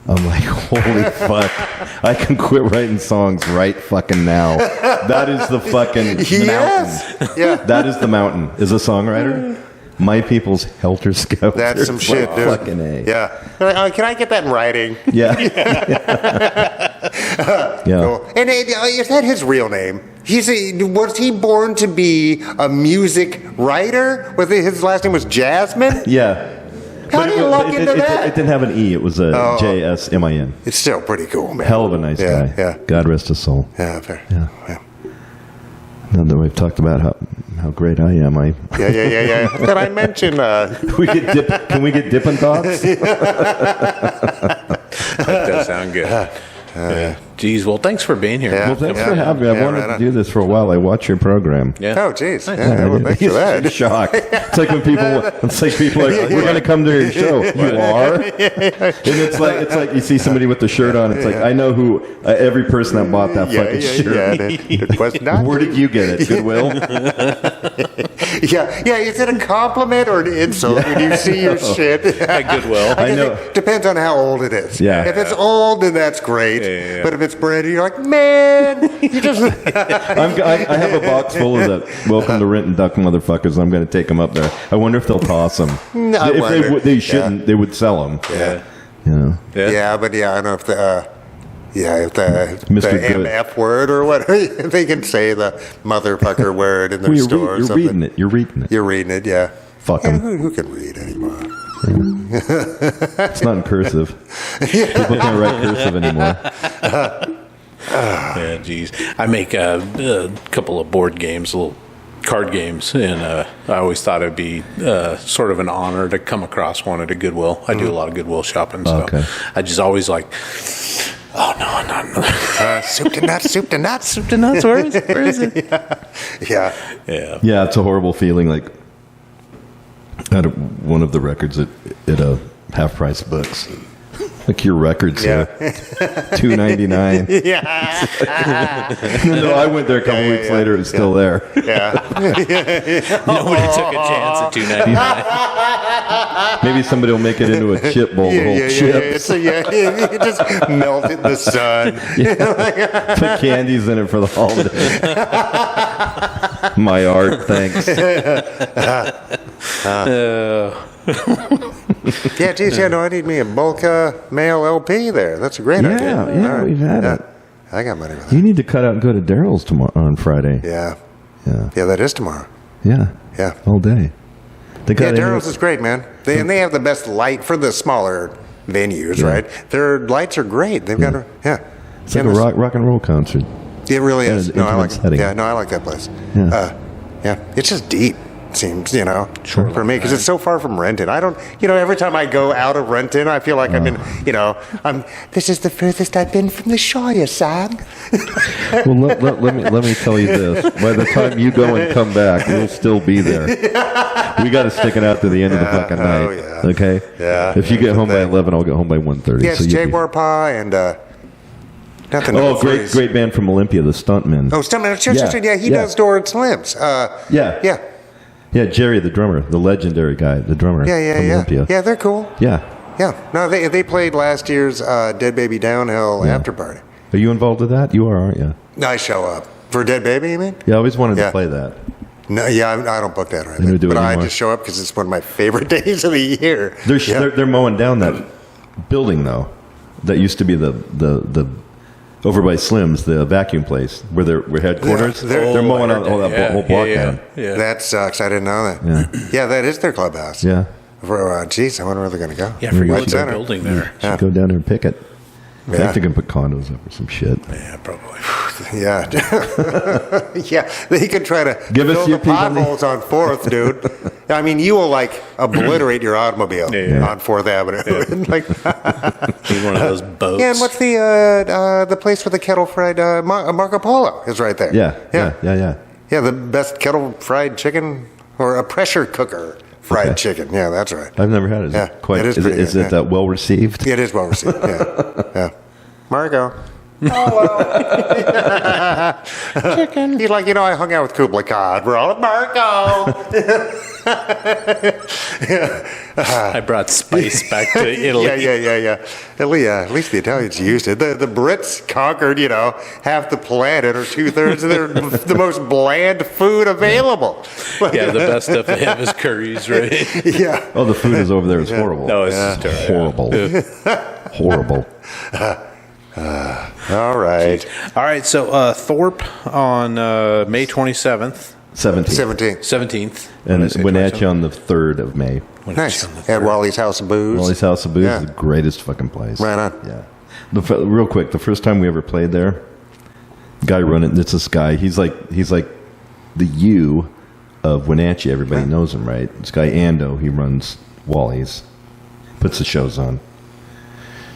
I'm like, holy fuck. I can quit writing songs right fucking now. That is the fucking mountain. Yeah. That is the mountain. Is a songwriter? My People's Helter Skelter. That's some shit, dude. Fucking A. Yeah. Can I get that in writing? Yeah. Yeah. Cool. And is that his real name? Was he born to be a music writer? His last name was Jasmine? Yeah. How do you luck into that? It didn't have an E. It was a J-S-M-I-N. It's still pretty cool, man. Hell of a nice guy. Yeah. God rest his soul. Yeah, fair. Yeah. Now that we've talked about how great I am, Yeah. Did I mention? Can we get Dippin' Thoughts? That does sound good. Geez, well, thanks for being here. Yeah. Well, thanks for having me. I've wanted to do this for a while. I watch your program. Yeah. Oh, geez. Yeah, well, thanks for that. Shocked. It's like when people are like, we're going to come to your show. You are? And it's like you see somebody with the shirt on. It's like, I know who every person that bought that fucking shirt. It was not. Where did you get it? Goodwill? Yeah. Is it a compliment or an insult when you see your shit? At Goodwill. I know. It depends on how old it is. Yeah. If it's old, then that's great. Yeah. But if it's brand new, you're like, man, you just. I have a box full of that Welcome to Renton Duck motherfuckers. I'm going to take them up there. I wonder if they'll toss them. No, If they shouldn't, they would sell them. Yeah. You know. Yeah, but I don't know if the Mr. Good. MF word or what they can say the motherfucker word in their store. You're reading it. You're reading it. You're reading it, yeah. Fuck Yeah, 'em. who can read anymore? It's not in cursive. People can't write cursive anymore. Yeah, geez. I make a couple of board games, little card games, and I always thought it'd be sort of an honor to come across one at a Goodwill. I do a lot of Goodwill shopping, so Okay. I just always like, oh, no, not another. Soup to nuts, soup to nuts. Soup to nuts, where is it? Yeah. Yeah, it's a horrible feeling. Like, I had one of the records at a half price books. Like your records, Yeah. $2.99. Yeah. No, I went there a couple weeks later. It was still there. Yeah. Nobody took a chance at $2.99. Maybe somebody will make it into a chip bowl. The whole chips. You just melt it in the sun. Put candies in it for the holiday. My art, thanks. Yeah, geez, no, I need me a bulk mail LP there. That's a great idea. Yeah, All right. we've had it. I got money with You that. need to cut out and go to Daryl's tomorrow on Friday. Yeah. Yeah, Yeah, that is tomorrow. yeah, Yeah. all day. They Yeah, got Daryl's is great, man. And they have the best light for the smaller venues, Yeah. right? Their lights are great. They've got It's like a rock and roll concert. It really is. an No, I like intimate setting. Yeah, no, I like that place. Yeah. Yeah, it's just deep. Seems, Sure. for me, because it's so far from Renton. I don't, every time I go out of Renton, I feel like I'm in, this is the furthest I've been from the Shire, Sam. Well, let me tell you this. By the time you go and come back, we'll still be there. We got to stick it out to the end of the fucking night. Oh, yeah. Okay? Yeah. If you get home by Thing. 11, I'll get home by 1:30. Yeah, it's you'll be- Jaguar Paw and nothing. Oh, else. great band from Olympia, the Stuntmen. Oh, Stuntman. Sure. Yeah, He yeah. does Door at Slim's. Yeah. Yeah, Jerry, the drummer, the legendary guy, the drummer from Olympia. Yeah, they're cool. Yeah. Yeah. No, they played last year's Dead Baby Downhill after party. Are you involved with that? You are, aren't you? I show up. For Dead Baby, you mean? Yeah, I always wanted Yeah. to play that. No, yeah, I don't book that or don't anything. do it But I anymore. just show up because it's one of my favorite days of the year. They're mowing down that building, though. That used to be the over by Slim's, the vacuum place, where we're headquarters. Yeah, they're mowing out that whole block down. Yeah. That sucks. I didn't know that. Yeah, that is their clubhouse. Yeah. Geez, I wonder where they're going to go. Yeah, I forget Right what's center. building there. Yeah. Go down there and pick it. I Yeah. think they can put condos up or some shit. Yeah, probably. Yeah. Yeah, they could try to Give us fill your the people. potholes on 4th, dude. I mean, you will, obliterate your automobile on 4th Avenue. Need one of those boats. Yeah, and what's the place with the kettle fried Marco Polo is right there. Yeah. Yeah, the best kettle fried chicken or a pressure cooker fried chicken. Yeah, that's right. I've never had it. Yeah, it is pretty Is good, it well received? It is well received. Yeah. Marco. Chicken. He's like, I hung out with Kublai Khan. We're all at Marco. I brought spice back to Italy. Yeah. At least the Italians used it. The Brits conquered, half the planet or 2/3 of the most bland food available. Yeah, the best stuff they have is curries, right? Yeah. Oh, the food is over there is horrible. No, it's just terrible. Horrible. All right. All right, so Thorpe on May 27th. 17th. And Wenatchee on the 3rd of May. Nice. At Wally's House of Booze. Wally's House of Booze is the greatest fucking place. Right on. Yeah. Real quick, the first time we ever played there, guy running, it's this guy. He's like the U of Wenatchee. Everybody knows him, right? This guy Ando, he runs Wally's, puts the shows on.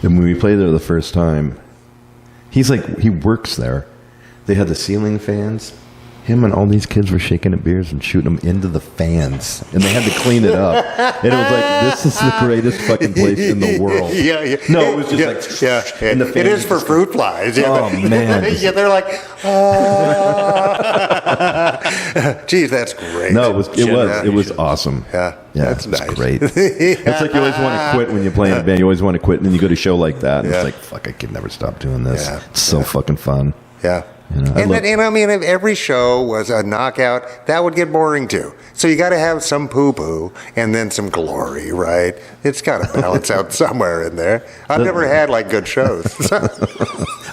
And when we played there the first time, he works there. They had the ceiling fans. Him and all these kids were shaking at beers and shooting them into the fans. And they had to clean it up. And it was like, this is the greatest fucking place in the world. Yeah. No, it was just and the it is for fruit flies. Yeah, oh, man. Yeah, they're like, geez, that's great. No, it was awesome. Yeah, that's nice. Great. It's like you always want to quit when you're playing a band. You always want to quit, and then you go to a show like that, and it's like, fuck, I could never stop doing this. Yeah. It's so fucking fun. Yeah. If every show was a knockout, that would get boring too. So you got to have some poo-poo and then some glory, right? It's got to balance out somewhere in there. I've never had good shows.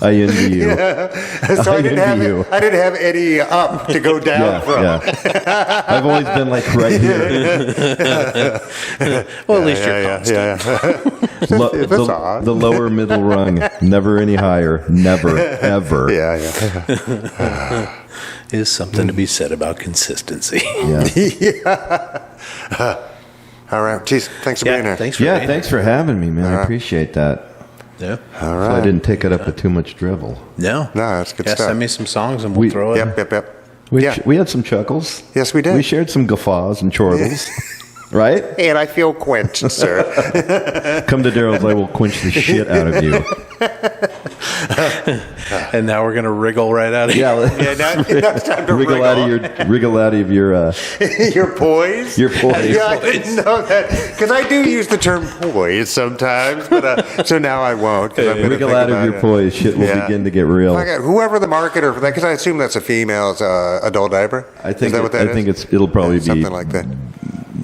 I envy you. Yeah. So I didn't have any up to go down from. Yeah. I've always been right here. Well, at least you're constant. The lower middle rung, never any higher, never, ever. Yeah. Is something to be said about consistency. Yeah. All right. Geez, thanks for being here. Thanks for having me, man. I appreciate that. Yeah. All right. So I didn't take it up with too much drivel. No, that's good stuff. Send me some songs and we'll throw it. Yep. We had some chuckles. Yes, we did. We shared some guffaws and chortles. Right? And I feel quenched, sir. Come to Daryl's, I will quench the shit out of you. And now we're gonna wriggle right out of here. Now it's time to wriggle out of your your poise. Your poise. Yeah, I didn't know that because I do use the term poise sometimes, but so now I won't. Wriggle out of your poise. Shit will begin to get real. Whoever the marketer for that, because I assume that's a female's adult diaper. I think is that what that is? It'll probably be something like that.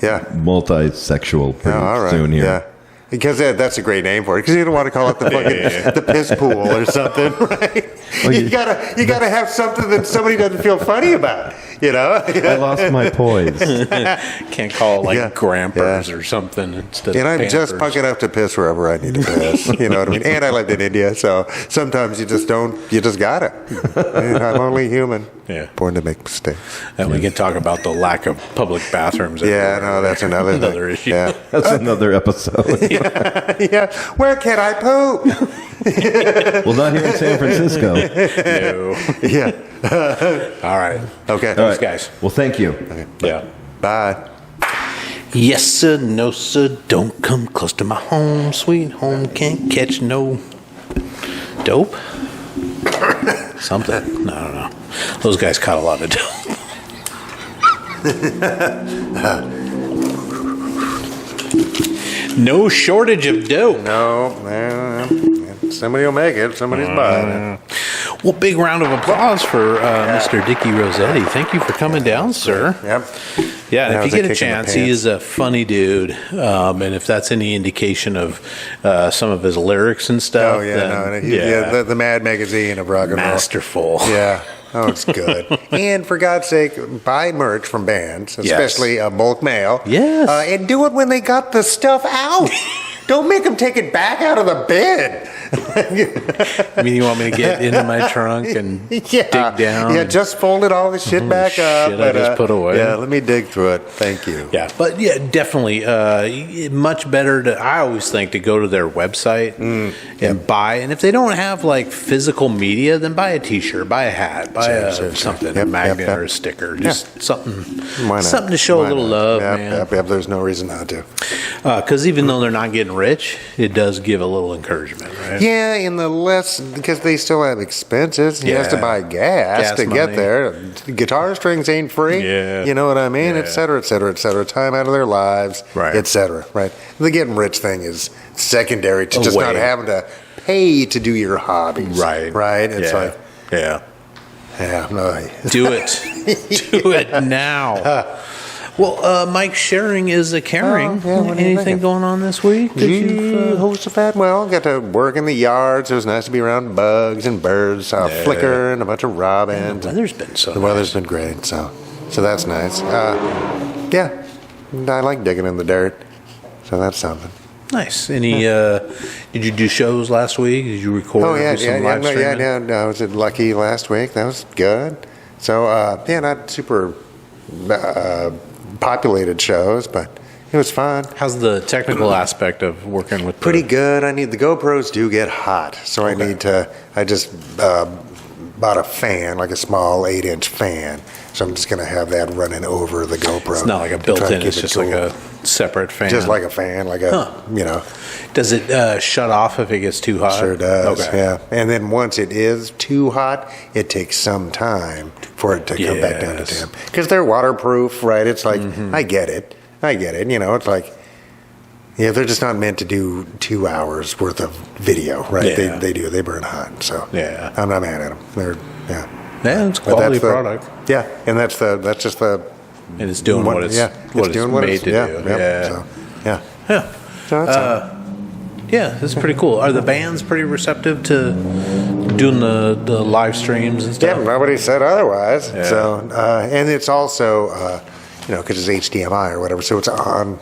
Yeah, multi-sexual pretty soon here. Yeah. Because that's a great name for it. Because you don't want to call it the fucking the piss pool or something, right? Well, you gotta have something that somebody doesn't feel funny about. I lost my poise. Can't call it Grampers or something instead. And I'm Pampers. just punk enough to piss wherever I need to piss. You know what I mean? And I lived in India, so sometimes you just got it. I'm only human. Yeah. Born to make mistakes. And we can talk about the lack of public bathrons. Yeah, no, that's another issue. Yeah. That's another episode. Yeah. Where can I poop? Well, not here in San Francisco. No. Yeah. All right. Okay. Thanks, guys. Well, thank you. Okay. Yeah. Bye. Yes, sir. No, sir. Don't come close to my home. Sweet home can't catch no dope. Something. I don't know. Those guys caught a lot of dope. No shortage of dope. No, somebody will make it. Somebody's buying it. Well, big round of applause for Mr. Dicky Rosetti. Thank you for coming down, sir. Yep. Yeah, That if was you a get a kick in the chance, he pants. is a funny dude. And if that's any indication of some of his lyrics and stuff, Oh, yeah. then, The Mad Magazine of rock and roll. masterful. Yeah. Oh, it's good. And for God's sake, buy merch from bands, especially bulk mail. Yes. And do it when they got the stuff out. Don't make them take it back out of the bin. I mean, you want me to get into my trunk and dig down? Yeah, just folded all the shit back up. Shit I just put away. Yeah, let me dig through it. Thank you. Yeah, but yeah, definitely much better to, I always think, to go to their website and buy. And if they don't have like physical media, then buy a t-shirt, buy a hat, buy something, a magnet or a sticker, just something to show a little love, man. Yep, there's no reason not to. Because even though they're not getting rich, it does give a little encouragement, right? right? Yeah, in the less, because they still have expenses. He has to buy gas to money. get there. Guitar strings ain't free. Yeah. You know what I mean? Yeah. Et cetera, et cetera, et cetera. Time out of their lives, Right. et cetera, right? The getting rich thing is secondary to just not Away. having to pay to do your hobbies. Right. Right? It's yeah. like, yeah. no. Do it. Do it now. Well, Mike, sharing is a caring. Oh, yeah, what are you Anything thinking? going on this week? Jehoshaphat, well, got to work in the yards. It was nice to be around bugs and birds, flicker and a bunch of robins. The weather's been so The weather's been great, so that's nice. Yeah, I like digging in the dirt, so that's something. nice. Any? Did you do shows last week? Did you record? Live streaming? I was at Lucky last week. That was good. So not super populated shows, but it was fun. How's the technical aspect of working with? Pretty good. The GoPros do get hot, so I just bought a fan, like a small 8-inch fan. So I'm just going to have that running over the GoPro. It's not like a built-in. It's just like a separate fan. Just like a fan, Does it shut off if it gets too hot? Sure does. Okay. Yeah. And then once it is too hot, it takes some time for it to come back down to temp. Because they're waterproof, right? It's like I get it. It's like they're just not meant to do 2 hours worth of video, right? Yeah. They burn hot. So I'm not mad at them. Yeah, it's a quality product. Yeah, and that's just the. And it's doing what it's doing what made it's to do. So, Yeah. So that's Yeah, that's pretty cool. Are the bands pretty receptive to doing the live streams and stuff? yeah, nobody said otherwise. Yeah. So, and it's also, because it's HDMI or whatever, so it's on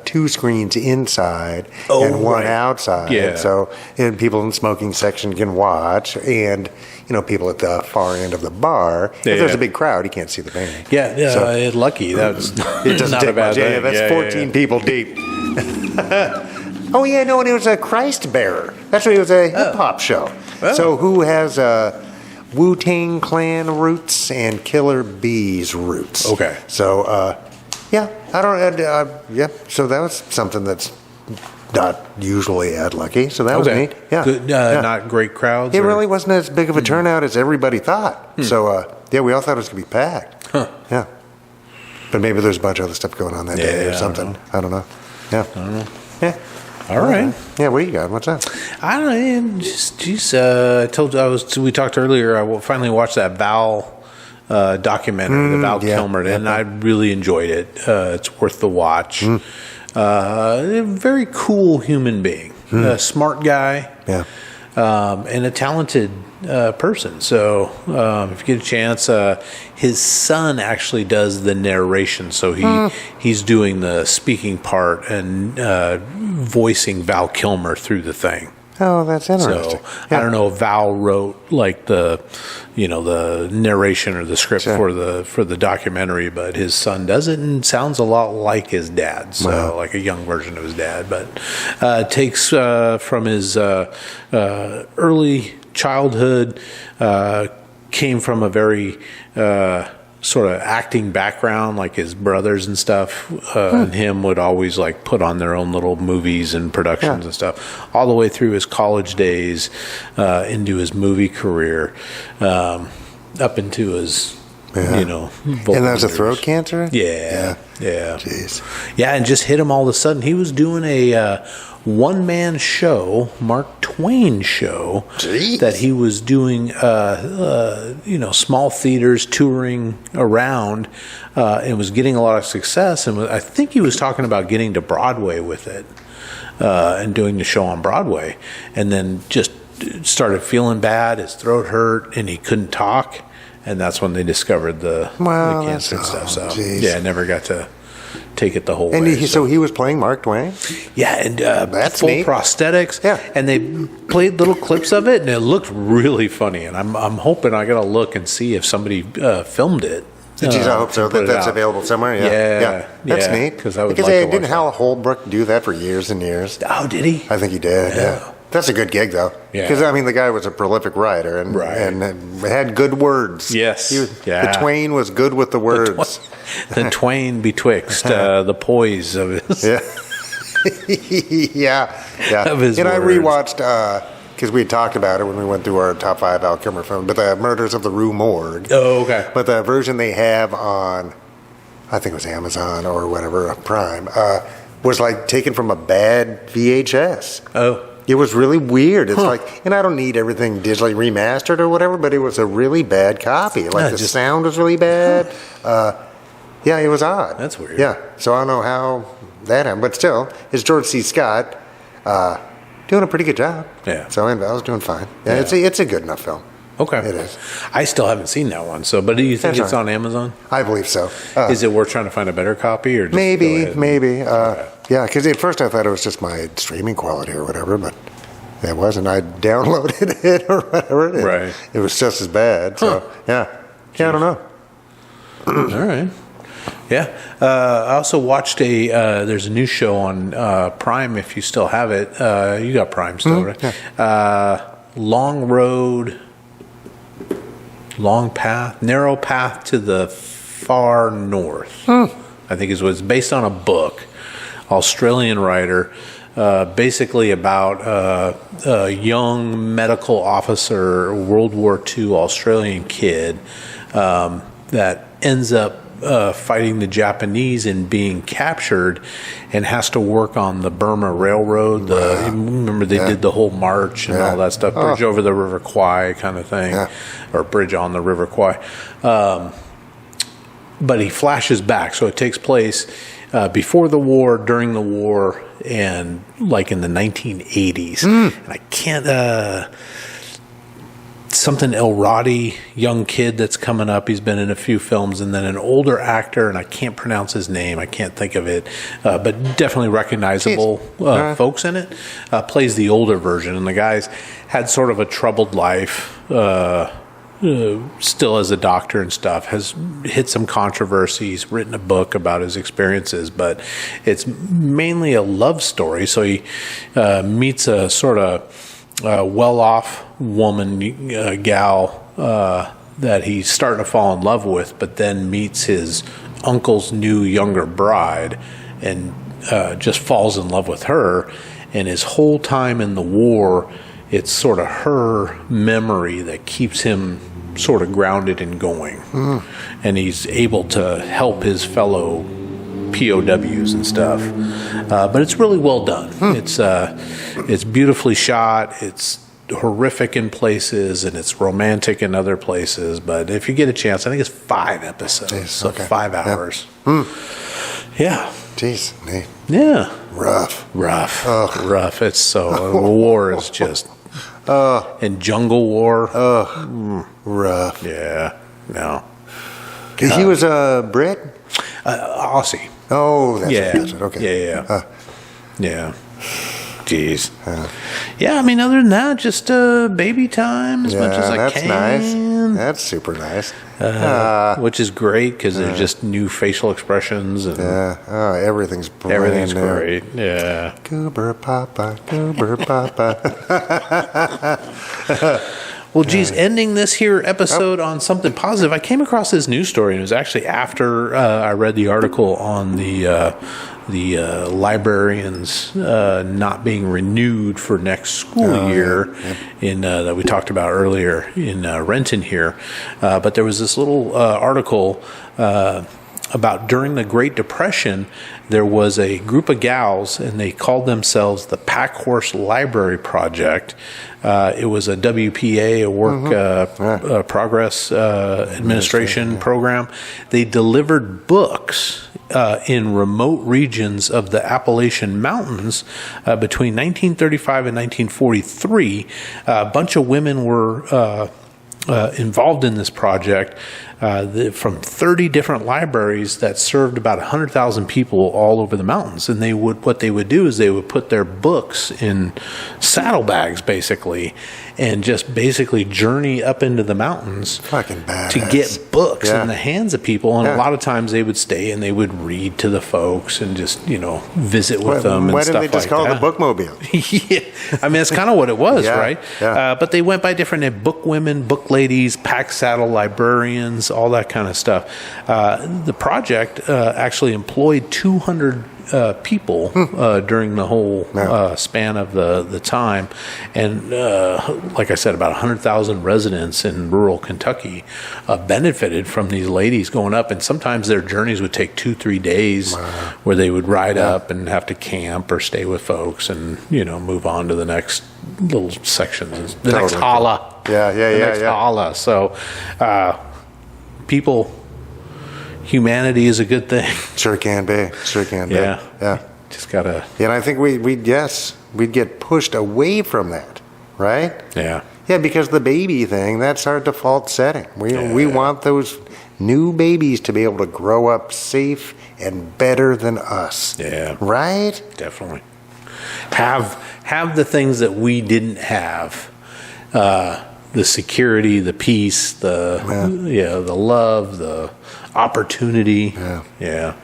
2 screens inside and one outside. Yeah. So, and people in the smoking section can watch, and people at the far end of the bar. If there's a big crowd, you can't see the band. Yeah. So, Lucky. That's it doesn't not take a bad much. thing. Yeah, that's 14 people deep. Oh yeah, no, and it was a Christ bearer. That's what it was, a hip hop show. Oh. So who has Wu-Tang Clan roots and Killer Bees roots? Okay. So so that was something that's not usually at Lucky. So that was neat. Yeah. Good, not great crowds. It really wasn't as big of a turnout as everybody thought. So we all thought it was going to be packed. Huh. Yeah. But maybe there's a bunch of other stuff going on that day or something. I don't know. Yeah. I don't know. Yeah. All right. Yeah, what you got? What's up? I don't know. I told you we talked earlier. I finally watched that Val documentary, the Val Kilmer, and I really enjoyed it. It's worth the watch. A very cool human being, a smart guy, and a talented person. So if you get a chance, his son actually does the narration. So he's doing the speaking part and voicing Val Kilmer through the thing. Oh, that's interesting. So I don't know if Val wrote like the narration or the script for the documentary, but his son does it and sounds a lot like his dad. So like a young version of his dad, but takes from his early childhood, came from a very sort of acting background, like his brothers and stuff, and him would always like put on their own little movies and productions and stuff, all the way through his college days, into his movie career, up into his, vocal and that's a years. throat cancer? Yeah. Jeez. Yeah, and just hit him all of a sudden. He was doing a one-man show, Mark Twain show, that he was doing, small theaters, touring around, and was getting a lot of success. And I think he was talking about getting to Broadway with it, and doing the show on Broadway. And then just started feeling bad. His throat hurt, and he couldn't talk. And that's when they discovered the cancer and stuff. So, I never got to take it the whole way. And so he was playing Mark Twain? Yeah, and that's full neat. Prosthetics. Yeah. And they played little clips of it, and it looked really funny. And I'm hoping I got to look and see if somebody filmed it. Geez, I hope so. That's available somewhere. Yeah. That's neat. Because didn't Hal Holbrook do that for years and years? Oh, did he? I think he did. Yeah. That's a good gig, though. Yeah. Because the guy was a prolific writer and had good words. Yes. The Twain was good with the words. The Twain betwixt the poise of his. Yeah. Of his and I words. rewatched because we had talked about it when we went through our top 5 Val Kilmer films, but the Murders of the Rue Morgue. Oh, okay. But the version they have on, I think it was Amazon or whatever, Prime, was like taken from a bad VHS. Oh. It was really weird. It's like, and I don't need everything digitally remastered or whatever, but it was a really bad copy. Like the sound was really bad. Yeah, it was odd. That's weird. Yeah, so I don't know how that happened, but still, it's George C. Scott doing a pretty good job. Yeah. So I was doing fine. Yeah, it's a good enough film. Okay. It is. I still haven't seen that one. So, but do you think That's it's on Amazon? I believe so. Is it worth trying to find a better copy, or just Maybe. Okay. Yeah, because at first I thought it was just my streaming quality or whatever, but it wasn't. I downloaded it or whatever. And Right. It was just as bad. So, yeah, I don't know. All right. Yeah. I also watched there's a new show on Prime, if you still have it. You got Prime still, right? Yeah. Narrow Path to the Far North, I think is what it's based on. A book, Australian writer, basically about a young medical officer, World War II Australian kid that ends up fighting the Japanese and being captured, and has to work on the Burma Railroad. Remember they did the whole march and all that stuff, bridge over the River Kwai kind of thing, or bridge on the River Kwai. But he flashes back, so it takes place before the war, during the war, and like in the 1980s. And I can't. Something El Radi, young kid that's coming up. He's been in a few films, and then an older actor, and I can't pronounce his name. I can't think of it, but definitely recognizable folks in it. Plays the older version, and the guy's had sort of a troubled life. Still as a doctor and stuff, has hit some controversies, written a book about his experiences, but it's mainly a love story. So he meets a sort of well-off woman, gal, that he's starting to fall in love with, but then meets his uncle's new younger bride and just falls in love with her. And his whole time in the war, it's sort of her memory that keeps him sort of grounded and going. And he's able to help his fellow POWs and stuff. But it's really well done. It's beautifully shot. It's horrific in places, and it's romantic in other places. But if you get a chance, I think it's 5 episodes, so 5 hours. Yeah. Jeez, Nate. Yeah. Rough. It's so war is just and jungle war. Rough. Yeah. No. He was a Brit? Aussie. Oh, that's what it is. Okay. Yeah. Jeez. Yeah, I mean, other than that, just baby time as much as I that's can. Nice. That's super nice. Which is great because there's just new facial expressions. And everything's brand everything's new. great. Yeah. Goober Papa, Goober Papa. Well, geez, ending this here episode on something positive. I came across this news story, and it was actually after I read the article on the librarians not being renewed for next school year in that we talked about earlier in Renton here. But there was this little article about during the Great Depression, there was a group of gals, and they called themselves the Packhorse Library Project. It was a WPA, a work progress administration program. They delivered books in remote regions of the Appalachian Mountains between 1935 and 1943. A bunch of women were involved in this project from 30 different libraries that served about 100,000 people all over the mountains. And what they would do is they would put their books in saddlebags, basically, and just basically journey up into the mountains to get books in the hands of people. And a lot of times they would stay and they would read to the folks and just, visit with them and stuff like that. Why didn't they just call it the Bookmobile? Yeah. I mean, that's kind of what it was, right? Yeah. But they went by different book women, book ladies, pack saddle librarians, all that kind of stuff. The project actually employed 200 people during the whole span of the time. And like I said, about 100,000 residents in rural Kentucky benefited from these ladies going up. And sometimes their journeys would take 2-3 days where they would ride up and have to camp or stay with folks and, move on to the next little sections, the next holla. The next holla. So humanity is a good thing. Sure can be. Yeah. Just gotta. And I think we'd get pushed away from that, right? Yeah. Yeah, because the baby thing, that's our default setting. We want those new babies to be able to grow up safe and better than us. Yeah. Right? Definitely. Have the things that we didn't have. The security, the peace, the love, the opportunity. Yeah.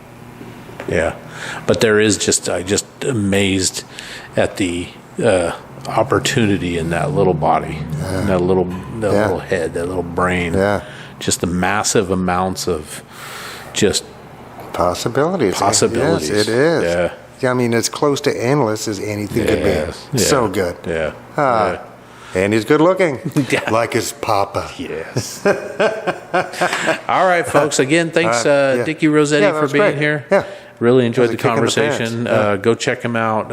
But there is I just amazed at the opportunity in that little body, that little head, that little brain. Yeah. Just the massive amounts of just possibilities. Yes, it is. Yeah. I mean, as close to endless as anything could be. Yeah. So good. Yeah. And he's good looking, like his papa. Yes. All right, folks. Again, thanks, Dicky Rosetti, for being great. here. Yeah. Really enjoyed the kick in the conversation. pants. Go check him out.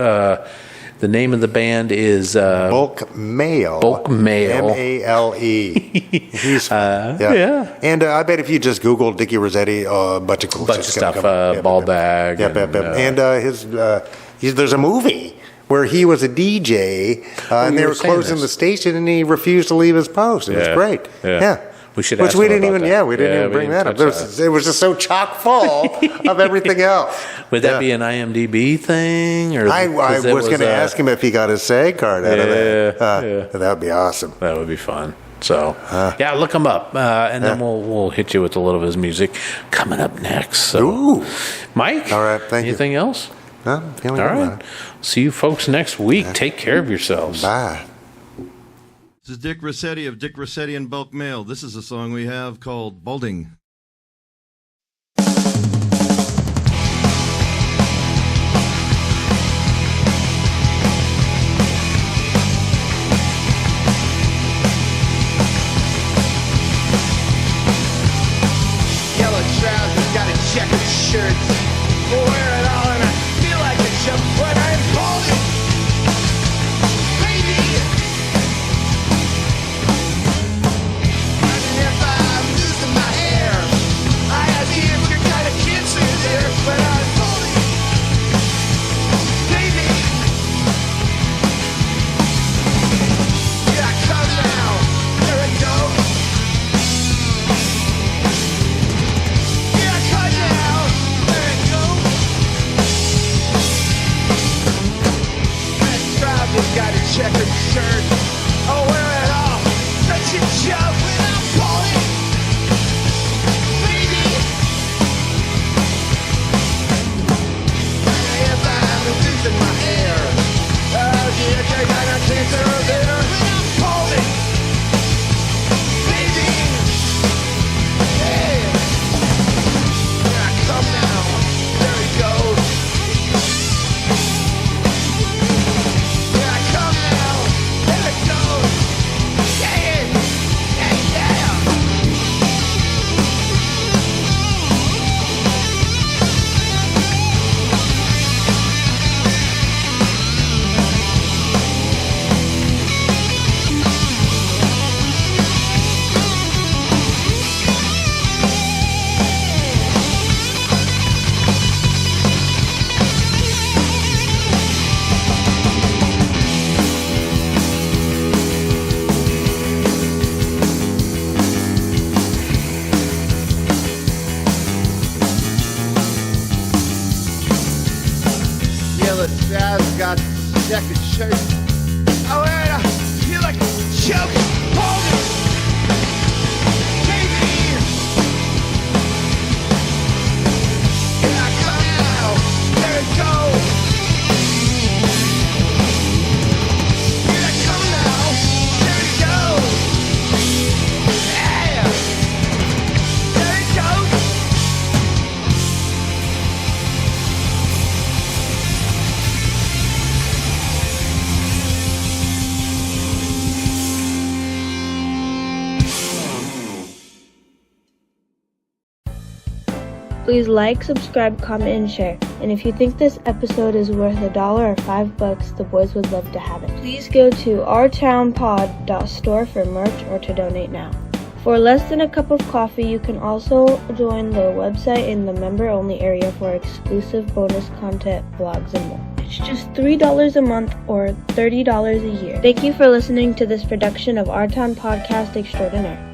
The name of the band is Bulk Mail. Bulk Mail. MALE. He's yeah. And I bet if you just Google Dicky Rossetti, a bunch of cool stuff. Ball bag. And there's a movie where he was a DJ and they were closing the station and he refused to leave his post. It was great. Yeah. We should ask we him didn't about even that. we didn't even bring that up. It was just so chock full of everything else. Would that be an IMDb thing? Or I was going to ask him if he got his SAG card out of that. That would be awesome. That would be fun. So, look him up, and then we'll hit you with a little of his music coming up next. So, Ooh. Mike, all right, thank you. Anything else? No, I'm feeling all good right. about it. See you folks next week. Take care of yourselves. Bye. This is Dick Rossetti of Dick Rossetti and Bulk Mail. This is a song we have called Balding. Yellow trousers, got a checkered shirt. We'll wear it all and I feel like a chump when I'm balding. Baby! And if I'm losing my hair, I have the instant kind of cancer there when I'm balding. Baby! Here I come now, there it goes. Here I come now, there it goes. That trouser's got a checkered shirt. I'll wear it all, such a joke when I'm balding. Baby. If I'm losing my hair, oh yeah, I got a cancer there when I'm balding. Baby. Hey. Here I come now, there it goes. Here I come now, there it goes. Yeah, yeah, yeah. Yellow trousers, got checkered shirt. I wear it, I feel like a choke. Hold it. Baby. Here I come now, there it goes. Here I come now, there it goes. Yeah. There it goes. Please like, subscribe, comment, and share. And if you think this episode is worth $1 or $5, the boys would love to have it. Please go to ourtownpod.store for merch or to donate now. For less than a cup of coffee, you can also join the website in the member-only area for exclusive bonus content, vlogs, and more. It's just $3 a month or $30 a year. Thank you for listening to this production of Our Town Podcast Extraordinaire.